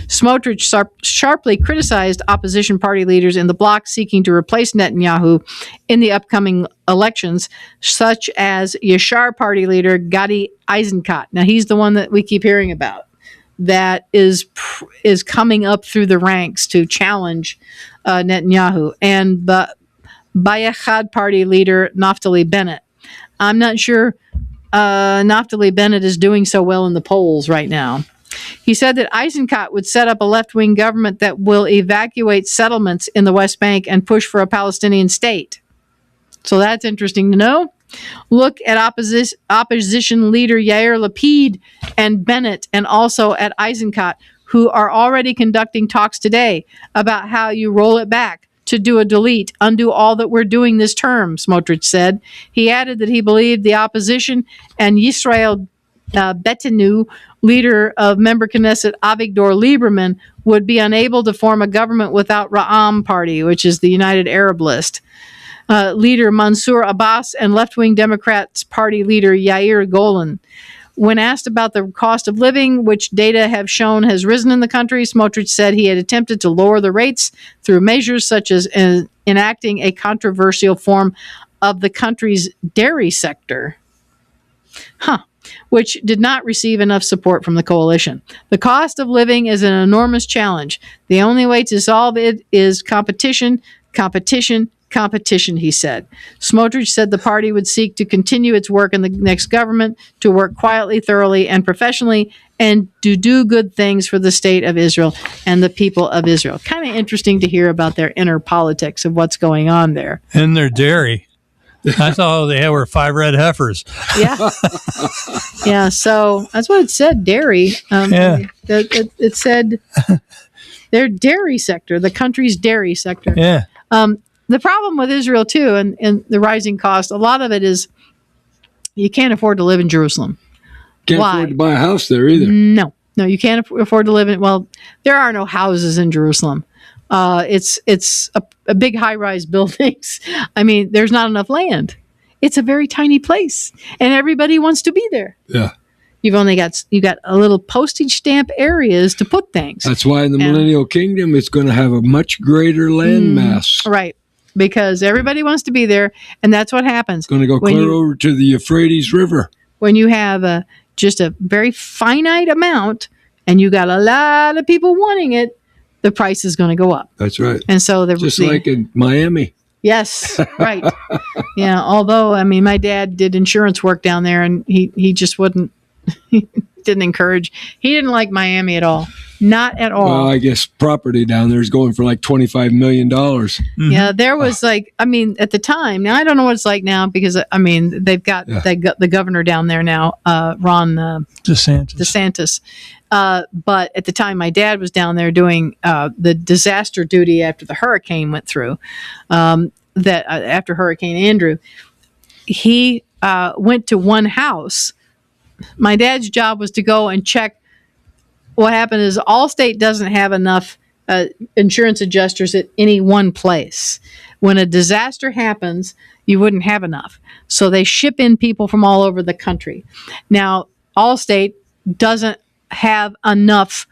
Smotrich sharply criticized opposition party leaders in the bloc seeking to replace Netanyahu in the upcoming elections, such as Yashar party leader Gadi Eisenkot. Now, he's the one that we keep hearing about that is coming up through the ranks to challenge Netanyahu, and Bayachad party leader Naftali Bennett. I'm not sure Naftali Bennett is doing so well in the polls right now. He said that Eisenkot would set up a left-wing government that will evacuate settlements in the West Bank and push for a Palestinian state. So that's interesting to know. Look at opposition leader Yair Lapid and Bennett, and also at Eisenkot, who are already conducting talks today about how you roll it back to do a delete, undo all that we're doing this term, Smotrich said. He added that he believed the opposition and Yisrael Beitenu, leader of member Knesset Avigdor Lieberman, would be unable to form a government without Ra'am Party, which is the United Arab List. Leader Mansour Abbas and left-wing Democrats Party leader Yair Golan. When asked about the cost of living, which data have shown has risen in the country, Smotrich said he had attempted to lower the rates through measures such as enacting a controversial form of the country's dairy sector. Which did not receive enough support from the coalition. The cost of living is an enormous challenge. The only way to solve it is competition, competition, competition, he said. Smotrich said the party would seek to continue its work in the next government, to work quietly, thoroughly, and professionally, and to do good things for the state of Israel and the people of Israel. Kind of interesting to hear about their inner politics of what's going on there. And their dairy. I thought they were 5 red heifers. Yeah. Yeah, so that's what it said, dairy. It said their dairy sector, the country's dairy sector. Yeah. The problem with Israel, too, and the rising cost, a lot of it is you can't afford to live in Jerusalem. Can't Why? afford to buy a house there either. No, you can't afford to live in, well, there are no houses in Jerusalem. It's a big high-rise buildings. I mean, there's not enough land. It's a very tiny place, and everybody wants to be there. Yeah. You got a little postage stamp areas to put things. That's why in the Millennial Kingdom, it's going to have a much greater land mass. Right, because everybody wants to be there, and that's what happens. It's going to go clear over to the Euphrates River. When you have just a very finite amount, and you got a lot of people wanting it, the price is going to go up. That's right. And so just like in Miami. Yes, right. Yeah, although, I mean, my dad did insurance work down there, and he just wouldn't, he didn't encourage, he didn't like Miami at all. Not at all. Well, I guess property down there is going for like $25 million. Mm-hmm. Yeah, there was like, I mean, at the time, now I don't know what it's like now because, I mean, they've got the governor down there now, Ron DeSantis. But at the time, my dad was down there doing the disaster duty after the hurricane went through, after Hurricane Andrew. He went to one house. My dad's job was to go and check. What happened is Allstate doesn't have enough insurance adjusters at any one place. When a disaster happens, you wouldn't have enough. So they ship in people from all over the country. Now, Allstate doesn't have enough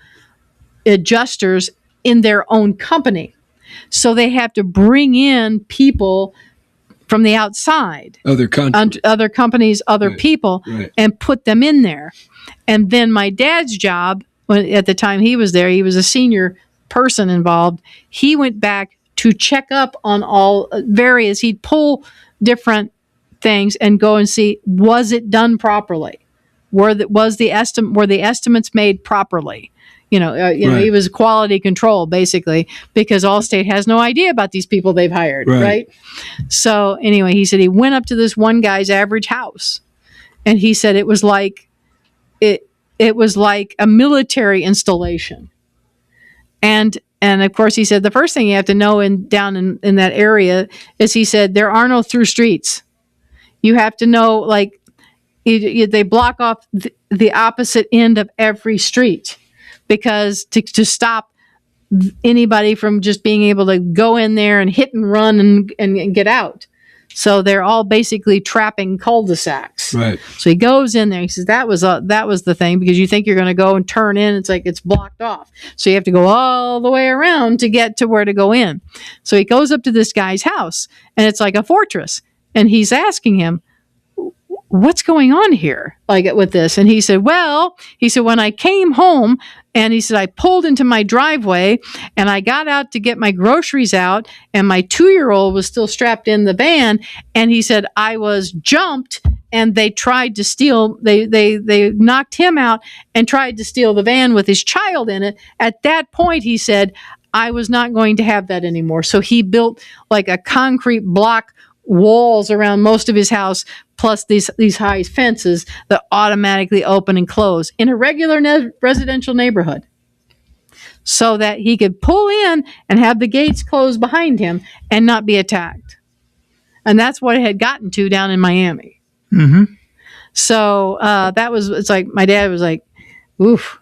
adjusters in their own company. So they have to bring in people from the outside. Other companies, other people, and put them in there. And then my dad's job, at the time he was there, he was a senior person involved. He went back to check up on all various, he'd pull different things and go and see, was it done properly? Were the estimates made properly? He was quality control basically, because Allstate has no idea about these people they've hired, right? So anyway, he said he went up to this one guy's average house, and he said it was like a military installation, and of course he said the first thing you have to know down in that area is, he said, there are no through streets. You have to know, like, they block off the opposite end of every street because to stop anybody from just being able to go in there and hit and run and get out. So they're all basically trapping cul-de-sacs. Right. So he goes in there. He says that was the thing, because you think you're going to go and turn in. It's like it's blocked off. So you have to go all the way around to get to where to go in. So he goes up to this guy's house, and it's like a fortress. And he's asking him, what's going on here, like with this? And he said, when I came home, and he said, I pulled into my driveway and I got out to get my groceries out, and my 2-year-old was still strapped in the van. And he said, I was jumped and they tried to steal, they knocked him out and tried to steal the van with his child in it. At that point, he said, I was not going to have that anymore. So he built like a concrete block walls around most of his house, plus these high fences that automatically open and close in a regular residential neighborhood, so that he could pull in and have the gates closed behind him and not be attacked. And that's what it had gotten to down in Miami. Mm-hmm. So it's like my dad was like, oof,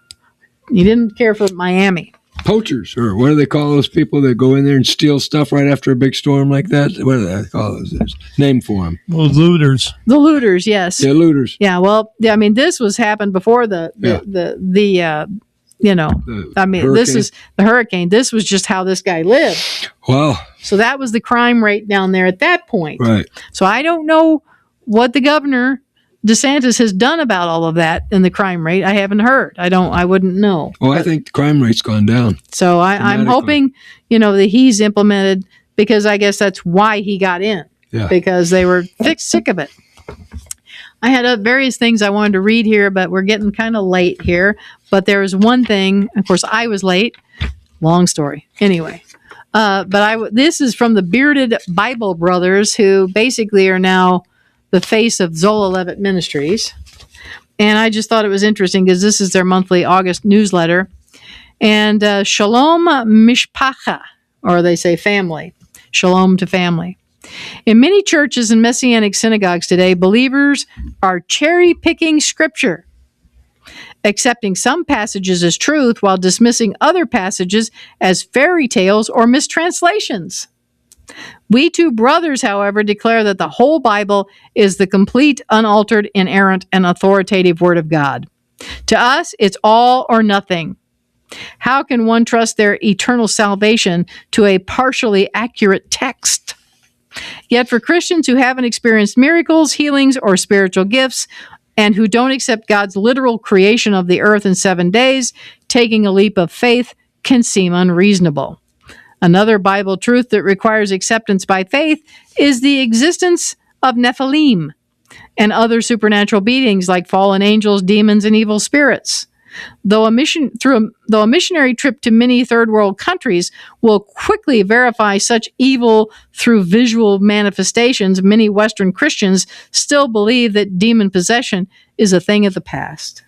he didn't care for Miami. Poachers, or what do they call those people that go in there and steal stuff right after a big storm like that? What do they call those? There's a name for them. Well, looters. The looters, yes. Yeah, looters. Yeah, well, I mean, this was happened before this is the hurricane. This was just how this guy lived. Wow. So that was the crime rate down there at that point. Right. So I don't know what the governor DeSantis has done about all of that in the crime rate. I haven't heard. I wouldn't know. Well, I think the crime rate's gone down. So I'm hoping, that he's implemented, because I guess that's why he got in. Yeah. Because they were sick of it. I had various things I wanted to read here, but we're getting kind of late here. But there was one thing, of course, I was late. Long story. Anyway. This is from the Bearded Bible Brothers, who basically are now the face of Zola Levitt Ministries. And I just thought it was interesting because this is their monthly August newsletter. And Shalom Mishpacha, or they say family. Shalom to family. In many churches and Messianic synagogues today, believers are cherry-picking scripture, accepting some passages as truth while dismissing other passages as fairy tales or mistranslations. We two brothers, however, declare that the whole Bible is the complete, unaltered, inerrant, and authoritative Word of God. To us, it's all or nothing. How can one trust their eternal salvation to a partially accurate text? Yet for Christians who haven't experienced miracles, healings, or spiritual gifts, and who don't accept God's literal creation of the earth in 7 days, taking a leap of faith can seem unreasonable. Another Bible truth that requires acceptance by faith is the existence of Nephilim and other supernatural beings like fallen angels, demons, and evil spirits. Though a missionary trip to many third world countries will quickly verify such evil through visual manifestations, many Western Christians still believe that demon possession is a thing of the past.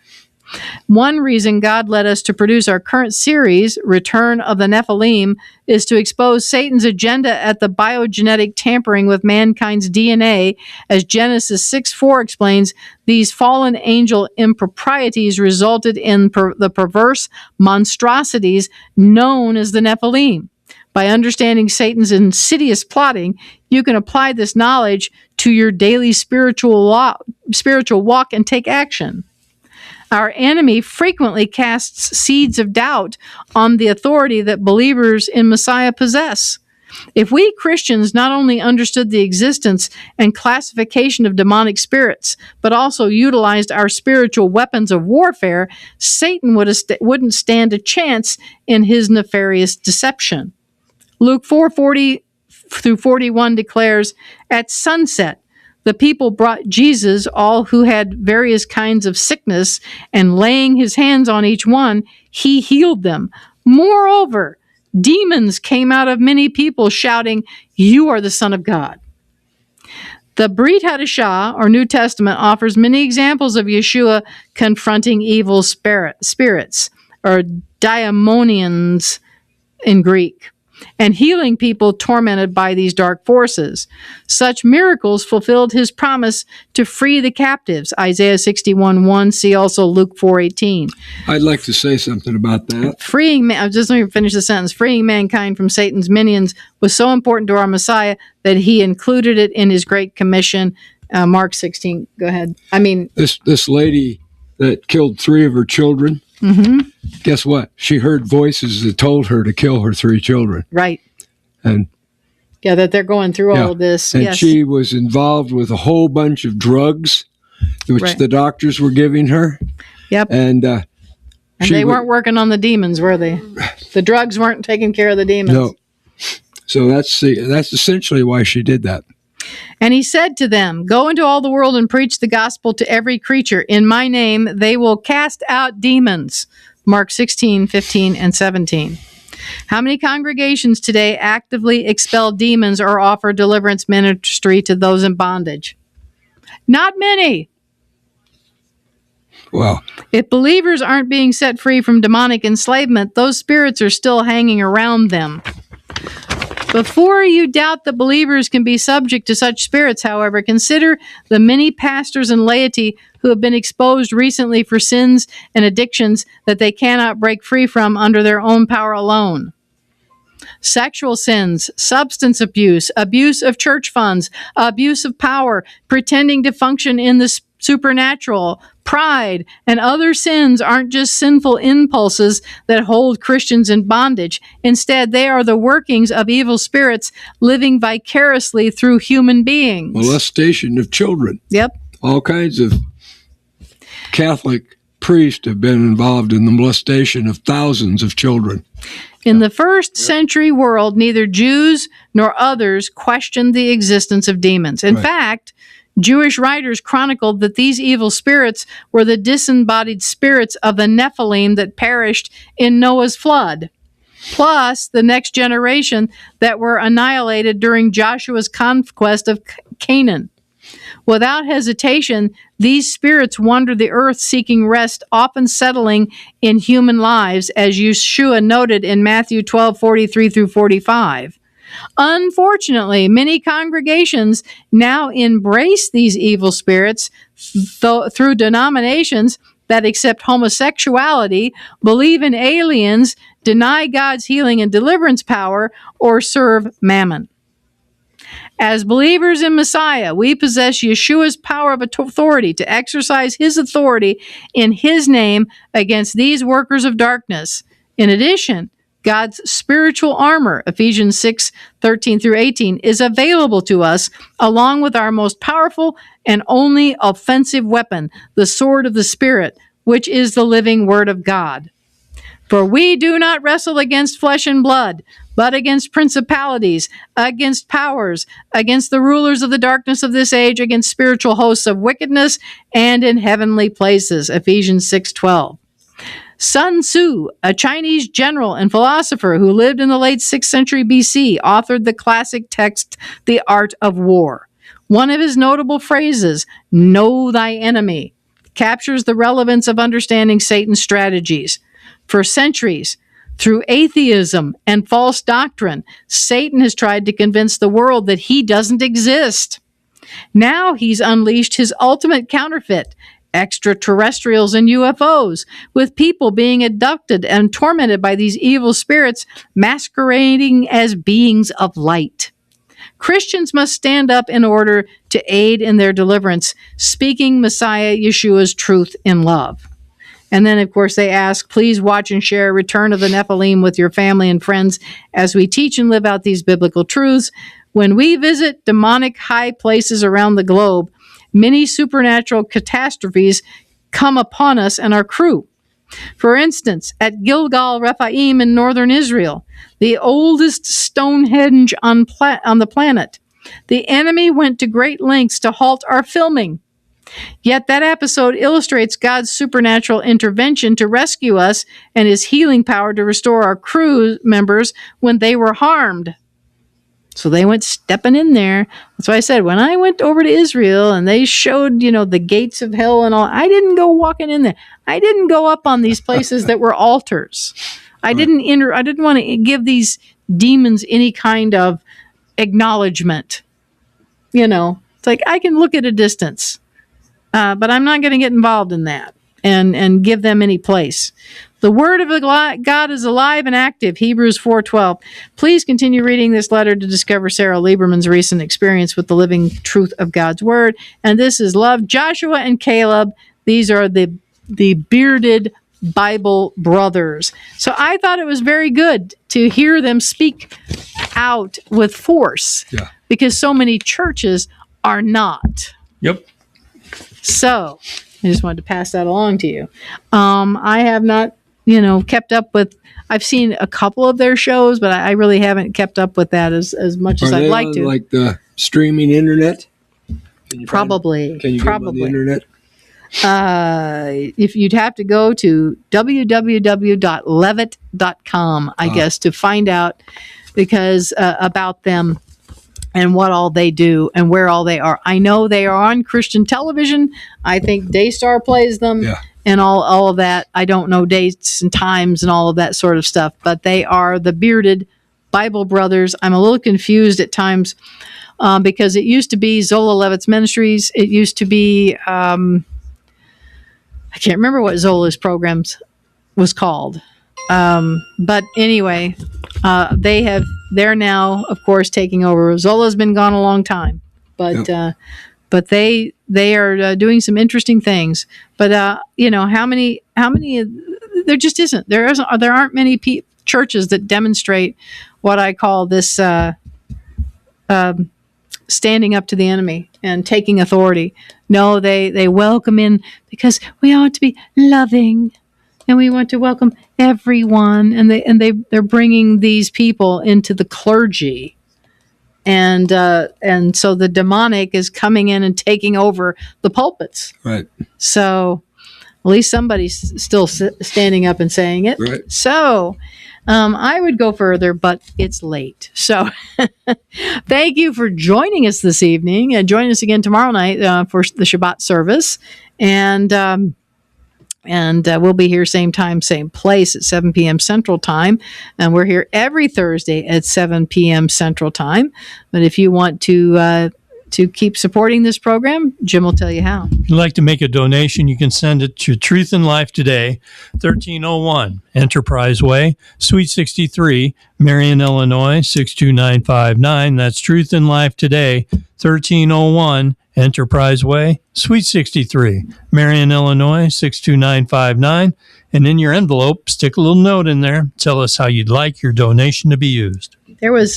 One reason God led us to produce our current series, Return of the Nephilim, is to expose Satan's agenda at the biogenetic tampering with mankind's DNA. As Genesis 6:4 explains, these fallen angel improprieties resulted in the perverse monstrosities known as the Nephilim. By understanding Satan's insidious plotting, you can apply this knowledge to your daily spiritual walk and take action. Our enemy frequently casts seeds of doubt on the authority that believers in Messiah possess. If we Christians not only understood the existence and classification of demonic spirits, but also utilized our spiritual weapons of warfare, Satan wouldn't stand a chance in his nefarious deception. Luke 4:40 through 41 declares, "At sunset, the people brought Jesus all who had various kinds of sickness, and laying his hands on each one, he healed them. Moreover, demons came out of many people shouting, 'You are the Son of God.'" The Brit Hadashah, or New Testament, offers many examples of Yeshua confronting evil spirits, or daimonians in Greek. and healing people tormented by these dark forces. Such miracles fulfilled his promise to free the captives. Isaiah 61:1. See also Luke 4:18. I'd like to say something about that. Just let me finish the sentence. Freeing mankind from Satan's minions was so important to our Messiah that he included it in his Great Commission. Mark 16. Go ahead. This lady that killed 3 of her children, guess what? She heard voices that told her to kill her 3 children. Right. And yeah, that they're going through all of this. And yes. she was involved with a whole bunch of drugs, which the doctors were giving her. Yep. And they weren't working on the demons, were they? The drugs weren't taking care of the demons. No. So that's essentially why she did that. And he said to them, "Go into all the world and preach the gospel to every creature. In my name, they will cast out demons." Mark 16:15 and 17. How many congregations today actively expel demons or offer deliverance ministry to those in bondage? Not many. Well, if believers aren't being set free from demonic enslavement, those spirits are still hanging around them. Before you doubt that believers can be subject to such spirits, however, consider the many pastors and laity who have been exposed recently for sins and addictions that they cannot break free from under their own power alone. Sexual sins, substance abuse, abuse of church funds, abuse of power, pretending to function in the supernatural, pride, and other sins aren't just sinful impulses that hold Christians in bondage. Instead, they are the workings of evil spirits living vicariously through human beings. Molestation of children. Yep. All kinds of Catholic priests have been involved in the molestation of thousands of children. In the first century world, neither Jews nor others questioned the existence of demons. In fact, Jewish writers chronicled that these evil spirits were the disembodied spirits of the Nephilim that perished in Noah's flood, plus the next generation that were annihilated during Joshua's conquest of Canaan. Without hesitation, these spirits wander the earth seeking rest, often settling in human lives, as Yeshua noted in Matthew 12:43 through 45. Unfortunately, many congregations now embrace these evil spirits through denominations that accept homosexuality, believe in aliens, deny God's healing and deliverance power, or serve mammon. As believers in Messiah, we possess Yeshua's power of authority to exercise his authority in his name against these workers of darkness. In addition, God's spiritual armor, Ephesians 6:13 through 18, is available to us along with our most powerful and only offensive weapon, the sword of the Spirit, which is the living word of God. For we do not wrestle against flesh and blood, but against principalities, against powers, against the rulers of the darkness of this age, against spiritual hosts of wickedness and in heavenly places, Ephesians 6:12. Sun Tzu, a Chinese general and philosopher who lived in the late 6th century BC, authored the classic text, The Art of War. One of his notable phrases, "Know thy enemy," captures the relevance of understanding Satan's strategies. For centuries, through atheism and false doctrine, Satan has tried to convince the world that he doesn't exist. Now he's unleashed his ultimate counterfeit, extraterrestrials and UFOs, with people being abducted and tormented by these evil spirits masquerading as beings of light. Christians must stand up in order to aid in their deliverance, speaking Messiah Yeshua's truth in love. And then, of course, they ask, please watch and share Return of the Nephilim with your family and friends as we teach and live out these biblical truths. When we visit demonic high places around the globe, many supernatural catastrophes come upon us and our crew. For instance, at Gilgal Rephaim in northern Israel, the oldest Stonehenge on the planet, the enemy went to great lengths to halt our filming. Yet that episode illustrates God's supernatural intervention to rescue us and his healing power to restore our crew members when they were harmed. So they went stepping in there. That's why I said, when I went over to Israel and they showed, the gates of hell and all, I didn't go walking in there. I didn't go up on these places that were altars. I didn't want to give these demons any kind of acknowledgement. It's like I can look at a distance, but I'm not going to get involved in that and give them any place. The word of God is alive and active, Hebrews 4:12. Please continue reading this letter to discover Sarah Lieberman's recent experience with the living truth of God's word. And this is love, Joshua and Caleb. These are the bearded Bible brothers. So I thought it was very good to hear them speak out with force, because so many churches are not. Yep. So I just wanted to pass that along to you. I have not, kept up with. I've seen a couple of their shows, but I really haven't kept up with that as much as I'd like to. Like the streaming internet? Probably. Can you get them on the internet? If you'd have to go to www.levitt.com, I guess, to find out because about them and what all they do and where all they are. I know they are on Christian television. I think Daystar plays them and all of that. I don't know dates and times and all of that sort of stuff, but they are the bearded Bible brothers. I'm a little confused at times because it used to be Zola Levitt's Ministries. It used to be, I can't remember what Zola's programs was called. But anyway, they're now, of course, taking over. Zola's been gone a long time, but they are doing some interesting things. But how many? There just isn't. There aren't many churches that demonstrate what I call this standing up to the enemy and taking authority. No, they welcome in because we ought to be loving. And we want to welcome everyone, and they're bringing these people into the clergy, and so the demonic is coming in and taking over the pulpits. Right. So at least somebody's still standing up and saying it. Right. So I would go further, but it's late. So thank you for joining us this evening, and join us again tomorrow night for the Shabbat service, and we'll be here same time, same place at 7 p.m. Central Time. And we're here every Thursday at 7 p.m. Central Time. But if you want to keep supporting this program, Jim will tell you how. If you'd like to make a donation, you can send it to Truth in Life Today, 1301 Enterprise Way, Suite 63, Marion, Illinois, 62959. That's Truth in Life Today, 1301 Enterprise Way, Suite 63, Marion, Illinois, 62959. And in your envelope, stick a little note in there. Tell us how you'd like your donation to be used. There was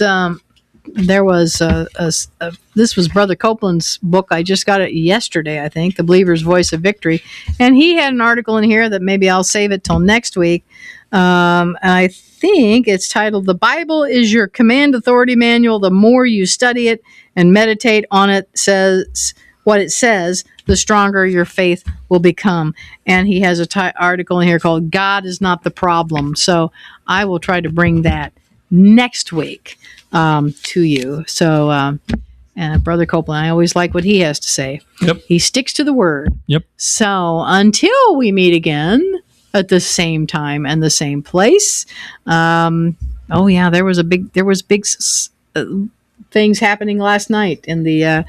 this was Brother Copeland's book. I just got it yesterday, I think, The Believer's Voice of Victory. And he had an article in here that maybe I'll save it till next week. I think it's titled, "The Bible is Your Command Authority Manual. The more you study it and meditate on it, says what it says, the stronger your faith will become." And he has a article in here called "God is Not the Problem." So I will try to bring that next week to you. So Brother Copeland, I always like what he has to say. Yep. He sticks to the word. Yep. So until we meet again at the same time and the same place. There was big things happening last night in the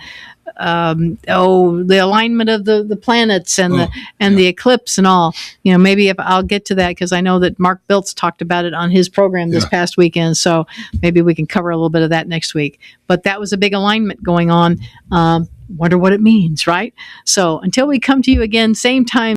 alignment of the planets and the eclipse and all. Maybe if I'll get to that, because I know that Mark Biltz talked about it on his program this past weekend. So maybe we can cover a little bit of that next week. But that was a big alignment going on. Wonder what it means, right? So until we come to you again, same time.